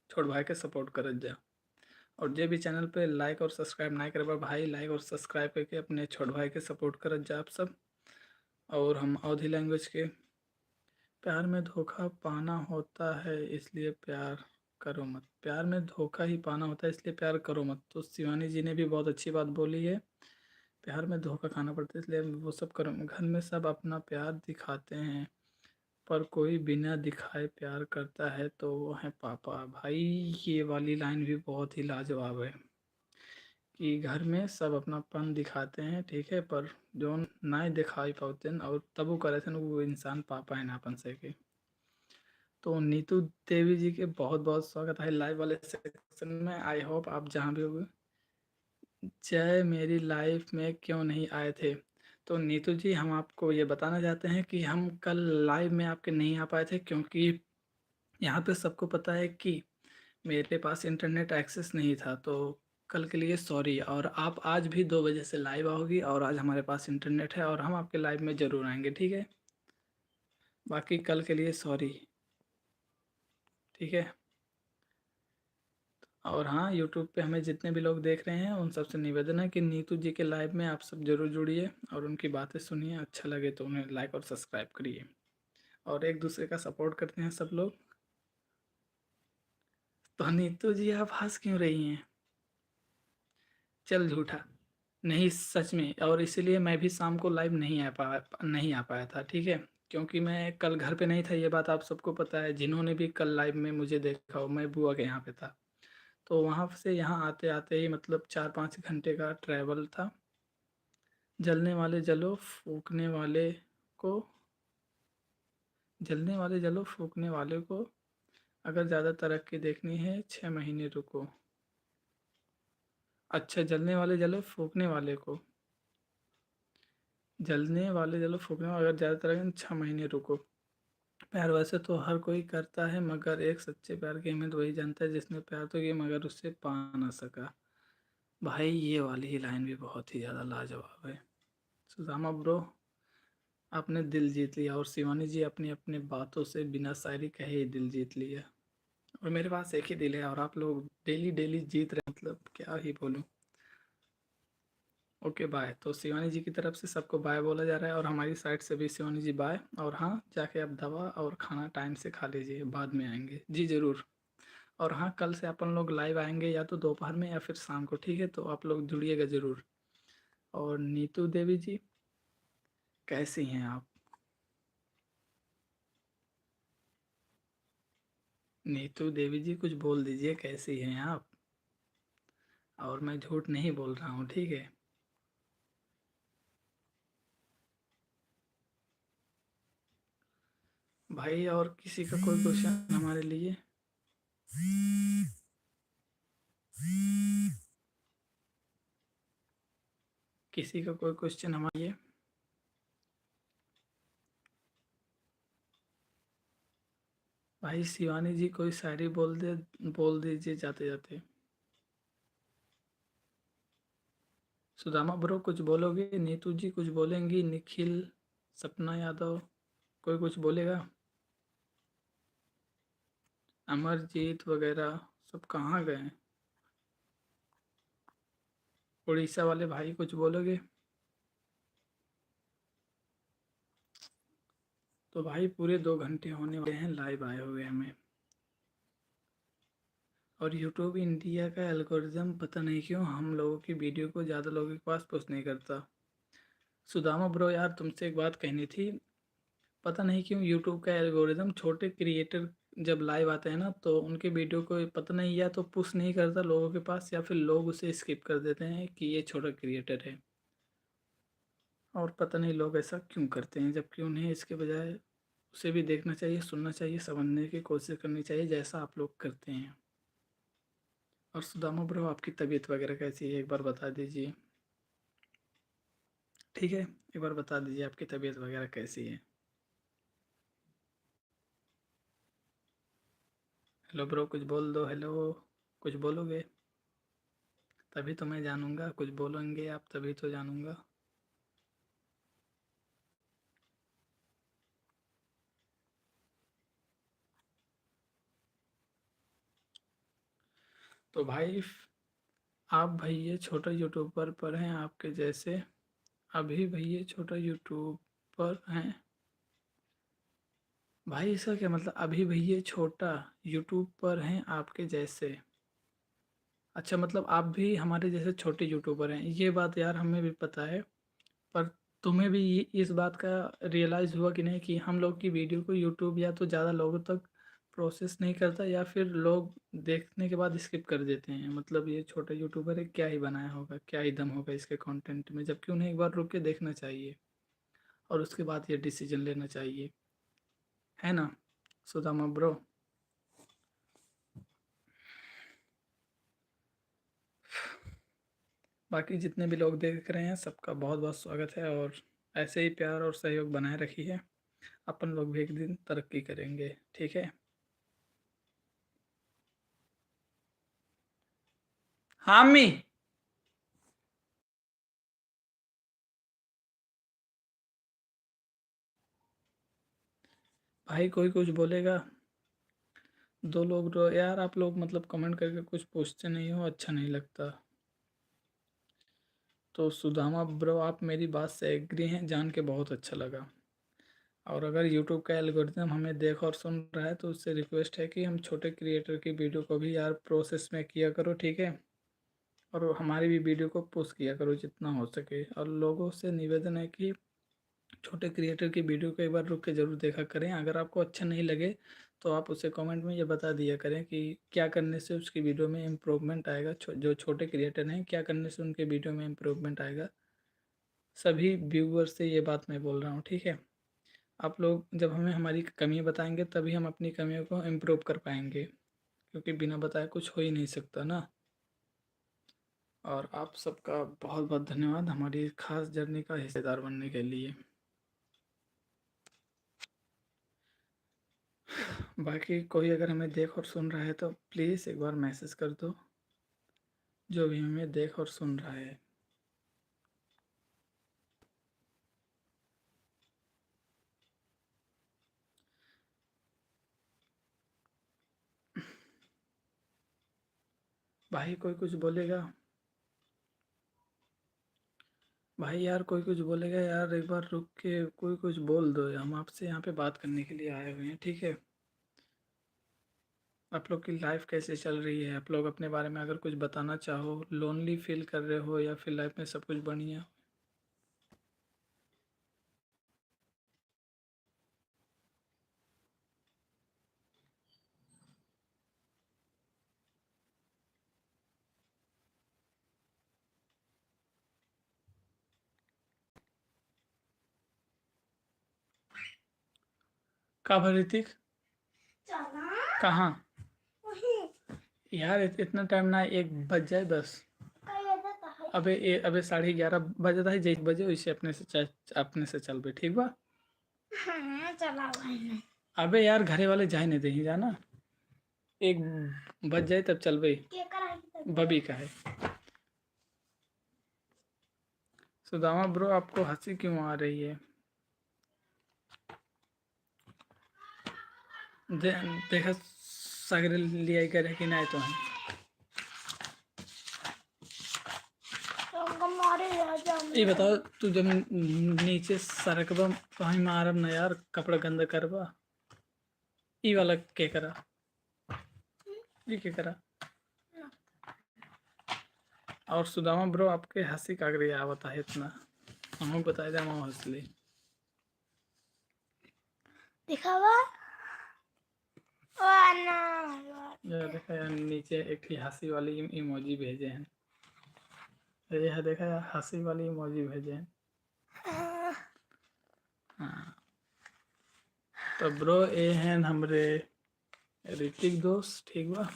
Speaker 1: छोट भाई के सपोर्ट करत जा। और जे भी चैनल पे लाइक और सब्सक्राइब ना करे भाई, लाइक और सब्सक्राइब करके अपने छोट भाई के सपोर्ट करत जा आप सब। और हम अवधी लैंग्वेज के प्यार में धोखा पाना होता है इसलिए प्यार करो मत, प्यार में धोखा ही पाना होता है इसलिए प्यार करो मत। तो शिवानी जी ने भी बहुत अच्छी बात बोली है, प्यार में धोखा खाना पड़ता है इसलिए वो सब करो। घर में सब अपना प्यार दिखाते हैं पर कोई बिना दिखाए प्यार करता है तो वो है पापा। भाई ये वाली लाइन भी बहुत ही लाजवाब है कि घर में सब अपनापन दिखाते हैं, ठीक है, पर जो ना दिखाई पाते हैं और तब वो करे थे वो इंसान पापा है ना अपन से के। तो नीतू देवी जी के बहुत बहुत स्वागत है लाइव वाले सेक्शन में। आई होप आप जहाँ भी हो। जय मेरी लाइफ में क्यों नहीं आए थे? तो नीतू जी हम आपको ये बताना चाहते हैं कि हम कल लाइव में आपके नहीं आ पाए थे क्योंकि यहाँ पे सबको पता है कि मेरे पास इंटरनेट एक्सेस नहीं था, तो कल के लिए सॉरी। और आप आज भी 2 बजे से लाइव आओगी और आज हमारे पास इंटरनेट है और हम आपके लाइव में ज़रूर आएंगे, ठीक है। बाकी कल के लिए सॉरी, ठीक है। और हाँ यूट्यूब पे हमें जितने भी लोग देख रहे हैं उन सबसे निवेदन है कि नीतू जी के लाइव में आप सब जरूर जुड़िए और उनकी बातें सुनिए, अच्छा लगे तो उन्हें लाइक और सब्सक्राइब करिए और एक दूसरे का सपोर्ट करते हैं सब लोग। तो नीतू जी आप हंस क्यों रही हैं? चल झूठा नहीं, सच में। और इसीलिए मैं भी शाम को लाइव नहीं आ पाया था, ठीक है, क्योंकि मैं कल घर पे नहीं था। ये बात आप सबको पता है, जिन्होंने भी कल लाइव में मुझे देखा हो, मैं बुआ के यहाँ पे था। तो वहाँ से यहाँ आते आते ही मतलब 4-5 घंटे का ट्रैवल था। जलने वाले जलो फूकने वाले को, जलने वाले जलो फूकने वाले को, अगर ज़्यादा तरक्की देखनी है 6 महीने रुको। अच्छा, जलने वाले जलो फूकने वाले को, जलने वाले जलो फूकने वाले, अगर ज़्यादा तरह 6 महीने रुको। प्यार वैसे तो हर कोई करता है, मगर एक सच्चे प्यार की अहमियत वही जानता है जिसने प्यार तो किया मगर उससे पा ना सका। भाई ये वाली ही लाइन भी बहुत ही ज़्यादा लाजवाब है। सुदामा ब्रो, आपने दिल जीत लिया, और शिवानी जी अपनी अपनी बातों से बिना शायरी कहे ही दिल जीत लिया। और मेरे पास एक ही दिल है और आप लोग डेली डेली जीत रहे, मतलब क्या ही बोलूं। Okay bye. तो शिवानी जी की तरफ से सबको बाय बोला जा रहा है, और हमारी साइड से भी शिवानी जी बाय। और हाँ, जाके आप दवा और खाना टाइम से खा लीजिए, बाद में आएंगे जी ज़रूर। और हाँ, कल से अपन लोग लाइव आएंगे, या तो दोपहर में या फिर शाम को, ठीक है? तो आप लोग जुड़िएगा ज़रूर। और नीतू देवी जी, कैसी हैं आप? नीतू देवी जी कुछ बोल दीजिए, कैसी हैं आप? और मैं झूठ नहीं बोल रहा हूँ, ठीक है? भाई और किसी का कोई क्वेश्चन हमारे लिए? किसी का कोई क्वेश्चन हमारे लिए? भाई शिवानी जी कोई शायरी बोल दीजिए जाते जाते। सुदामा ब्रो कुछ बोलोगे? नीतू जी कुछ बोलेंगी? निखिल, सपना यादव, कोई कुछ बोलेगा? अमरजीत वगैरह सब कहाँ गए? उड़ीसा वाले भाई कुछ बोलोगे? तो भाई पूरे 2 घंटे होने वाले हैं लाइव आए हुए हमें। और यूट्यूब इंडिया का एल्गोरिज्म पता नहीं क्यों हम लोगों की वीडियो को ज़्यादा लोगों के पास पुश नहीं करता। सुदामा ब्रो यार, तुमसे एक बात कहनी थी। पता नहीं क्यों यूट्यूब का एल्गोरिदम छोटे क्रिएटर जब लाइव आते हैं ना, तो उनके वीडियो को पता नहीं, या तो पुश नहीं करता लोगों के पास, या फिर लोग उसे स्किप कर देते हैं कि ये छोटा क्रिएटर है। और पता नहीं लोग ऐसा क्यों करते हैं, जबकि उन्हें इसके बजाय उसे भी देखना चाहिए, सुनना चाहिए, समझने की कोशिश करनी चाहिए, जैसा आप लोग करते हैं। और सुदामा ब्रो, आपकी तबीयत वगैरह कैसी है, एक बार बता दीजिए, ठीक है? एक बार बता दीजिए आपकी तबीयत वगैरह कैसी है। हेलो ब्रो, कुछ बोल दो, हेलो। कुछ बोलोगे? तभी तो मैं जानूंगा, कुछ बोलेंगे आप तभी तो जानूंगा। तो भाई आप भैया छोटा यूट्यूबर पर हैं आपके जैसे, अभी भैया छोटा यूट्यूबर हैं। भाई इसका क्या मतलब, अभी भैया छोटा यूट्यूब पर हैं आपके जैसे? अच्छा, मतलब आप भी हमारे जैसे छोटे यूट्यूबर हैं, ये बात यार हमें भी पता है। पर तुम्हें भी इस बात का रियलाइज़ हुआ कि नहीं कि हम लोग की वीडियो को यूट्यूब या तो ज़्यादा लोगों तक प्रोसेस नहीं करता, या फिर लोग देखने के बाद स्किप कर देते हैं। मतलब ये छोटा यूट्यूबर है, क्या ही बनाया होगा, क्या ही दम होगा इसके कंटेंट में, जबकि उन्हें एक बार रुक के देखना चाहिए और उसके बाद ये डिसीजन लेना चाहिए, है ना सुदामा ब्रो? बाकी जितने भी लोग देख रहे हैं सबका बहुत बहुत स्वागत है, और ऐसे ही प्यार और सहयोग बनाए रखिए। अपन लोग भी एक दिन तरक्की करेंगे, ठीक है? हामी, भाई कोई कुछ बोलेगा? दो लोग यार, आप लोग मतलब कमेंट करके कुछ पूछते नहीं हो, अच्छा नहीं लगता। तो सुदामा ब्रो, आप मेरी बात से एग्री हैं, जान के बहुत अच्छा लगा। और अगर यूट्यूब का एल्गोरिथम हमें देख और सुन रहा है तो उससे रिक्वेस्ट है कि हम छोटे क्रिएटर की वीडियो को भी यार प्रोसेस में किया करो, ठीक है? और हमारी भी वीडियो को पोस्ट किया करो जितना हो सके। और लोगों से निवेदन है कि छोटे क्रिएटर की वीडियो को एक बार रुक के ज़रूर देखा करें। अगर आपको अच्छा नहीं लगे तो आप उसे कमेंट में ये बता दिया करें कि क्या करने से उसकी वीडियो में इम्प्रूवमेंट आएगा। जो छोटे क्रिएटर हैं, क्या करने से उनके वीडियो में इम्प्रूवमेंट आएगा। सभी व्यूअर्स से ये बात मैं बोल रहा हूँ, ठीक है? आप लोग जब हमें हमारी कमियाँ बताएंगे तभी हम अपनी कमियों को इम्प्रूव कर पाएंगे, क्योंकि बिना बताए कुछ हो ही नहीं सकता ना। और आप सबका बहुत बहुत धन्यवाद हमारी इस खास जर्नी का हिस्सेदार बनने के लिए। बाकी कोई अगर हमें देख और सुन रहा है तो प्लीज़ एक बार मैसेज कर दो, जो भी हमें देख और सुन रहा है। भाई कोई कुछ बोलेगा? भाई यार कोई कुछ बोलेगा यार, एक बार रुक के कोई कुछ बोल दो, हम आपसे यहाँ पे बात करने के लिए आए हुए हैं, ठीक है? आप लोग की लाइफ कैसे चल रही है? आप लोग अपने बारे में अगर कुछ बताना चाहो, लोनली फील कर रहे हो या फिर लाइफ में सब कुछ बढ़िया? कहाँ पर ऋतिक? कहाँ? यार इतना टाइम ना, 1 बज जाए बस। अबे 11:30 बजे था, जैसे बजे वैसे अपने से चल बे, ठीक बा?
Speaker 3: हाँ चला भाई।
Speaker 1: अबे यार घरे वाले जाए नहीं दे जाना, 1 बज जाए तब चल बे। बबी का है। सुदामा ब्रो आपको हंसी क्यों आ रही है? देखा सागर लिया करे कि नहीं तो है। ये बताओ तू जब नीचे सरकबा कहीं मारब ना यार, कपड़ा गंदा करबा। ई वाला के करा, ये के करा। और सुदामा ब्रो आपके हंसी का रही आवता है इतना, हम बताए दे हम हंसली।
Speaker 3: दिखावा
Speaker 1: ये देखा यार नीचे एक ही हंसी वाली इमोजी भेजे हैं, ये है देखा यार हंसी वाली इमोजी भेजे हैं। हाँ तो ब्रो ये हैं हमरे ऋतिक दोस्त, ठीक बा?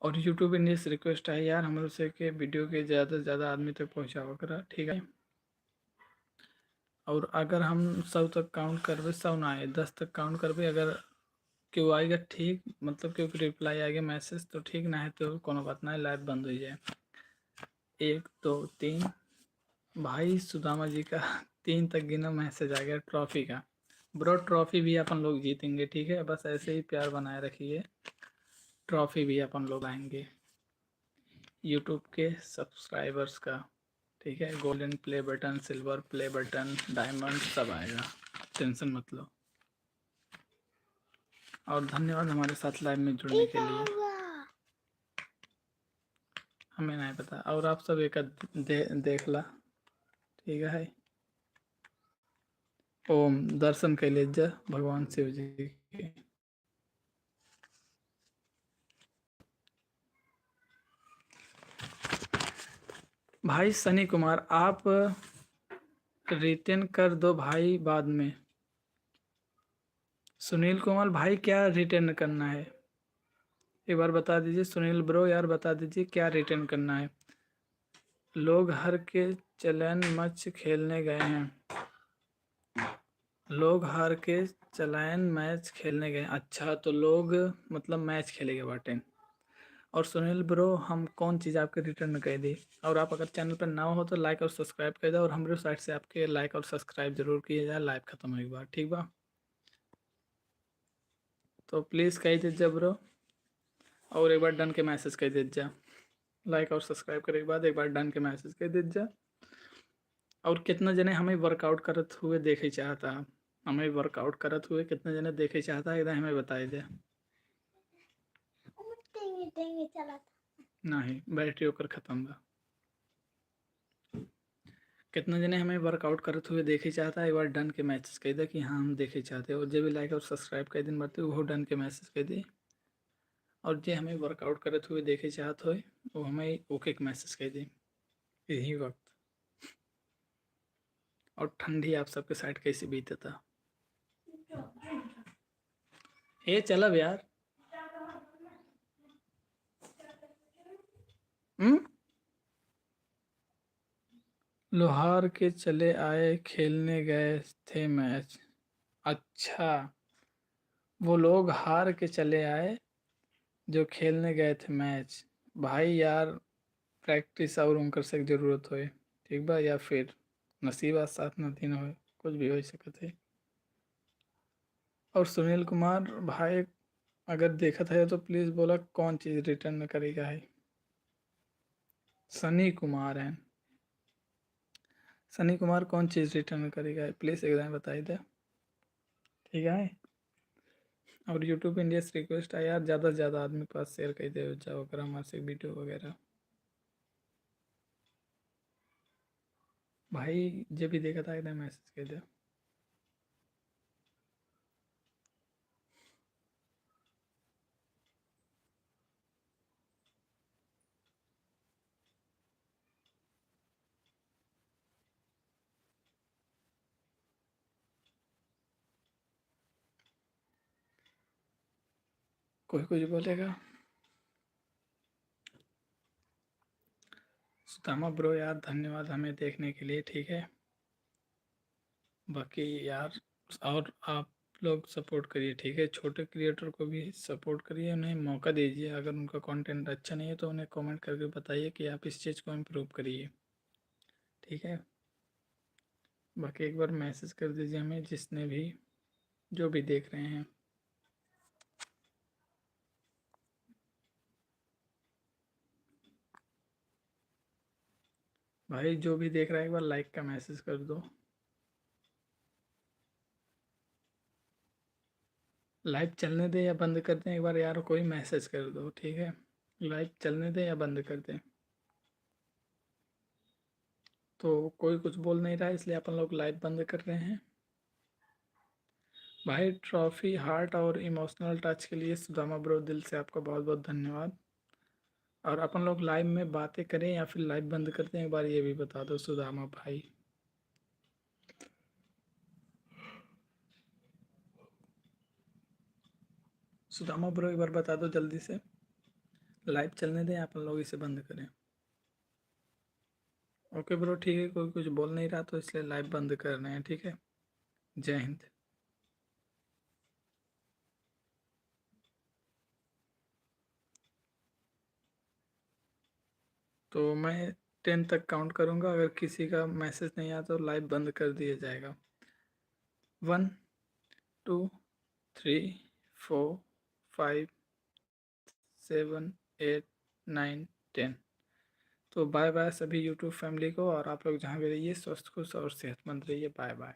Speaker 1: और यूट्यूब इंडिया से रिक्वेस्ट है यार हम लोग से कि वीडियो के ज़्यादा से ज़्यादा आदमी तक पहुँचावा करा, ठीक है? और अगर हम 100 तक काउंट करबे, 100 ना आए 10 तक काउंट करबे, अगर क्यों आएगा ठीक, मतलब क्योंकि रिप्लाई आएगा मैसेज तो ठीक, ना है तो कोनो बात ना है, लाइव बंद हो जाए। 1 2 3 भाई सुदामा जी का 3 तक गिना मैसेज आ गया ट्रॉफी का। ब्रो ट्रॉफी भी अपन लोग जीतेंगे, ठीक है? बस ऐसे ही प्यार बनाए रखिए, ट्रॉफी भी अपन लोग आएंगे यूट्यूब के सब्सक्राइबर्स का, ठीक है? Golden play button, silver play button, diamond सब आएगा, टेंशन मत लो। और धन्यवाद हमारे साथ लाइव में जुड़ने के लिए। हमें नहीं पता, और आप सब एक देख ला, ठीक है? ओम दर्शन कैले जा भगवान शिव जी के। भाई सनी कुमार आप रिटर्न कर दो भाई बाद में। सुनील कुमार भाई क्या रिटर्न करना है, एक बार बता दीजिए। सुनील ब्रो यार बता दीजिए क्या रिटर्न करना है। लोग हर के चैलेंज मैच खेलने गए हैं, लोग हार के चलायन मैच खेलने गए। अच्छा तो लोग मतलब मैच खेलेंगे बाटे। और सुनील ब्रो हम कौन चीज़ आपके रिटर्न कर दी। और आप अगर चैनल पर ना हो तो लाइक और सब्सक्राइब कर दे, और हमारे साइड से आपके लाइक और सब्सक्राइब जरूर किए जाए लाइव खत्म हो एक बार, ठीक बा? तो प्लीज़ कह दीजिए ब्रो, और एक बार डन के मैसेज कर दीजिए, लाइक और सब्सक्राइब करे के बाद एक बार डन के मैसेज कर दीजिए। और कितना जने हमें वर्कआउट करत हुए देखे चाहता, हमें वर्कआउट करत हुए कितने जने देखे चाहता है, इधर हमें बताई दे। नहीं बैटरी ओकर खत्म बा। कितना जने हमें वर्कआउट करते हुए देखे चाहता है, एक बार डन के मैसेज कह दे कि हाँ हम देखे चाहते हैं। और जो भी लाइक और सब्सक्राइब कर दिन बढ़ते वो डन के मैसेज कह दे। और जो हमें वर्कआउट करते हुए देखे चाहते हो वो हमें ओके के मैसेज कह दे यही वक्त। और ठंडी आप सबके साइड कैसे बीते था? ये चलब यार। लोहार के चले आए, खेलने गए थे मैच। अच्छा, वो लोग हार के चले आए जो खेलने गए थे मैच। भाई यार, प्रैक्टिस और उनकर से जरूरत होए, ठीक बा, या फिर नसीबा साथ न दिन होए, कुछ भी हो सकत है। और सुनील कुमार भाई अगर देखत है तो प्लीज़ बोला कौन चीज़ रिटर्न करेगा है। सनी कुमार है, सनी कुमार कौन चीज़ रिटर्न करेगा है, प्लीज़ एकदम बताई दे, ठीक है। और यूट्यूब इंडिया से रिक्वेस्ट है यार, ज़्यादा से ज़्यादा आदमी के पास शेयर कर दे जाओ अगर हमारे से वीडियो वगैरह। भाई जब भी देखा था एकदम मैसेज कर दे। कोई कुछ बोलेगा। सुदामा ब्रो यार धन्यवाद हमें देखने के लिए, ठीक है। बाकी यार और आप लोग सपोर्ट करिए, ठीक है। छोटे क्रिएटर को भी सपोर्ट करिए, उन्हें मौका दीजिए। अगर उनका कंटेंट अच्छा नहीं है तो उन्हें कमेंट करके बताइए कि आप इस चीज़ को इम्प्रूव करिए, ठीक है। बाकी एक बार मैसेज कर दीजिए हमें, जिसने भी जो भी देख रहे हैं। भाई जो भी देख रहा है एक बार लाइक का मैसेज कर दो। लाइव चलने दें या बंद कर दें, एक बार यार कोई मैसेज कर दो, ठीक है। लाइव चलने दें या बंद कर दें। तो कोई कुछ बोल नहीं रहा है, इसलिए अपन लोग लाइव बंद कर रहे हैं। भाई ट्रॉफी, हार्ट और इमोशनल टच के लिए सुदामा ब्रो दिल से आपका बहुत बहुत धन्यवाद। और अपन लोग लाइव में बातें करें या फिर लाइव बंद करते हैं, एक बार ये भी बता दो सुदामा भाई। सुदामा ब्रो एक बार बता दो जल्दी से, लाइव चलने दें अपन लोग इसे बंद करें। ओके ब्रो ठीक है, कोई कुछ बोल नहीं रहा तो इसलिए लाइव बंद कर रहे हैं, ठीक है। जय हिंद। तो मैं 10 तक काउंट करूँगा, अगर किसी का मैसेज नहीं आया तो लाइव बंद कर दिया जाएगा। 1 2 3 4 5 7 8 9 10। तो बाय बाय सभी यूट्यूब फैमिली को, और आप लोग जहाँ भी रहिए स्वस्थ खुश और सेहतमंद रहिए। Bye bye.